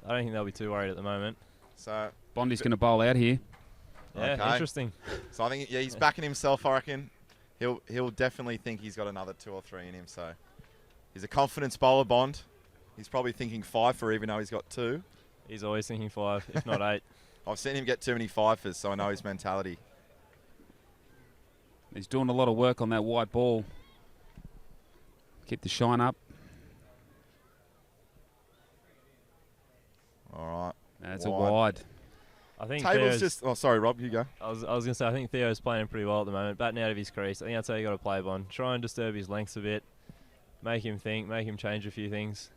I don't think they'll be too worried at the moment. So Bondi's going to bowl out here. Yeah, Okay. interesting. So I think he's backing himself, I reckon. He'll definitely think he's got another 2 or 3 in him. So he's a confidence bowler, Bond. He's probably thinking 5 for, even though he's got 2. He's always thinking 5, if not 8. I've seen him get too many 5-ers, so I know his mentality. He's doing a lot of work on that white ball. Keep the shine up. All right. That's a wide. I think Table's Theo's, just... Oh, sorry, Rob, you go. I was going to say, I think Theo's playing pretty well at the moment, batting out of his crease. I think that's how you got to play Bond. Try and disturb his lengths a bit, make him think, make him change a few things.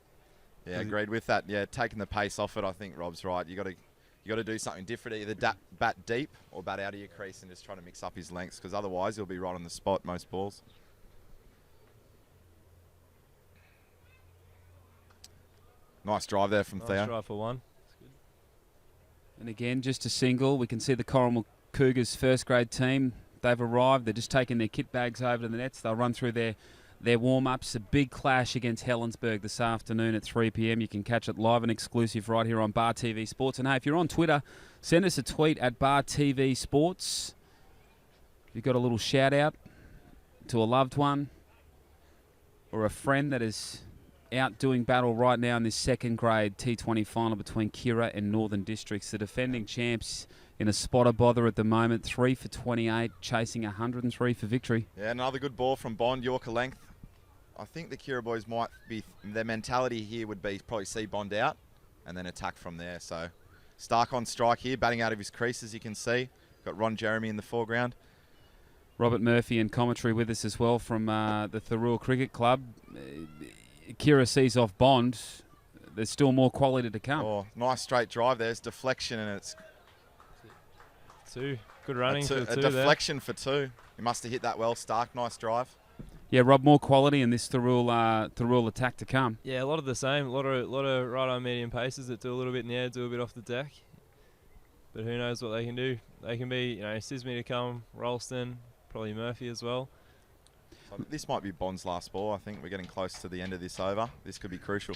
Yeah, agreed with that. Yeah, taking the pace off it, I think Rob's right. You got to do something different, either bat deep or bat out of your crease and just try to mix up his lengths, because otherwise he'll be right on the spot most balls. Nice drive there from Theo. Nice try for 1. And again, just a single. We can see the Corrimal Cougars first grade team. They've arrived. They're just taking their kit bags over to the nets. They'll run through their warm-ups. A big clash against Helensburgh this afternoon at 3 p.m. You can catch it live and exclusive right here on Bar TV Sports. And hey, if you're on Twitter, send us a tweet at Bar TV Sports. If you've got a little shout-out to a loved one or a friend that is out doing battle right now in this second grade T20 final between Kiera and Northern Districts. The defending champs in a spotter bother at the moment, 3 for 28, chasing 103 for victory. Yeah, another good ball from Bond, Yorker length. I think the Kiera boys might be, their mentality here would be probably see Bond out and then attack from there. So Stark on strike here, batting out of his crease, as you can see. Got Ron Jeremy in the foreground. Robert Murphy in commentary with us as well from the Thurrool Cricket Club. Kiera sees off Bond. There's still more quality to come. Oh, nice straight drive. There's deflection, and it's 2. Good running for 2 a deflection for 2. He must have hit that well, Stark. Nice drive. Yeah, Rob, more quality in this Thurrool attack to come. Yeah, a lot of the same. A lot of right-arm medium paces that do a little bit in the air, do a bit off the deck. But who knows what they can do. They can be, Sismy to come, Rolston, probably Murphy as well. So this might be Bond's last ball. I think we're getting close to the end of this over. This could be crucial.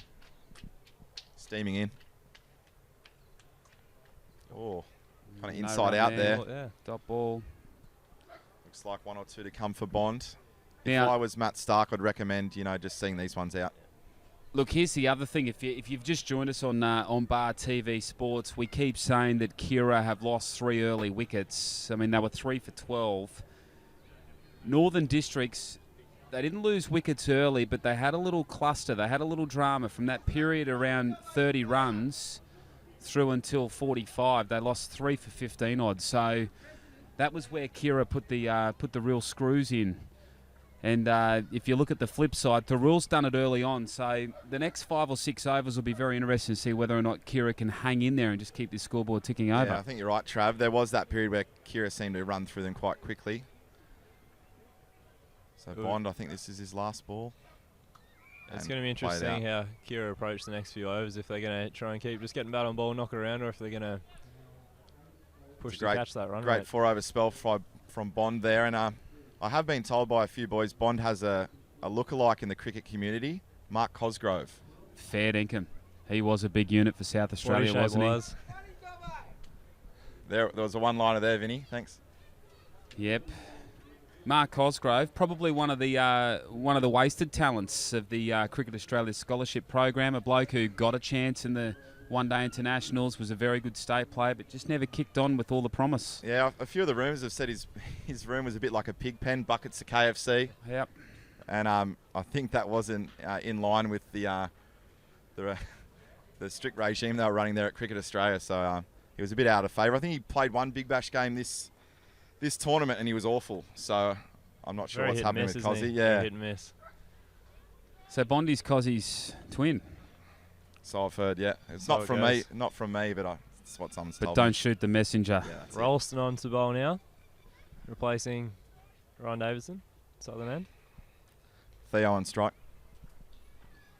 Steaming in. Oh, kind of inside out there. Yeah, dot ball. Looks like 1 or 2 to come for Bond. If Now, I was Matt Stark, I'd recommend, just seeing these ones out. Look, here's the other thing. If you've just joined us on Bar TV Sports, we keep saying that Kiera have lost 3 early wickets. I mean, they were 3 for 12. Northern Districts, they didn't lose wickets early, but they had a little cluster. They had a little drama from that period around 30 runs through until 45. They lost 3 for 15 odd. So that was where Kiera put the real screws in. And if you look at the flip side, Thurrool's done it early on. So the next 5 or 6 overs will be very interesting to see whether or not Kiera can hang in there and just keep this scoreboard ticking over. Yeah, I think you're right, Trav. There was that period where Kiera seemed to run through them quite quickly. So Bond, I think this is his last ball. It's going to be interesting how Kiera approach the next few overs, if they're going to try and keep just getting bat on ball, knock it around, or if they're going to push to catch that run rate. Great 4 over spell from Bond there. And I have been told by a few boys, Bond has a lookalike in the cricket community, Mark Cosgrove. Fair dinkum. He was a big unit for South Australia, wasn't he? There was a one-liner there, Vinny. Thanks. Yep. Mark Cosgrove, probably one of the wasted talents of the Cricket Australia Scholarship Program. A bloke who got a chance in the one-day internationals, was a very good state player, but just never kicked on with all the promise. Yeah, a few of the rumours have said his room was a bit like a pig pen, buckets of KFC. Yep. And I think that wasn't in line with the strict regime they were running there at Cricket Australia. So he was a bit out of favour. I think he played one Big Bash game this tournament and he was awful. So I'm not sure what's happening with Cozzy. Yeah. Hit and miss. So Bondi's Cozzy's twin. So I've heard, yeah. It's not from me, but it's what someone's told me. But don't shoot the messenger. Yeah, Rolston on to bowl now, replacing Ryan Davidson, southern end. Theo on strike.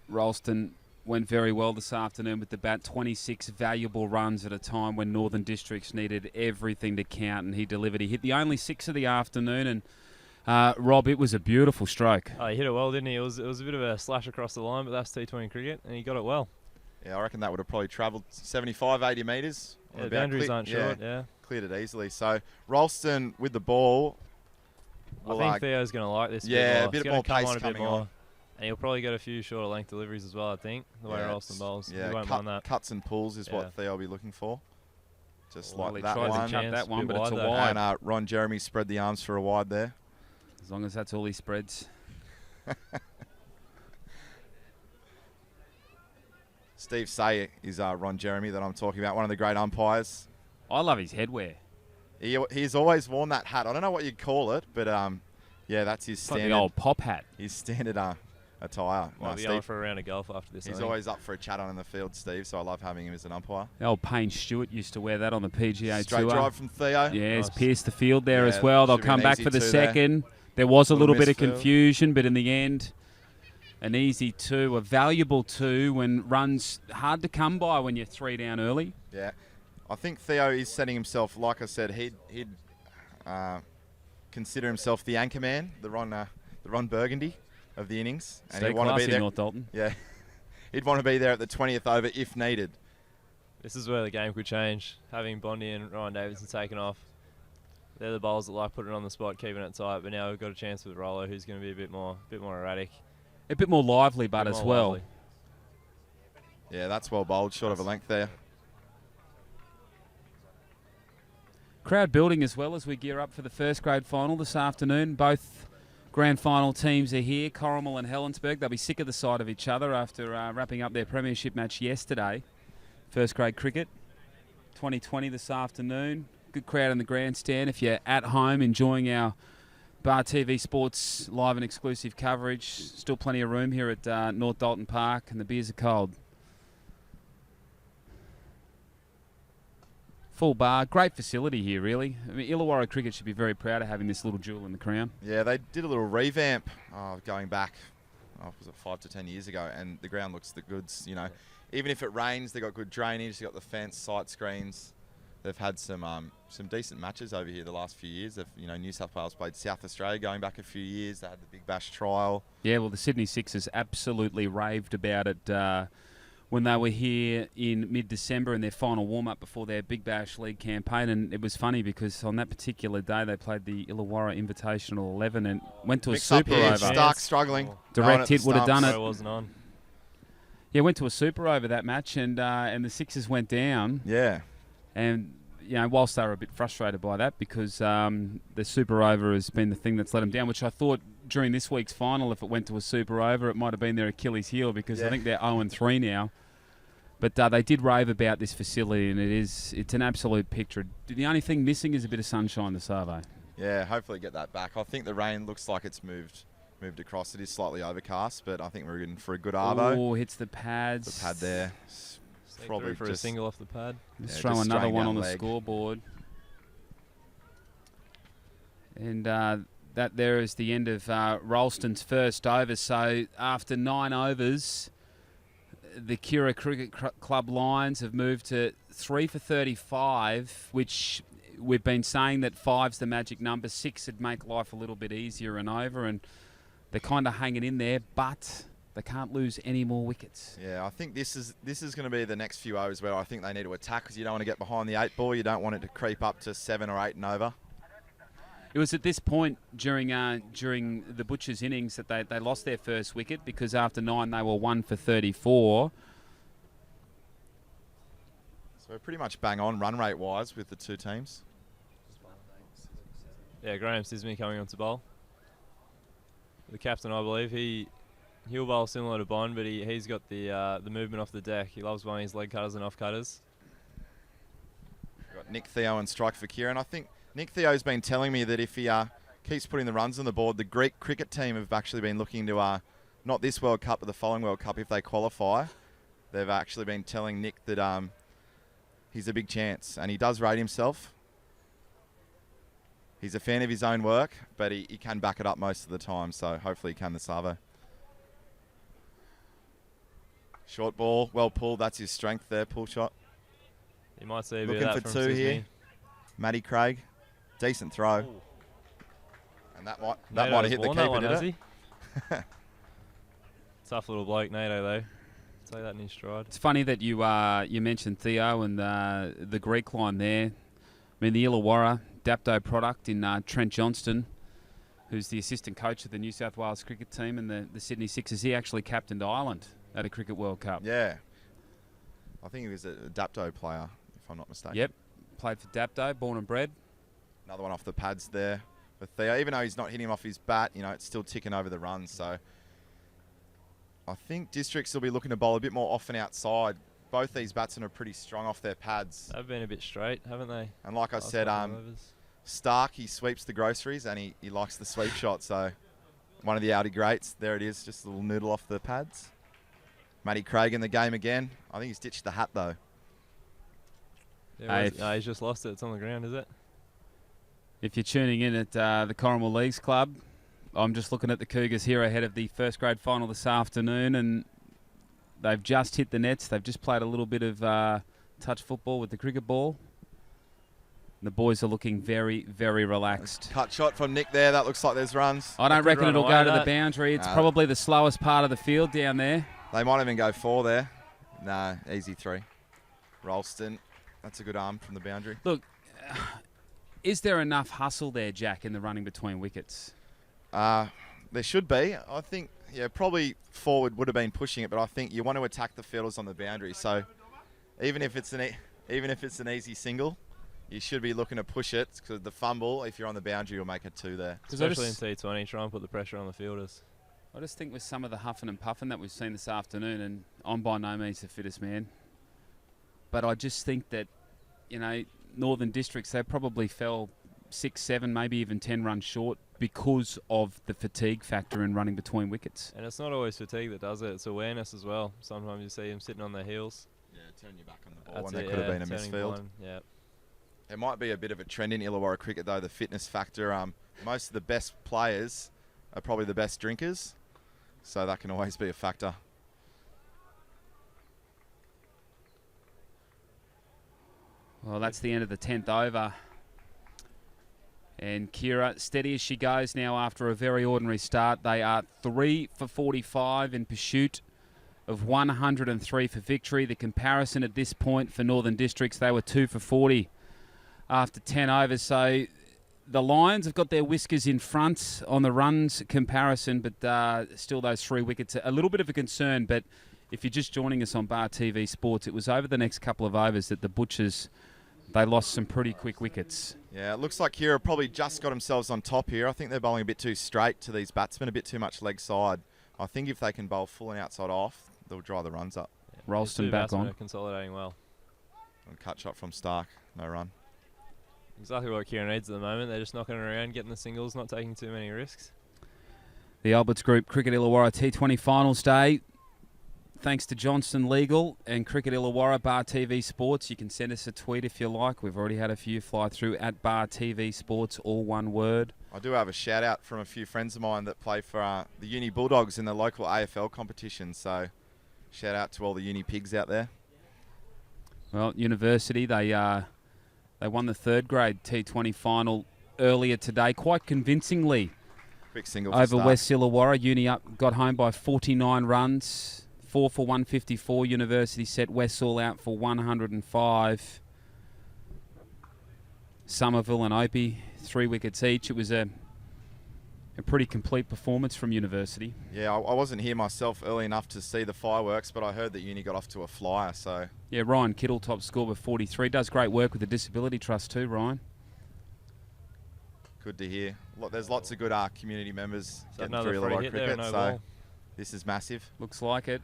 Rolston went very well this afternoon with the bat. 26 valuable runs at a time when Northern Districts needed everything to count, and he delivered. He hit the only 6 of the afternoon, and Rob, it was a beautiful stroke. Oh, he hit it well, didn't he? It was a bit of a slash across the line, but that's T20 cricket, and he got it well. Yeah, I reckon that would have probably travelled 75, 80 metres. Yeah, the boundaries aren't short, yeah. Cleared it easily. So Rolston with the ball. I think Theo's going to like this a bit bit more pace on a bit coming more. on. And he'll probably get a few shorter length deliveries as well, I think, the way Rolston bowls. Yeah, he won't mind that. Cuts and pulls is what Theo will be looking for. Just Well, like he that tried one. to cut that one, but it's a though. wide. And Ron Jeremy spread the arms for a wide there. As long as that's all he spreads. Steve Say is Ron Jeremy that I'm talking about, one of the great umpires. I love his headwear. He's always worn that hat. I don't know what you'd call it, but yeah, that's his It's like standard. the old pop hat. His standard attire. Might be going for a round of golf after this. He's always up for a chat on in the field, Steve, so I love having him as an umpire. The old Payne Stewart used to wear that on the PGA Straight Tour. drive from Theo. Yeah, he's Nice. pierced the field there as Yeah, well. They'll should be come an back easy for the 2 there. second. There was a little bit of misfield. confusion, but in the end, an easy 2, a valuable 2 when runs hard to come by when you're 3 down early. Yeah. I think Theo is setting himself, like I said, he'd consider himself the anchor man, the Ron Burgundy of the innings. And Stay he'd want to be classy, there. North Dalton. Yeah. He'd want to be there at the 20th over if needed. This is where the game could change. Having Bondi and Ryan Davidson taken off, they're the bowlers that like putting it on the spot, keeping it tight. But now we've got a chance with Rollo, who's going to be a bit more erratic, A bit more lively, but as well. lively. Yeah, that's well bowled, short of a length there. Crowd building as well as we gear up for the first grade final this afternoon. Both grand final teams are here, Corrimal and Helensburgh. They'll be sick of the sight of each other after wrapping up their premiership match yesterday. First grade cricket, 2020 this afternoon. Good crowd in the grandstand. If you're at home enjoying our Bar TV Sports live and exclusive coverage, still plenty of room here at North Dalton Park, and the beers are cold. Full bar, great facility here, really. I mean, Illawarra Cricket should be very proud of having this little jewel in the crown. Yeah, they did a little revamp going back, was it 5 to 10 years ago, and the ground looks the goods. You know, even if it rains, they've got good drainage, they've got the fence, sight screens. They've had some decent matches over here the last few years. New South Wales played South Australia going back a few years. They had the Big Bash trial. Yeah, well, the Sydney Sixers absolutely raved about it when they were here in mid-December in their final warm-up before their Big Bash League campaign. And it was funny because on that particular day they played the Illawarra Invitational 11 and went to a super over. Stark struggling. Direct hit would have done it. It wasn't on. Yeah, went to a super over that match, and the Sixers went down. Yeah. And, whilst they were a bit frustrated by that because the super over has been the thing that's let them down, which I thought during this week's final, if it went to a super over, it might have been their Achilles heel because I think they're 0-3 now. But they did rave about this facility, and it's an absolute picture. The only thing missing is a bit of sunshine this Savo. Yeah, hopefully get that back. I think the rain looks like it's moved across. It is slightly overcast, but I think we're in for a good arvo. Oh, hits the pads. The pad there. Probably for a single off the pad. Just throw another one on the scoreboard. And that there is the end of Ralston's first over. So after 9 overs, the Kiera Cricket Club Lions have moved to 3 for 35, which we've been saying that 5's the magic number. 6 would make life a little bit easier and over, and they're kind of hanging in there, but they can't lose any more wickets. Yeah, I think this is going to be the next few overs where I think they need to attack because you don't want to get behind the 8 ball. You don't want it to creep up to 7 or 8 and over. It was at this point during the Butchers' innings that they lost their first wicket because after 9 they were 1 for 34. So we're pretty much bang on run rate wise with the two teams. Yeah, Graham Sismy coming on to bowl. The captain, I believe, he'll bowl similar to Bond, but he's got the movement off the deck. He loves bowling his leg cutters and off cutters. Got Nick Theo and strike for Kiera, and I think Nick Theo's been telling me that if he keeps putting the runs on the board, the Greek cricket team have actually been looking to, not this World Cup, but the following World Cup, if they qualify, they've actually been telling Nick that he's a big chance, and he does rate himself. He's a fan of his own work, but he can back it up most of the time, so hopefully he can the Savo. Short ball, well pulled, that's his strength there, pull shot. You might see a Looking bit of that for from 2 Sismy. here. Matty Craig, decent throw. Ooh. And that might Nato's have hit the won that keeper, one, did has it? he? Tough little bloke, Nato, though. Take that in his stride. It's funny that you mentioned Theo and the Greek line there. I mean, the Illawarra Dapto product in Trent Johnston, who's the assistant coach of the New South Wales cricket team and the Sydney Sixers. He actually captained Ireland at a Cricket World Cup. Yeah. I think he was a Dapto player, if I'm not mistaken. Yep. Played for Dapto, born and bred. Another one off the pads there for Theo. Even though he's not hitting him off his bat, it's still ticking over the runs. So I think Districts will be looking to bowl a bit more often outside. Both these batsmen are pretty strong off their pads. They've been a bit straight, haven't they? And like I Last said, couple of overs. Stark, he sweeps the groceries and he likes the sweep shot. So one of the Audi greats. There it is, just a little noodle off the pads. Matty Craig in the game again. I think he's ditched the hat though. Yeah, no, he's just lost it. It's on the ground, is it? If you're tuning in at the Corrimal Leagues Club, I'm just looking at the Cougars here ahead of the first grade final this afternoon, and they've just hit the nets. They've just played a little bit of touch football with the cricket ball. The boys are looking very, very relaxed. Cut shot from Nick there. That looks like there's runs. I don't reckon run it'll away go to with the that. boundary. It's No. probably the slowest part of the field down there. They might even go 4 there. No, easy 3. Ralston. That's a good arm from the boundary. Look, is there enough hustle there, Jack, in the running between wickets? There should be. I think, probably forward would have been pushing it, but I think you want to attack the fielders on the boundary. So even if it's an easy single, you should be looking to push it, because the fumble, if you're on the boundary, will make a 2 there. Especially in T20, try and put the pressure on the fielders. I just think with some of the huffing and puffing that we've seen this afternoon, and I'm by no means the fittest man, but I just think that, Northern Districts, they probably fell 6, 7, maybe even 10 runs short because of the fatigue factor in running between wickets. And it's not always fatigue that does it, it's awareness as well. Sometimes you see them sitting on their heels. Yeah, turn your back on the ball That's when it, there could have been a turning misfield. blind, yeah. It might be a bit of a trend in Illawarra cricket, though, the fitness factor. Most of the best players are probably the best drinkers, so that can always be a factor. Well, that's the end of the 10th over. And Kiera, steady as she goes now after a very ordinary start. They are 3 for 45 in pursuit of 103 for victory. The comparison at this point for Northern Districts, they were 2 for 40 after 10 overs. So the Lions have got their whiskers in front on the runs comparison, but still those 3 wickets, a little bit of a concern. But if you're just joining us on Bar TV Sports, it was over the next couple of overs that the Butchers, they lost some pretty quick wickets. Yeah, it looks like Keira probably just got themselves on top here. I think they're bowling a bit too straight to these batsmen, a bit too much leg side. I think if they can bowl full and outside off, they'll dry the runs up. Yeah, Ralston two back batsmen on. are consolidating well. And cut shot from Stark, no run. Exactly what Kiera needs at the moment. They're just knocking it around, getting the singles, not taking too many risks. The Alberts Group Cricket Illawarra T20 Finals Day. Thanks to Johnston Legal and Cricket Illawarra Bar TV Sports. You can send us a tweet if you like. We've already had a few fly through at Bar TV Sports, all one word. I do have a shout out from a few friends of mine that play for the Uni Bulldogs in the local AFL competition. So shout out to all the Uni Pigs out there. Well, University, they won the 3rd grade T20 final earlier today, quite convincingly. Quick single for Over Stark. West Illawarra. Uni got home by 49 runs. 4 for 154. University set West all out for 105. Somerville and Opie, 3 wickets each. It was a pretty complete performance from University. Yeah, I wasn't here myself early enough to see the fireworks, but I heard that Uni got off to a flyer, so... Yeah, Ryan Kittle, top score with 43. Does great work with the Disability Trust too, Ryan. Good to hear. There's lots of good community members So getting another through free Illawarra hit there, cricket, no so ball. this is massive. Looks like it.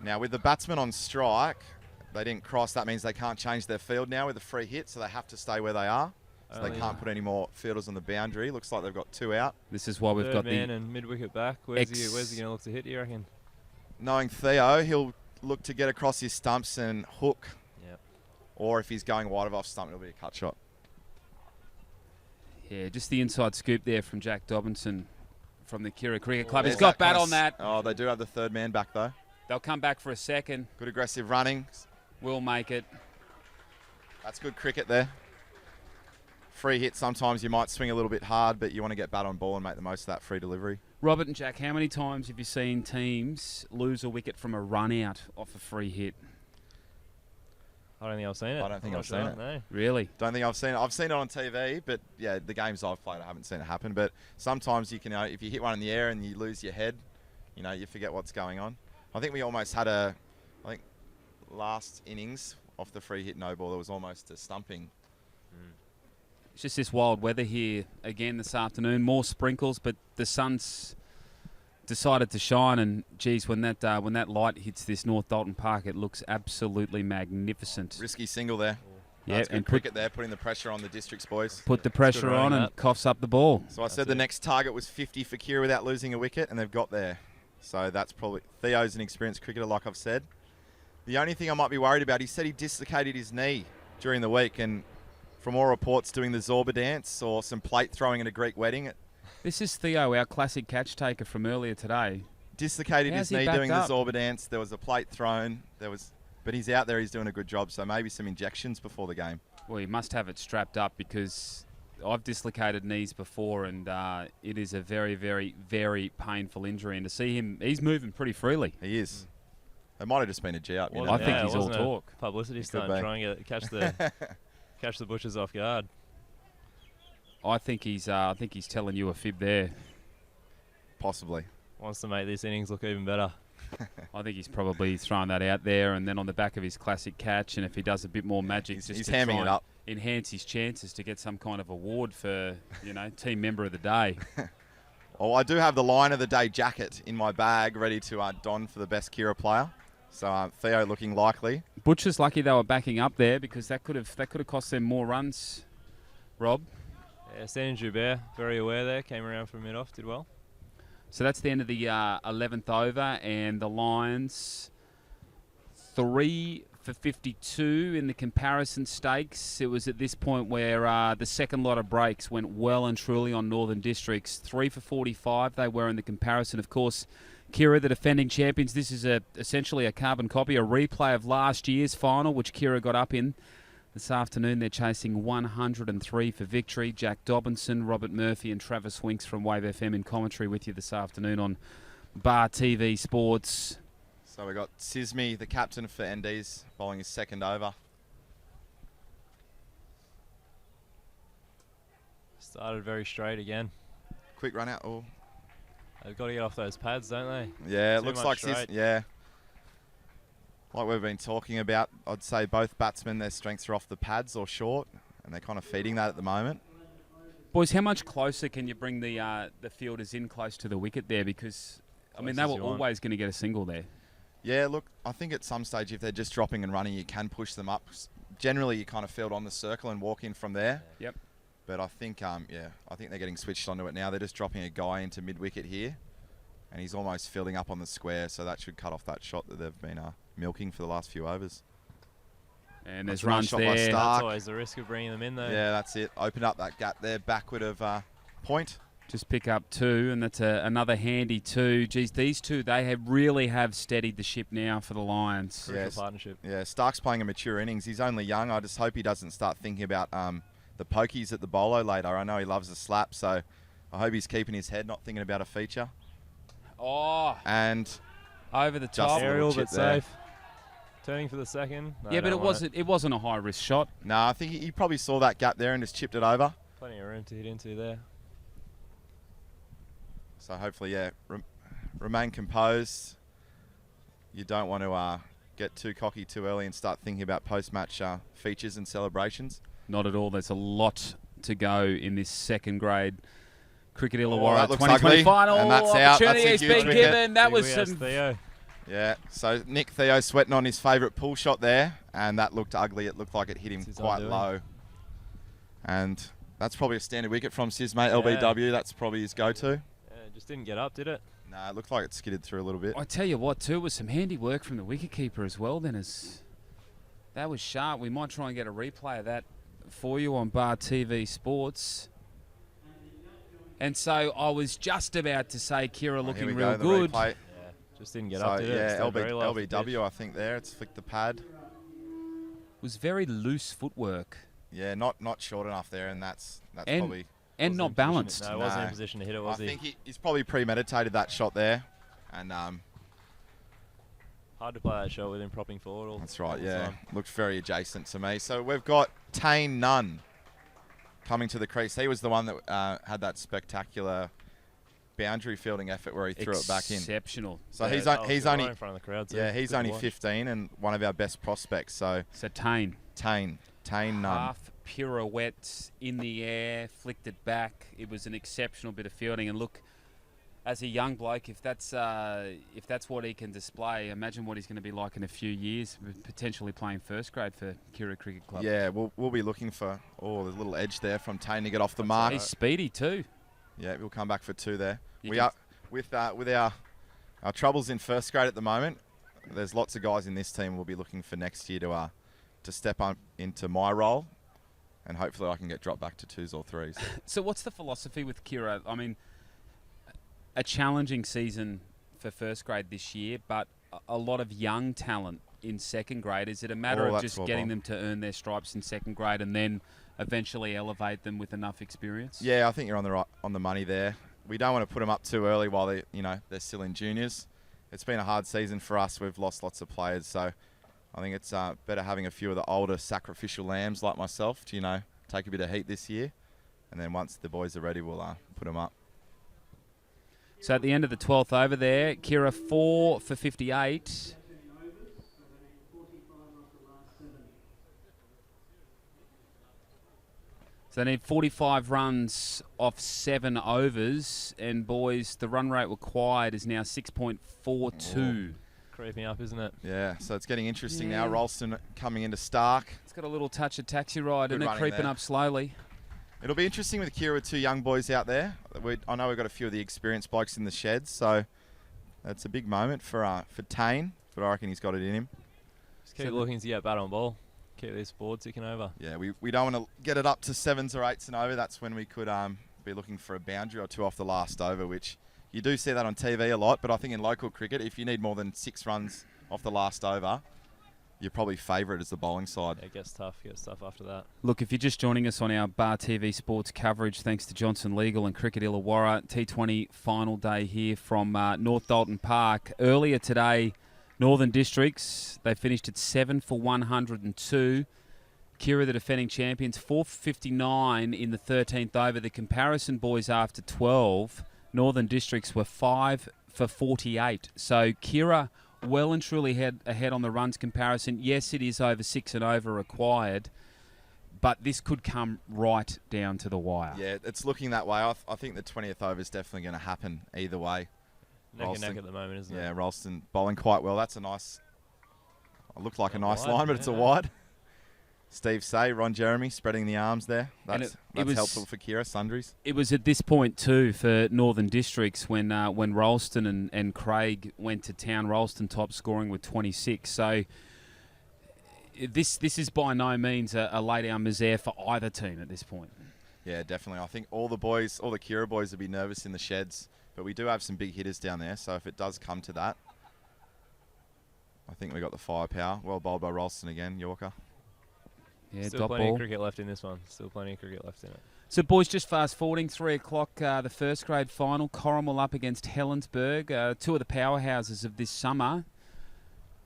Now, with the batsman on strike, they didn't cross. That means they can't change their field now with a free hit, so they have to stay where they are. So they can't put any more fielders on the boundary. Looks like they've got 2 out. This is why we've Third got man the... and mid-wicket back. Where's he going to look to hit, you reckon? Knowing Theo, he'll look to get across his stumps and hook. Yep. Or if he's going wide of off stump, it'll be a cut shot. Yeah, just the inside scoop there from Jack Dobinson from the Kiera Cricket Club. He's There's got that bat kind on of that. Oh, they do have the 3rd man back, though. They'll come back for a second. Good aggressive running. We'll make it. That's good cricket there. Free hit, sometimes you might swing a little bit hard, but you want to get bat on ball and make the most of that free delivery. Robert and Jack, how many times have you seen teams lose a wicket from a run out off a free hit? I don't think I've seen it. I don't think I'm I've not seen sure, it. No. Really? Don't think I've seen it. I've seen it on TV, but yeah, the games I've played, I haven't seen it happen. But sometimes you can, if you hit one in the air and you lose your head, you forget what's going on. I think we almost had last innings off the free hit no ball, there was almost a stumping. It's just this wild weather here again this afternoon. More sprinkles, but the sun's decided to shine. And geez, when that light hits this North Dalton Park, it looks absolutely magnificent. Risky single there. Yeah, That's good and cricket there, putting the pressure on the Districts boys. put the pressure running on and that. coughs up the ball. So I said That's the it. next target was 50 for Keira without losing a wicket, and they've got there. So that's probably... Theo's an experienced cricketer, like I've said. The only thing I might be worried about, he said he dislocated his knee during the week, and from all reports, doing the Zorba dance or some plate throwing at a Greek wedding, This is Theo, our classic catch taker from earlier today. dislocated How's his he knee backed doing up? the Zorba dance. There was a plate thrown. But but he's out there. He's doing a good job. So maybe some injections before the game. Well, he must have it strapped up because I've dislocated knees before, and it is a very, very, very painful injury. And to see him, he's moving pretty freely. He is. It might have just been a G-up. I think he's all talk. Publicity stunt trying to catch the butchers off guard. I think he's telling you a fib there. Possibly. Wants to make this innings look even better. I think he's probably throwing that out there, and then on the back of his classic catch, and if he does a bit more magic, he's just to hamming try it up, enhance his chances to get some kind of award for team member of the day. Well, I do have the line of the day jacket in my bag, ready to don for the best Kiera player. So Theo looking likely. Butcher's lucky they were backing up there because that could have cost them more runs. Rob. Yeah, Stan Joubert, very aware there, came around for mid-off, did well. So that's the end of the 11th over, and the Lions 3 for 52 in the comparison stakes. It was at this point where the second lot of breaks went well and truly on Northern Districts. 3 for 45 they were in the comparison. Of course, Kiera, the defending champions, this is essentially a carbon copy, a replay of last year's final, which Kiera got up in. This afternoon, they're chasing 103 for victory. Jack Dobinson, Robert Murphy and Travis Winks from Wave FM in commentary with you this afternoon on Bar TV Sports. So we got Sismi, the captain for NDs, bowling his second over. Started very straight again. Quick run out. Oh. They've got to get off those pads, don't they? Yeah, it Too looks much like straight. yeah. Like we've been talking about, I'd say both batsmen, their strengths are off the pads or short, and they're kind of feeding that at the moment. Boys, how much closer can you bring the fielders in close to the wicket there? Because, I mean, they were always going to get a single there. Yeah, look, I think at some stage if they're just dropping and running, you can push them up. Generally, you kind of field on the circle and walk in from there. Yep. But I think, I think they're getting switched onto it now. They're just dropping a guy into mid-wicket here, and he's almost fielding up on the square, so that should cut off that shot that they've been milking for the last few overs. And there's runs there. That's always the risk of bringing them in, though. Yeah, that's it. Open up that gap there, backward of point. Just pick up 2, and that's another handy 2. Geez, these two, they really have steadied the ship now for the Lions. Crucial partnership. Yeah, Stark's playing a mature innings. He's only young. I just hope he doesn't start thinking about the pokies at the bolo later. I know he loves a slap, so I hope he's keeping his head, not thinking about a feature. Oh. And over the top. Aerial, but safe. Turning for the second. No, yeah, but it wasn't a high-risk shot. No, I think he probably saw that gap there and just chipped it over. Plenty of room to hit into there. So hopefully, yeah, remain composed. You don't want to get too cocky too early and start thinking about post-match features and celebrations. Not at all. There's a lot to go in this second grade Cricket Illawarra 2020 ugly. final. And that's out. Opportunity That's a has huge been wicket. given. That was some... Theo. Yeah, so Nick Theo sweating on his favourite pull shot there, and that looked ugly. It looked like it hit him quite low. And that's probably a standard wicket from Sismate, LBW. That's probably his go-to. Yeah, just didn't get up, did it? No, it looked like it skidded through a little bit. I tell you what, too, was some handy work from the wicketkeeper as well. That was sharp. We might try and get a replay of that for you on Bar TV Sports. And so I was just about to say Kiera looking real good. Replay. Yeah, just didn't get up, did it? Yeah, LBW, LBW, I think there. It's flicked the pad. Was very loose footwork. Yeah, not short enough there, and that's probably... And not balanced. No, he wasn't in position to hit it, was he? I think he's probably premeditated that shot there. And hard to play that shot with him propping forward. That's right, yeah. Looked very adjacent to me. So we've got Tane Nunn coming to the crease. He was the one that had that spectacular boundary fielding effort where he threw it back in. Exceptional. So he's only in front of the crowd. Yeah, he's only 15 and one of our best prospects. So Tane Nunn. Half pirouette in the air, flicked it back. It was an exceptional bit of fielding. And look, as a young bloke, if that's what he can display, imagine what he's going to be like in a few years, potentially playing first grade for Kiera Cricket Club. Yeah, we'll be looking for there's a little edge there from Tane to get off the mark. He's speedy too. Yeah, we'll come back for 2 there. We are with our troubles in first grade at the moment. There's lots of guys in this team we'll be looking for next year to step up into my role. And hopefully I can get dropped back to 2s or 3s. So what's the philosophy with Kiera? I mean, a challenging season for first grade this year, but a lot of young talent in second grade? Is it a matter of just getting them to earn their stripes in second grade and then eventually elevate them with enough experience? Yeah, I think you're on the money there. We don't want to put them up too early while they're still in juniors. It's been a hard season for us. We've lost lots of players, so I think it's better having a few of the older sacrificial lambs like myself to take a bit of heat this year, and then once the boys are ready, we'll put them up. So at the end of the 12th over there, Keira 4 for 58. So they need 45 runs off 7 overs, and boys, the run rate required is now 6.42. Creeping up, isn't it? Yeah, so it's getting interesting now. Ralston coming into Stark. It's got a little touch of taxi ride, isn't it? Creeping up slowly. It'll be interesting with Keira with 2 young boys out there. I know we've got a few of the experienced blokes in the sheds, so it's a big moment for Tane, but I reckon he's got it in him. Just keep looking to get bat on ball. Keep this board ticking over. Yeah, we don't want to get it up to 7s or 8s and over. That's when we could be looking for a boundary or 2 off the last over, which you do see that on TV a lot, but I think in local cricket, if you need more than 6 runs off the last over, you're probably favourite as the bowling side. Yeah, it gets tough after that. Look, if you're just joining us on our Bar TV sports coverage, thanks to Johnson Legal and Cricket Illawarra, T20 final day here from North Dalton Park. Earlier today, Northern Districts, they finished at 7 for 102. Kiera, the defending champions, 4 for 59 in the 13th over. The comparison boys after 12, Northern Districts were 5 for 48. So Kiera well and truly ahead on the runs comparison. Yes, it is over 6 and over required, but this could come right down to the wire. Yeah, it's looking that way. I think the 20th over is definitely going to happen either way. Neck and neck at the moment, isn't it? Yeah, Ralston bowling quite well. That's a nice... It looked like a nice wide, line, but it's a wide. Steve Say, Ron Jeremy spreading the arms there. That's helpful for Kiera, sundries. It was at this point too for Northern Districts when Ralston and Craig went to town. Ralston top scoring with 26. So this is by no means a lay down misère for either team at this point. Yeah, definitely. I think all the Kiera boys will be nervous in the sheds, but we do have some big hitters down there. So if it does come to that, I think we got the firepower. Well bowled by Ralston again, Yorker. Yeah, Still plenty of cricket left in this one. Still plenty of cricket left in it. So, boys, just fast forwarding, 3 o'clock, the first grade final. Corrimal up against Helensburgh, 2 of the powerhouses of this summer.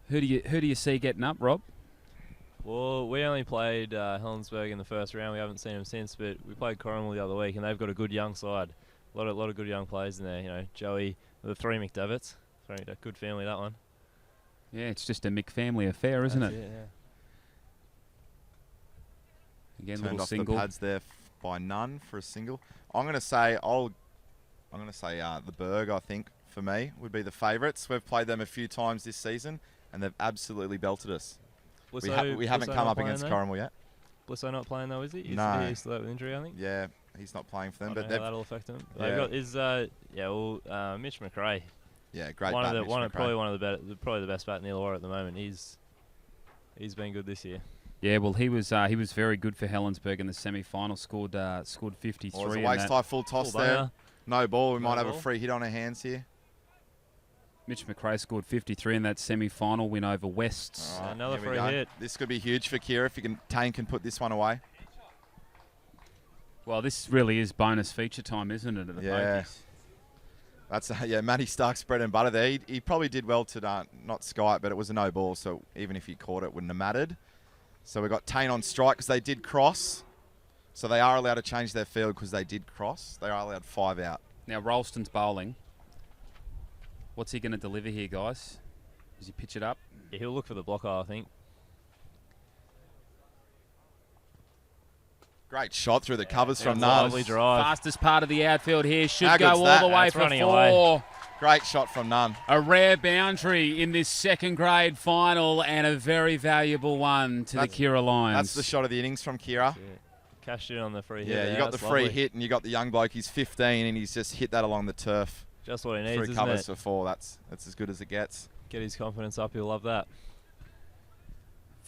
Who do you see getting up, Rob? Well, we only played Helensburgh in the first round. We haven't seen them since, but we played Corrimal the other week, and they've got a good young side. A lot of good young players in there. Joey, the 3 McDevitt's. A good family, that one. Yeah, it's just a Mick family affair, isn't it? Yeah. Again, turned little off single. the pads there by none for a single. I'm going to say the Berg, I think, for me, would be the favourites. We've played them a few times this season, and they've absolutely belted us. We haven't come up against Corrimal yet. Blisso not playing though, is he? No. He's still out with injury, I think. Yeah, he's not playing for them. I don't know how that'll affect him. Yeah. They've got Mitch McRae. Yeah, great Probably one of the best bat in Illawarra at the moment. He's been good this year. Yeah, well, he was very good for Helensburgh in the semi-final. Scored 53. Well, it was a waist-high full toss there. No ball. We might have a free hit on our hands here. Mitch McRae scored 53 in that semi-final win over Wests. Right, another free hit. This could be huge for Kiera if Tane can put this one away. Well, this really is bonus feature time, isn't it? At the Pokies? That's Matty Stark's bread and butter there. He probably did well to not sky it, but it was a no ball, so even if he caught it, wouldn't have mattered. So we got Tane on strike because they did cross. So they are allowed to change their field because they did cross. They are allowed 5 out. Now Ralston's bowling. What's he going to deliver here, guys? Does he pitch it up? Yeah, he'll look for the blocker, I think. Great shot through the covers from Nunn. Lovely drive. Fastest part of the outfield here. Should How go good's all that? the way That's for running 4. away. Great shot from Nunn. A rare boundary in this second grade final and a very valuable one to the Kiera Lions. That's the shot of the innings from Kiera. Yeah. Cashed in on the free hit. Yeah, you got the free hit and you got the young bloke. He's 15 and he's just hit that along the turf. Just what he needs, 3 isn't covers it? for 4. That's as good as it gets. Get his confidence up. He'll love that.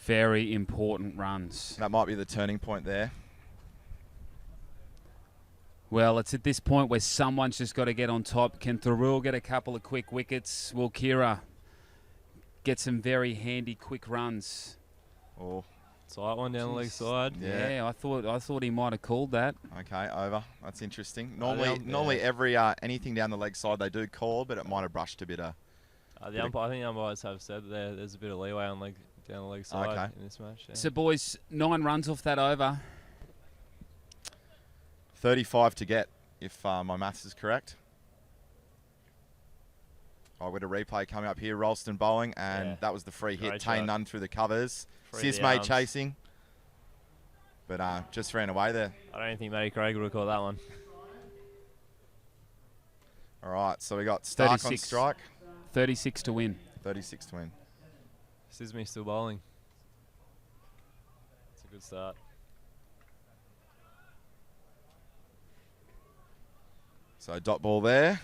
Very important runs. That might be the turning point there. Well, it's at this point where someone's just got to get on top. Can Thurul get a couple of quick wickets? Will Kiera get some very handy, quick runs. Oh, Tight one down the leg side. yeah. I thought he might have called that. Okay, over. That's interesting. yeah. Normally every anything down the leg side they do call, but it might have brushed a bit of. I think the umpires have said that there's a bit of leeway on down the leg side in this match. Yeah. So, boys, 9 runs off that over. 35 to get, if my maths is correct. Oh, with a replay coming up here. Ralston bowling, and that was the free hit. Great Tane shot. Nunn through the covers. Free the Sismay arms. chasing. But just ran away there. I don't think Matty Craig would have caught that one. All right, so we got Stark on 36. strike. 36 to win. 36 to win. Sismay still bowling. It's a good start. So dot ball there.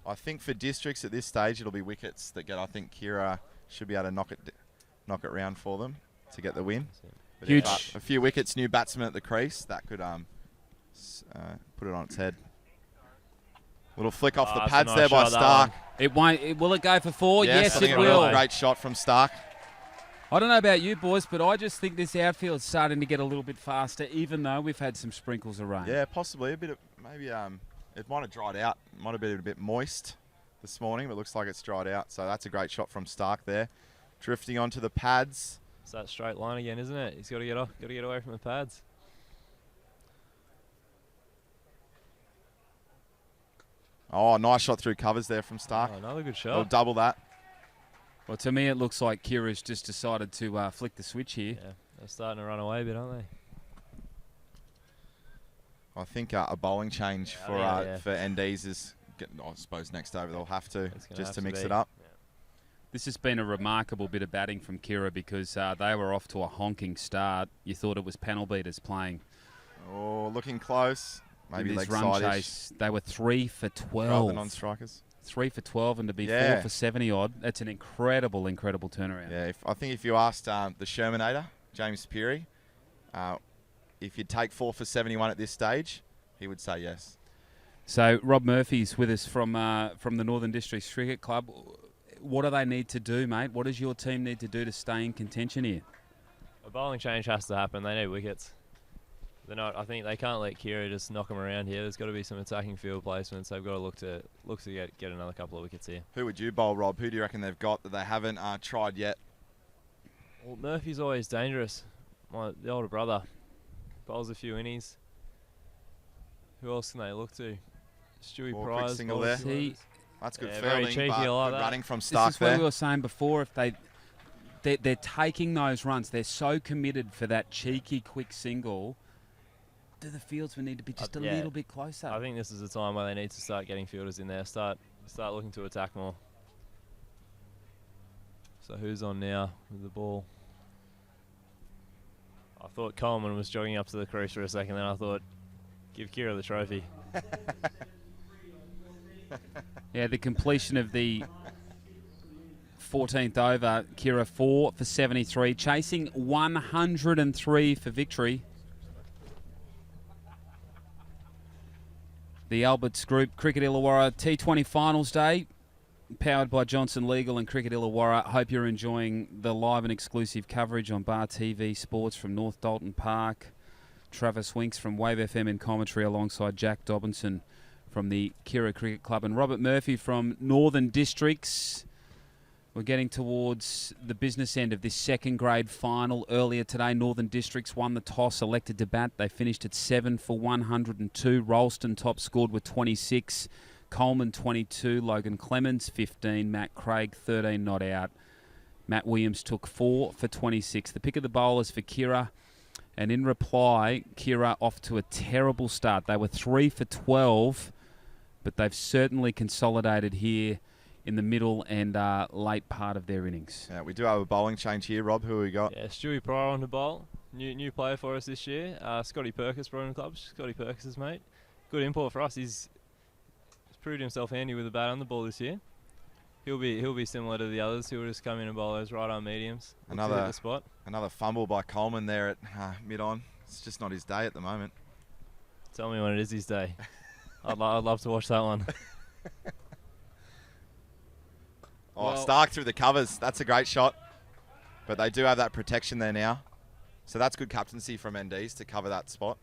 I think for districts at this stage, it'll be wickets that get. I think Kiera should be able to knock it round for them to get the win. But Huge. a few wickets, new batsman at the crease, that could put it on its head. Little flick off the that's a pads nice there by shot, that Stark. one. It won't. Will it go for 4? Yes, I think it will. will. Great shot from Stark. I don't know about you boys, but I just think this outfield's starting to get a little bit faster, even though we've had some sprinkles of rain. Yeah, possibly a bit of maybe. It might have dried out. Might have been a bit moist this morning, but looks like it's dried out. So that's a great shot from Stark there, drifting onto the pads. It's that straight line again, isn't it? He's got to get off. Got to get away from the pads. Oh, nice shot through covers there from Stark. Oh, another good We'll shot. double that. Well, to me, it looks like Kira's just decided to flick the switch here. Yeah, they're starting to run away a bit, aren't they? I think a bowling change Yeah, for NDs is. I suppose next over they'll have to It's gonna just have to mix be. it up. Yeah. This has been a remarkable bit of batting from Kira because they were off to a honking start. You thought it was panel beaters playing. Oh, looking close. Maybe in leg this run side chase. They were 3 for 12. rather than non-strikers. 3 for 12 and to be 4 Yeah. for 70 odd. That's an incredible turnaround. Yeah, I think if you asked the Shermanator, James Peary, if you'd take 4 for 71 at this stage, he would say yes. So Rob Murphy's with us from the Northern Districts Cricket Club. What do they need to do, mate? What does your team need to do to stay in contention here? A bowling change has to happen. They need wickets. They're not. I think they can't let Kiera just knock them around here. There's got to be some attacking field placements. They've got to look to get another couple of wickets here. Who would you bowl, Rob? Who do you reckon they've got that they haven't tried yet? Well, Murphy's always dangerous. The older brother bowls a few innings. Who else can they look to? Stewie Or a quick Price. single bowls there. a few See, others. That's good Yeah, very fielding, cheeky, but I like good that. running from this Stark is what there. we were saying before. If they're taking those runs, they're so committed for that cheeky quick single. Do the fieldsmen need to be just a yeah. little bit closer? I think this is the time where they need to start getting fielders in there. Start looking to attack more. So who's on now with the ball? I thought Coleman was jogging up to the crease for a second, then I thought, give Kiera the trophy. Yeah, the completion of the 14th over, Kira 4 for 73, chasing 103 for victory. The Alberts Group Cricket Illawarra T20 Finals Day, powered by Johnson Legal and Cricket Illawarra. Hope you're enjoying the live and exclusive coverage on Bar TV Sports from North Dalton Park. Travis Winks from Wave FM in commentary alongside Jack Dobinson from the Kiera Cricket Club and Robert Murphy from Northern Districts. We're getting towards the business end of this second grade final. Earlier today, Northern Districts won the toss, elected to bat. They finished at 7 for 102. Ralston top scored with 26. Coleman 22. Logan Clemens 15. Matt Craig 13 not out. Matt Williams took 4 for 26. The pick of the bowlers for Kiera. And in reply, Kiera off to a terrible start. They were 3 for 12, but they've certainly consolidated here in the middle and late part of their innings. Yeah, we do have a bowling change here, Rob. Who have we got? Yeah, Stewie Pryor on the bowl. New player for us this year. Scotty Perkins brought in the club. Scotty Perkins' mate. Good import for us. He's proved himself handy with the bat and the ball this year. He'll be similar to the others. He'll just come in and bowl those right arm mediums. Look to hit the spot. Another fumble by Coleman there at mid-on. It's just not his day at the moment. Tell me when it is his day. I'd love to watch that one. Oh, Stark through the covers. That's a great shot. But they do have that protection there now. So that's good captaincy from NDs to cover that spot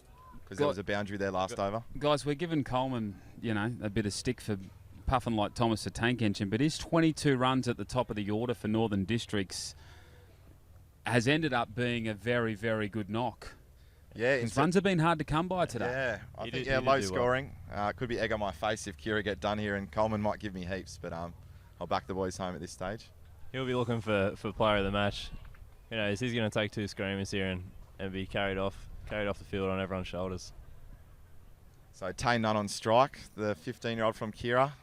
because there was a boundary there last over. Guys, we're giving Coleman, a bit of stick for puffing like Thomas the Tank Engine, but his 22 runs at the top of the order for Northern Districts has ended up being a very, very good knock. Yeah, his runs have been hard to come by today. Yeah, I think low scoring. Could be egg on my face if Kiera get done here, and Coleman might give me heaps, but I'll back the boys home at this stage. He'll be looking for player of the match. He's going to take 2 screamers here and be carried off the field on everyone's shoulders. So Tane Nunn on strike, the 15-year-old from Kiera.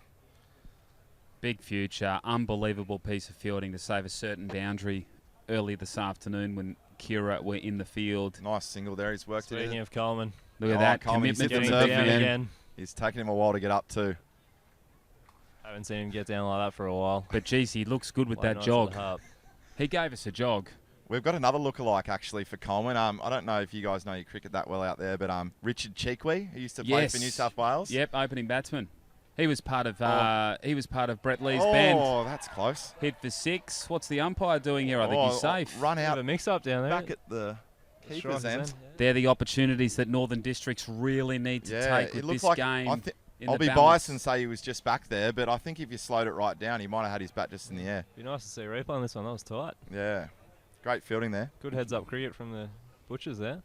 Big future, unbelievable piece of fielding to save a certain boundary early this afternoon when Kiera were in the field. Nice single there. He's worked it in. Speaking of Coleman. Look at that Coleman, commitment he's from the down again. He's taken him a while to get up too. Haven't seen him get down like that for a while. But geez, he looks good with that nice jog. at He gave us a jog. We've got another lookalike actually for Coleman. I don't know if you guys know your cricket that well out there, but Richard Cheekwee, who used to play for New South Wales. Yep, opening batsman. He was part of Brett Lee's band. Oh, that's close. Hit for 6. What's the umpire doing here? I think he's safe. Run out. A mix-up down there. Back at the keeper's end. They're the opportunities that Northern Districts really need to take with this game. I'll be biased and say he was just back there, but I think if you slowed it right down, he might have had his bat just in the air. Be nice to see a replay on this one. That was tight. Yeah. Great fielding there. Good heads-up cricket from the Butchers there.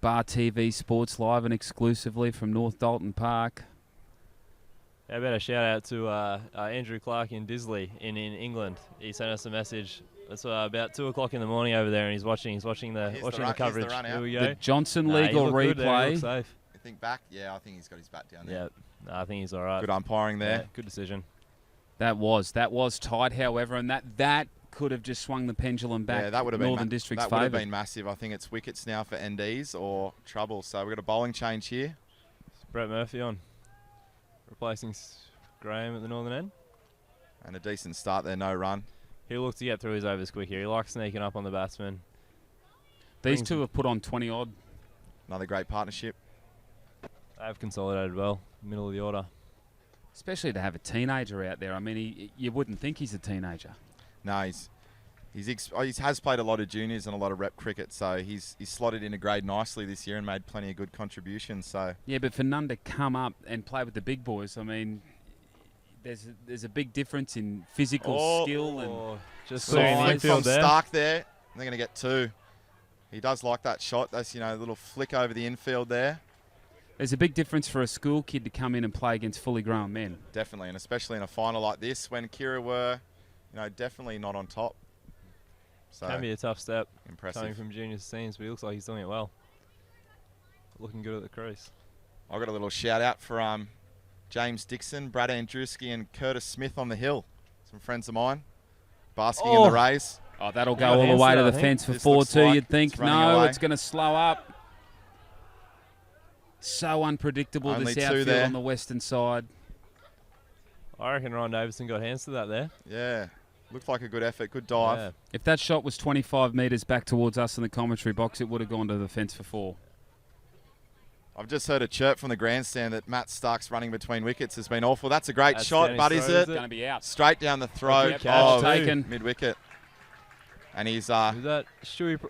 Bar TV Sports Live and exclusively from North Dalton Park. How about a shout-out to Andrew Clark in Disley in England. He sent us a message. It's about 2 o'clock in the morning over there, and he's watching the coverage. Here we go. The Johnson legal replay. Safe. You think back? Yeah, I think he's got his bat down there. Yeah, I think he's all right. Good umpiring there. Yeah, good decision. That was tight, however, and that could have just swung the pendulum back. Yeah, that would have Northern District's that would have been massive. I think it's wickets now for NDs or trouble. So we've got a bowling change here. It's Brett Murphy on, replacing Graham at the northern end. And a decent start there, no run. He'll look to get through his overs quick here. He likes sneaking up on the batsman. These two have put on 20-odd. Another great partnership. They've consolidated well, middle of the order. Especially to have a teenager out there. I mean, you wouldn't think he's a teenager. No, he has played a lot of juniors and a lot of rep cricket, so he's slotted into grade nicely this year and made plenty of good contributions. So yeah, but for Nunn to come up and play with the big boys, I mean, there's a big difference in physical skill and just from Stark there. They're going to get 2. He does like that shot. That's a little flick over the infield there. There's a big difference for a school kid to come in and play against fully grown men. Definitely, and especially in a final like this when Kiera were, definitely not on top. So can be a tough step. Impressive. Coming from junior scenes, but he looks like he's doing it well. Looking good at the crease. I got a little shout out for James Dixon, Brad Andrewski, and Curtis Smith on the hill. Some friends of mine, basking in the rays. Oh, that'll go all the way to the fence for 4-2. Like you'd think no, it's going to slow up. So unpredictable Only this outfield on the western side. I reckon Ryan Davison got hands to that there. Yeah, looked like a good effort, good dive. Yeah. If that shot was 25 metres back towards us in the commentary box, it would have gone to the fence for 4. I've just heard a chirp from the grandstand that Matt Stark's running between wickets has been awful. That's a great shot, but is it? Going to be out. Straight down the throat. Taken. Mid-wicket. And he's... Who's that?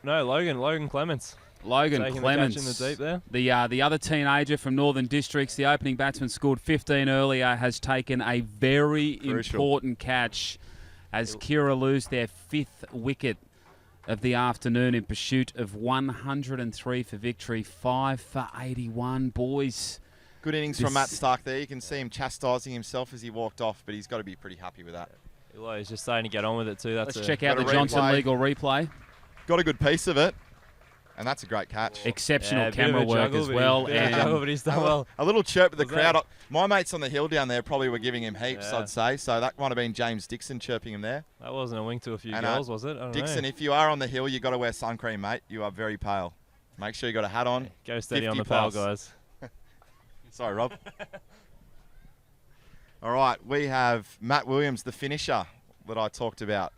Logan Clements. Logan Taking Clements, the catch in the deep there. The other teenager from Northern Districts, the opening batsman, scored 15 earlier, has taken a very important catch as Kiera lose their 5th wicket of the afternoon in pursuit of 103 for victory. 5 for 81, boys. Good innings from Matt Stark there. You can see him chastising himself as he walked off, but he's got to be pretty happy with that. He's just starting to get on with it too. Let's check out the Johnson legal replay. Got a good piece of it. And that's a great catch. Exceptional camera work as well. But he's done well. A little chirp with the crowd. My mates on the hill down there probably were giving him heaps, I'd say. So that might have been James Dixon chirping him there. That wasn't a wink to a few girls, was it? I don't Dixon, know. if you are on the hill, you've got to wear sun cream, mate. You are very pale. Make sure you got a hat on. Go steady on the pale, guys. Sorry, Rob. All right, we have Matt Williams, the finisher that I talked about,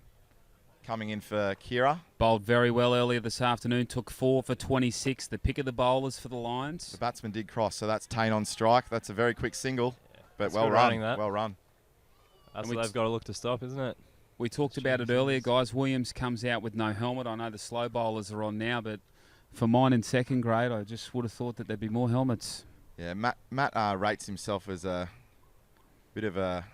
coming in for Kiera. Bowled very well earlier this afternoon. Took 4 for 26. The pick of the bowlers for the Lions. The batsman did cross, so that's Tane on strike. That's a very quick single, but well run. run. Well run. That's what they've got to look to stop, isn't it? We talked about it earlier, guys. Williams comes out with no helmet. I know the slow bowlers are on now, but for mine in second grade, I just would have thought that there'd be more helmets. Yeah, Matt rates himself as a bit of a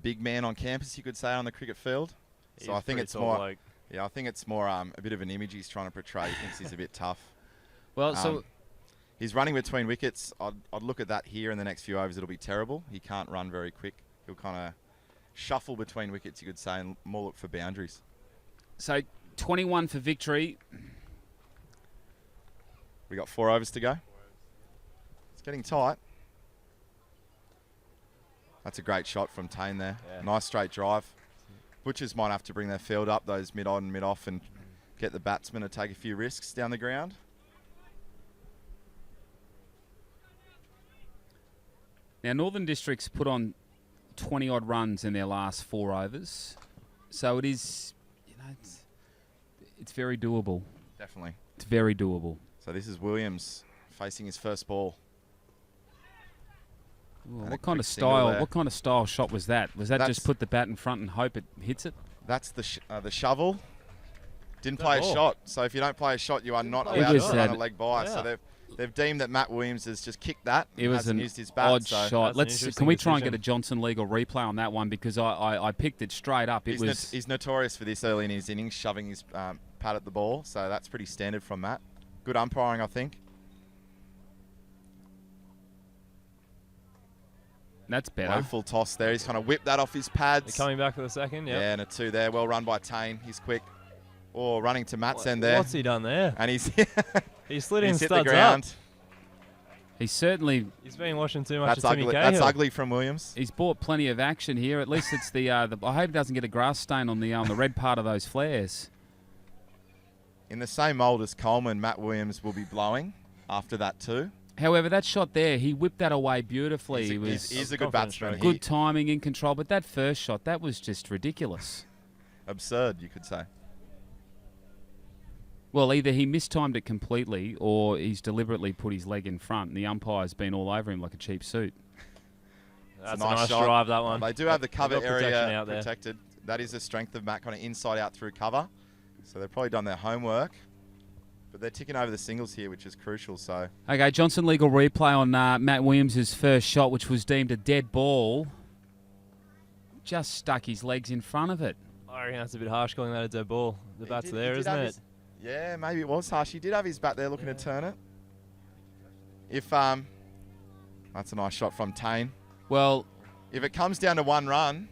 big man on campus, you could say, on the cricket field. So I think it's more. Like, yeah, I think it's more a bit of an image he's trying to portray. He thinks he's a bit tough. Well, so he's running between wickets. I'd look at that here in the next few overs. It'll be terrible. He can't run very quick. He'll kind of shuffle between wickets, you could say, and more look for boundaries. So 21 for victory. We got 4 overs to go. It's getting tight. That's a great shot from Tane there. Yeah. Nice straight drive. Butchers might have to bring their field up, those mid-on and mid-off, and get the batsmen to take a few risks down the ground. Now, Northern Districts put on 20-odd runs in their last 4 overs. So it is, it's very doable. Definitely. It's very doable. So this is Williams facing his first ball. Ooh, what kind of style? What kind of style shot was that? Was that just put the bat in front and hope it hits it? That's the shovel. Didn't play a shot. So if you don't play a shot, you are not allowed to run a leg by. Yeah. So they've deemed that Matt Williams has just kicked that. It was an used his bat, odd shot. Can we try and get a Johnson legal replay on that one, because I picked it straight up. He's notorious for this early in his innings, shoving his pad at the ball. So that's pretty standard from Matt. Good umpiring, I think. That's better. Low full toss there. He's kind of whipped that off his pads. They're coming back for the second, yeah, and a 2 there. Well run by Tane. He's quick. Oh, running to Matt's end there. What's he done there? And he's he slid in hit studs the ground. Up. He's been watching too much of ugly. Timmy Cahill. That's ugly from Williams. He's bought plenty of action here. At least it's the I hope he doesn't get a grass stain on the red part of those flares. In the same mould as Coleman, Matt Williams will be blowing after that too. However, that shot there, he whipped that away beautifully. He's a good batsman. Good timing, in control. But that first shot, that was just ridiculous. Absurd, you could say. Well, either he mistimed it completely or he's deliberately put his leg in front and the umpire's been all over him like a cheap suit. That's a nice drive, that one. They do have the cover area protected. That is the strength of Matt, kind of inside out through cover. So they've probably done their homework. But they're ticking over the singles here, which is crucial. So okay, Johnson legal replay on Matt Williams' first shot, which was deemed a dead ball. Just stuck his legs in front of it. I reckon that's a bit harsh calling that a dead ball. The bat's there, isn't it? Yeah, maybe it was harsh. He did have his bat there looking to turn it. If that's a nice shot from Tane. Well, if it comes down to 1 run.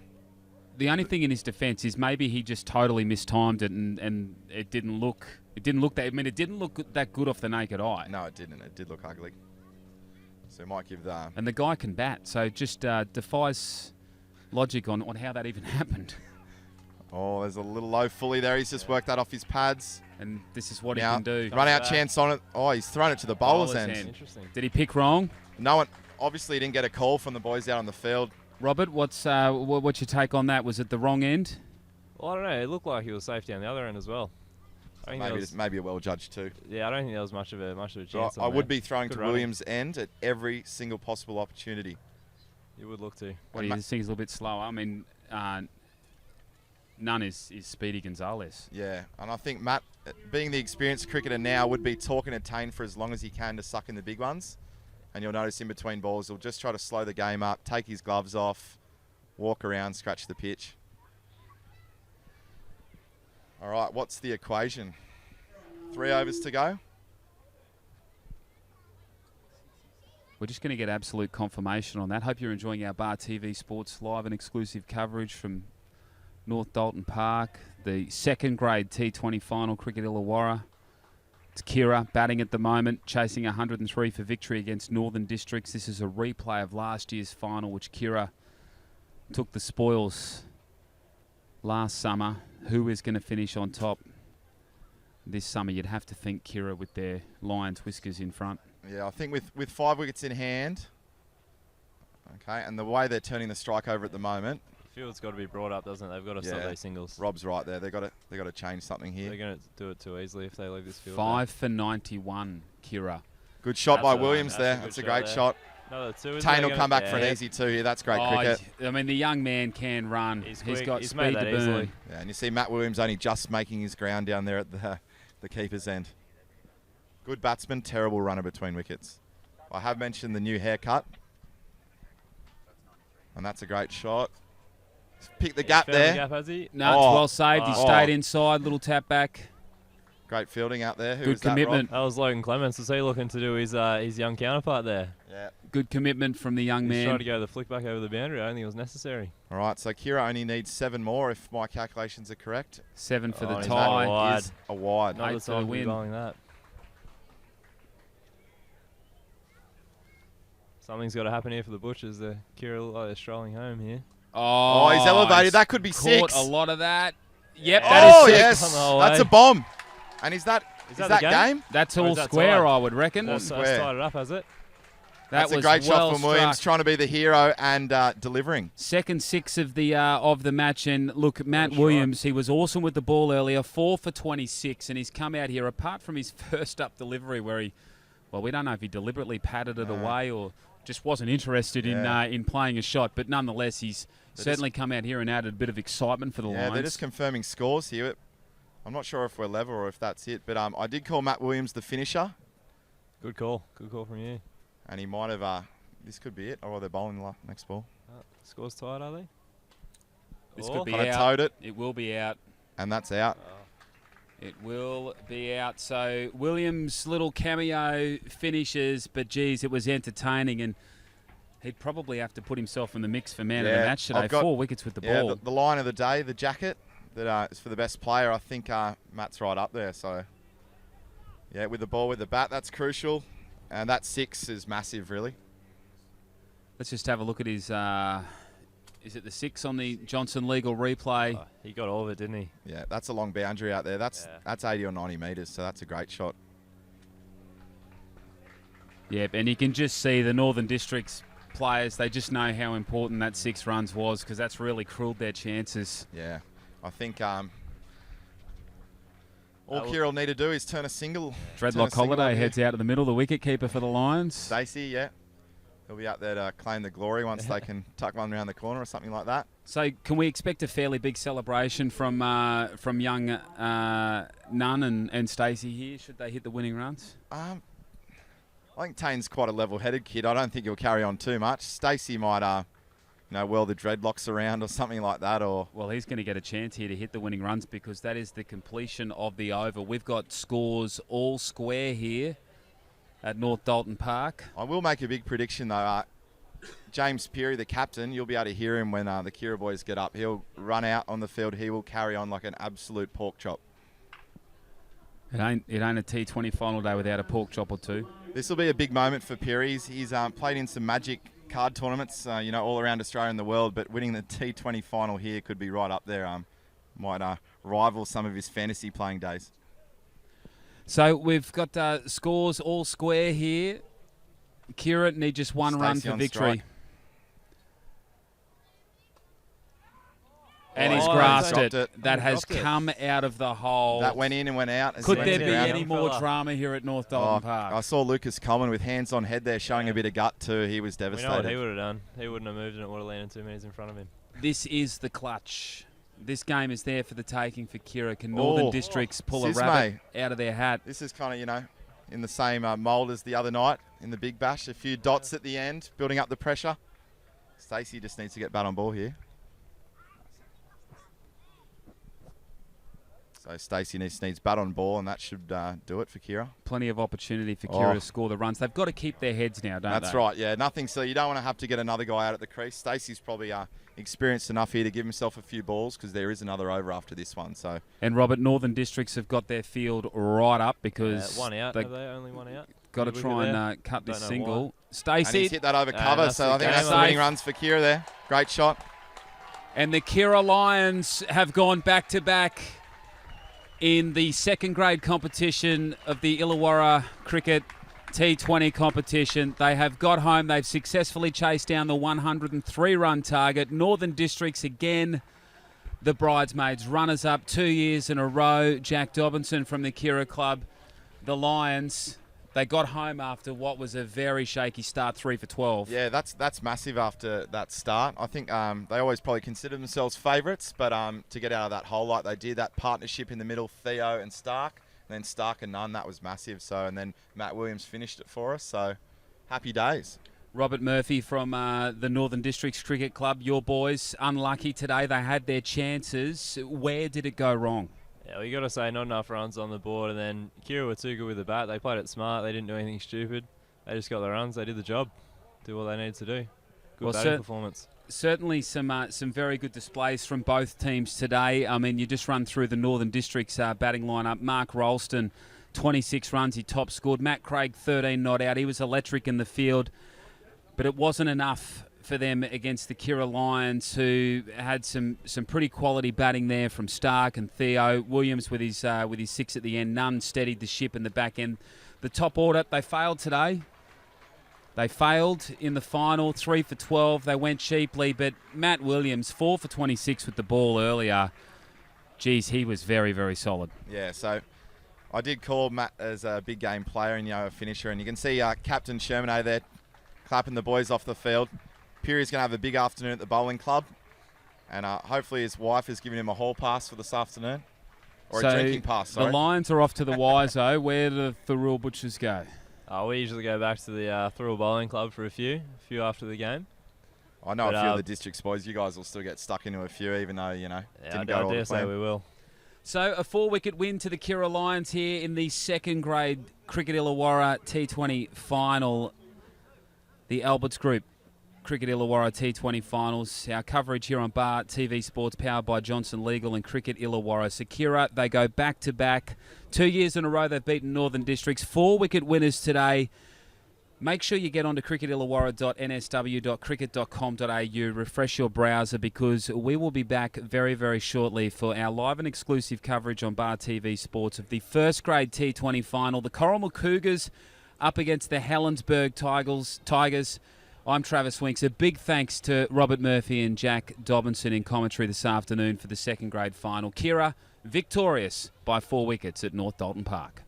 The only thing in his defence is maybe he just totally mistimed it and it didn't look that. I mean, it didn't look that good off the naked eye. No, it didn't. It did look ugly. So it might give the. And the guy can bat, so it just defies logic on how that even happened. Oh, there's a little low fully there. He's just worked that off his pads. And this is what he can do. Run out chance on it. Oh, he's thrown it to the bowler's end. Interesting. Did he pick wrong? No one. Obviously, didn't get a call from the boys out on the field. Robert, what's your take on that? Was it the wrong end? Well, I don't know. It looked like he was safe down the other end as well. Maybe a well judged too. Yeah, I don't think there was much of a chance. I would be throwing to Williams' end at every single possible opportunity. You would look to. What do you think? He's a little bit slower. I mean, none is Speedy Gonzalez. Yeah, and I think Matt, being the experienced cricketer now, would be talking to Tane for as long as he can to suck in the big ones. And you'll notice in between balls, he'll just try to slow the game up, take his gloves off, walk around, scratch the pitch. All right, what's the equation? 3 overs to go. We're just going to get absolute confirmation on that. Hope you're enjoying our Bar TV Sports live and exclusive coverage from North Dalton Park, the second grade T20 final cricket Illawarra. It's Kiera batting at the moment, chasing 103 for victory against Northern Districts. This is a replay of last year's final, which Kiera took the spoils last summer. Who is going to finish on top this summer? You'd have to think Kiera with their Lions whiskers in front. Yeah, I think with 5 wickets in hand, okay, and the way they're turning the strike over at the moment, field's got to be brought up, doesn't it? They've got to stop those singles. Rob's right there. They've got to change something here. They're going to do it too easily if they leave this field. 5 for 91, Kiera. Good shot by Williams there. That's a great shot. Another two. Tane will come back for an easy 2 here. That's great cricket. I mean, the young man can run. He's He's quick. got He's speed made to that burn. easily. Yeah, and you see Matt Williams only just making his ground down there at the keeper's end. Good batsman, terrible runner between wickets. I have mentioned the new haircut. And that's a great shot. Pick the gap Found the there. gap, has he? No, it's well saved. He Oh. stayed inside. Little tap back. Great fielding out there. Who Good was that, Rob? commitment. That was Logan Clements. Was he looking to do his young counterpart there? Yeah. Good commitment from the young He's trying man. to go the flick back over the boundary. I don't think it was necessary. All right, so Kiera only needs 7 more if my calculations are correct. 7 for the Oh, he's tie. not wide. Is a wide. Not Eight the for the time to be win. bowling that. Something's got to happen here for the Butchers. Kiera look like they're strolling home here. Oh, he's elevated. That could be Caught 6. a lot of that. Yep, that is Oh, 6. yes. On the whole That's way. a bomb. And is that that that the game? That's Or all is that square, tied? I would reckon. That's square. tied it up, has it? That That's a was great well shot from Williams, struck. trying to be the hero and delivering. Second 6 of the match, and look, Matt a Williams, he was awesome with the ball earlier, 4 for 26, and he's come out here. Apart from his first up delivery, where we don't know if he deliberately patted it away or just wasn't interested in playing a shot, but nonetheless, he's certainly come out here and added a bit of excitement for the Yeah, Lions. they're just confirming scores here. I'm not sure if we're level or if that's it, but I did call Matt Williams the finisher, Good call. Good call from you. and he might have. This could be it. Oh, they're bowling the next ball. Scores tied, are they? This Oh. could be Kind of out. towed it, It will be out. and that's out. It will be out. So Williams' little cameo finishes, but geez, it was entertaining, and he'd probably have to put himself in the mix for man of the Yeah, match today. I've got- 4 wickets with the Yeah, ball. the line of the day, the jacket that is for the best player. I think Matt's right up there. So yeah, with the ball, with the bat, that's crucial, and that 6 is massive, really. Let's just have a look at his. Is it the 6 on the Johnson legal replay? Oh, he got all of it, didn't he? Yeah, that's a long boundary out there. That's 80 or 90 metres, so that's a great shot. Yep, and you can just see the Northern Districts players. They just know how important that 6 runs was because that's really cruelled their chances. Yeah, I think all That Kiera will need to do is turn a single. Dreadlock Holiday heads out of the middle, the wicket keeper for the Lions. Stacey, yeah. He'll be out there to claim the glory once they can tuck one around the corner or something like that. So can we expect a fairly big celebration from young Nunn and Stacey here? Should they hit the winning runs? I think Tane's quite a level-headed kid. I don't think he'll carry on too much. Stacey might, whirl the dreadlocks around or something like that. Or Well, he's going to get a chance here to hit the winning runs because that is the completion of the over. We've got scores all square here at North Dalton Park. I will make a big prediction though. James Peary, the captain, you'll be able to hear him when the Kiera boys get up. He'll run out on the field. He will carry on like an absolute pork chop. It ain't a T20 final day without a pork chop or two. This will be a big moment for Peary. He's played in some magic card tournaments, all around Australia and the world, but winning the T20 final here could be right up there. Might rival some of his fantasy playing days. So we've got scores all square here. Kiera need just one run Stacey for on victory. strike. And he's Oh, grasped dropped it. it. That Oh, has dropped it. come out of the hole. That went in and went out. as Could he there went be to the ground. any more fella. drama here at North Oh, Dalton Park? I saw Lucas Coleman with hands on head there showing a bit of gut too. He was We know what he devastated. would have done. He wouldn't have moved and it would have landed 2 metres in front of him. This is the clutch. This game is there for the taking for Kiera. Can Northern Oh. Districts pull a Sismay. rabbit out of their hat? This is kind of, in the same mould as the other night in the Big Bash. A few dots at the end, building up the pressure. Stacey just needs to get bat on ball here. So Stacey needs bat on ball, and that should do it for Kiera. Plenty of opportunity for Kiera Oh. to score the runs. They've got to keep their heads now, don't they? That's right, yeah. Nothing, so you don't want to have to get another guy out at the crease. Stacey's probably experienced enough here to give himself a few balls because there is another over after this one. So And Robert, Northern Districts have got their field right up because One out, they have they? Only one out? got to Good try wicket and cut this Don't know single. and Stacey he's hit that over cover, that's so the I think game. that's the winning Safe. runs for Kiera there. Great shot. and the Kiera Lions have gone back-to-back in the second grade competition of the Illawarra Cricket T20 competition. They have got home. They've successfully chased down the 103-run target. Northern Districts again, the bridesmaids, runners-up 2 years in a row. Jack Dobinson from the Kiera Club. The Lions They got home after what was a very shaky start, 3 for 12. Yeah, that's massive after that start. I think they always probably consider themselves favourites, but to get out of that hole like they did, that partnership in the middle, Theo and Stark, and then Stark and Nunn, that was massive. So, and then Matt Williams finished it for us. So, happy days. Robert Murphy from the Northern Districts Cricket Club, your boys, unlucky today. They had their chances. Where did it go wrong? Yeah, well, you got to say not enough runs on the board, and then Kiera were too good with the bat. They played it smart. They didn't do anything stupid. They just got the runs. They did the job. Do what they needed to do. Good batting performance. Certainly some very good displays from both teams today. I mean, you just run through the Northern Districts batting lineup. Mark Ralston, 26 runs, he top scored. Matt Craig, 13 not out. He was electric in the field, but it wasn't enough for them against the Keira Lions, who had some pretty quality batting there from Stark and Theo. Williams with his 6 at the end. Nunn steadied the ship in the back end. The top order, they failed today. They failed in the final, 3 for 12. They went cheaply, but Matt Williams, 4 for 26 with the ball earlier. Geez, he was very, very solid. Yeah, so I did call Matt as a big game player and a finisher, and you can see Captain Sherman there clapping the boys off the field. Peary's going to have a big afternoon at the bowling club, and hopefully his wife is giving him a hall pass for this afternoon. Or a drinking pass, sorry. The Lions are off to the Wiso. Where do the Thurul Butchers go? We usually go back to the Thurl Bowling Club for a few after the game. I know a few of the districts boys. You guys will still get stuck into a few, even though, didn't go all the I dare say we will. So a 4-wicket win to the Keira Lions here in the second grade Cricket Illawarra T20 final. The Alberts Group Cricket Illawarra T20 finals. Our coverage here on Bar TV Sports, powered by Johnson Legal and Cricket Illawarra. So Keira, they go back-to-back. 2 years in a row they've beaten Northern Districts. 4-wicket winners today. Make sure you get onto cricketillawarra.nsw.cricket.com.au. Refresh your browser, because we will be back very, very shortly for our live and exclusive coverage on Bar TV Sports of the first grade T20 final. The Corrimal Cougars up against the Helensburgh Tigers. I'm Travis Winks. A big thanks to Robert Murphy and Jack Dobinson in commentary this afternoon for the second grade final. Keira victorious by 4 wickets at North Dalton Park.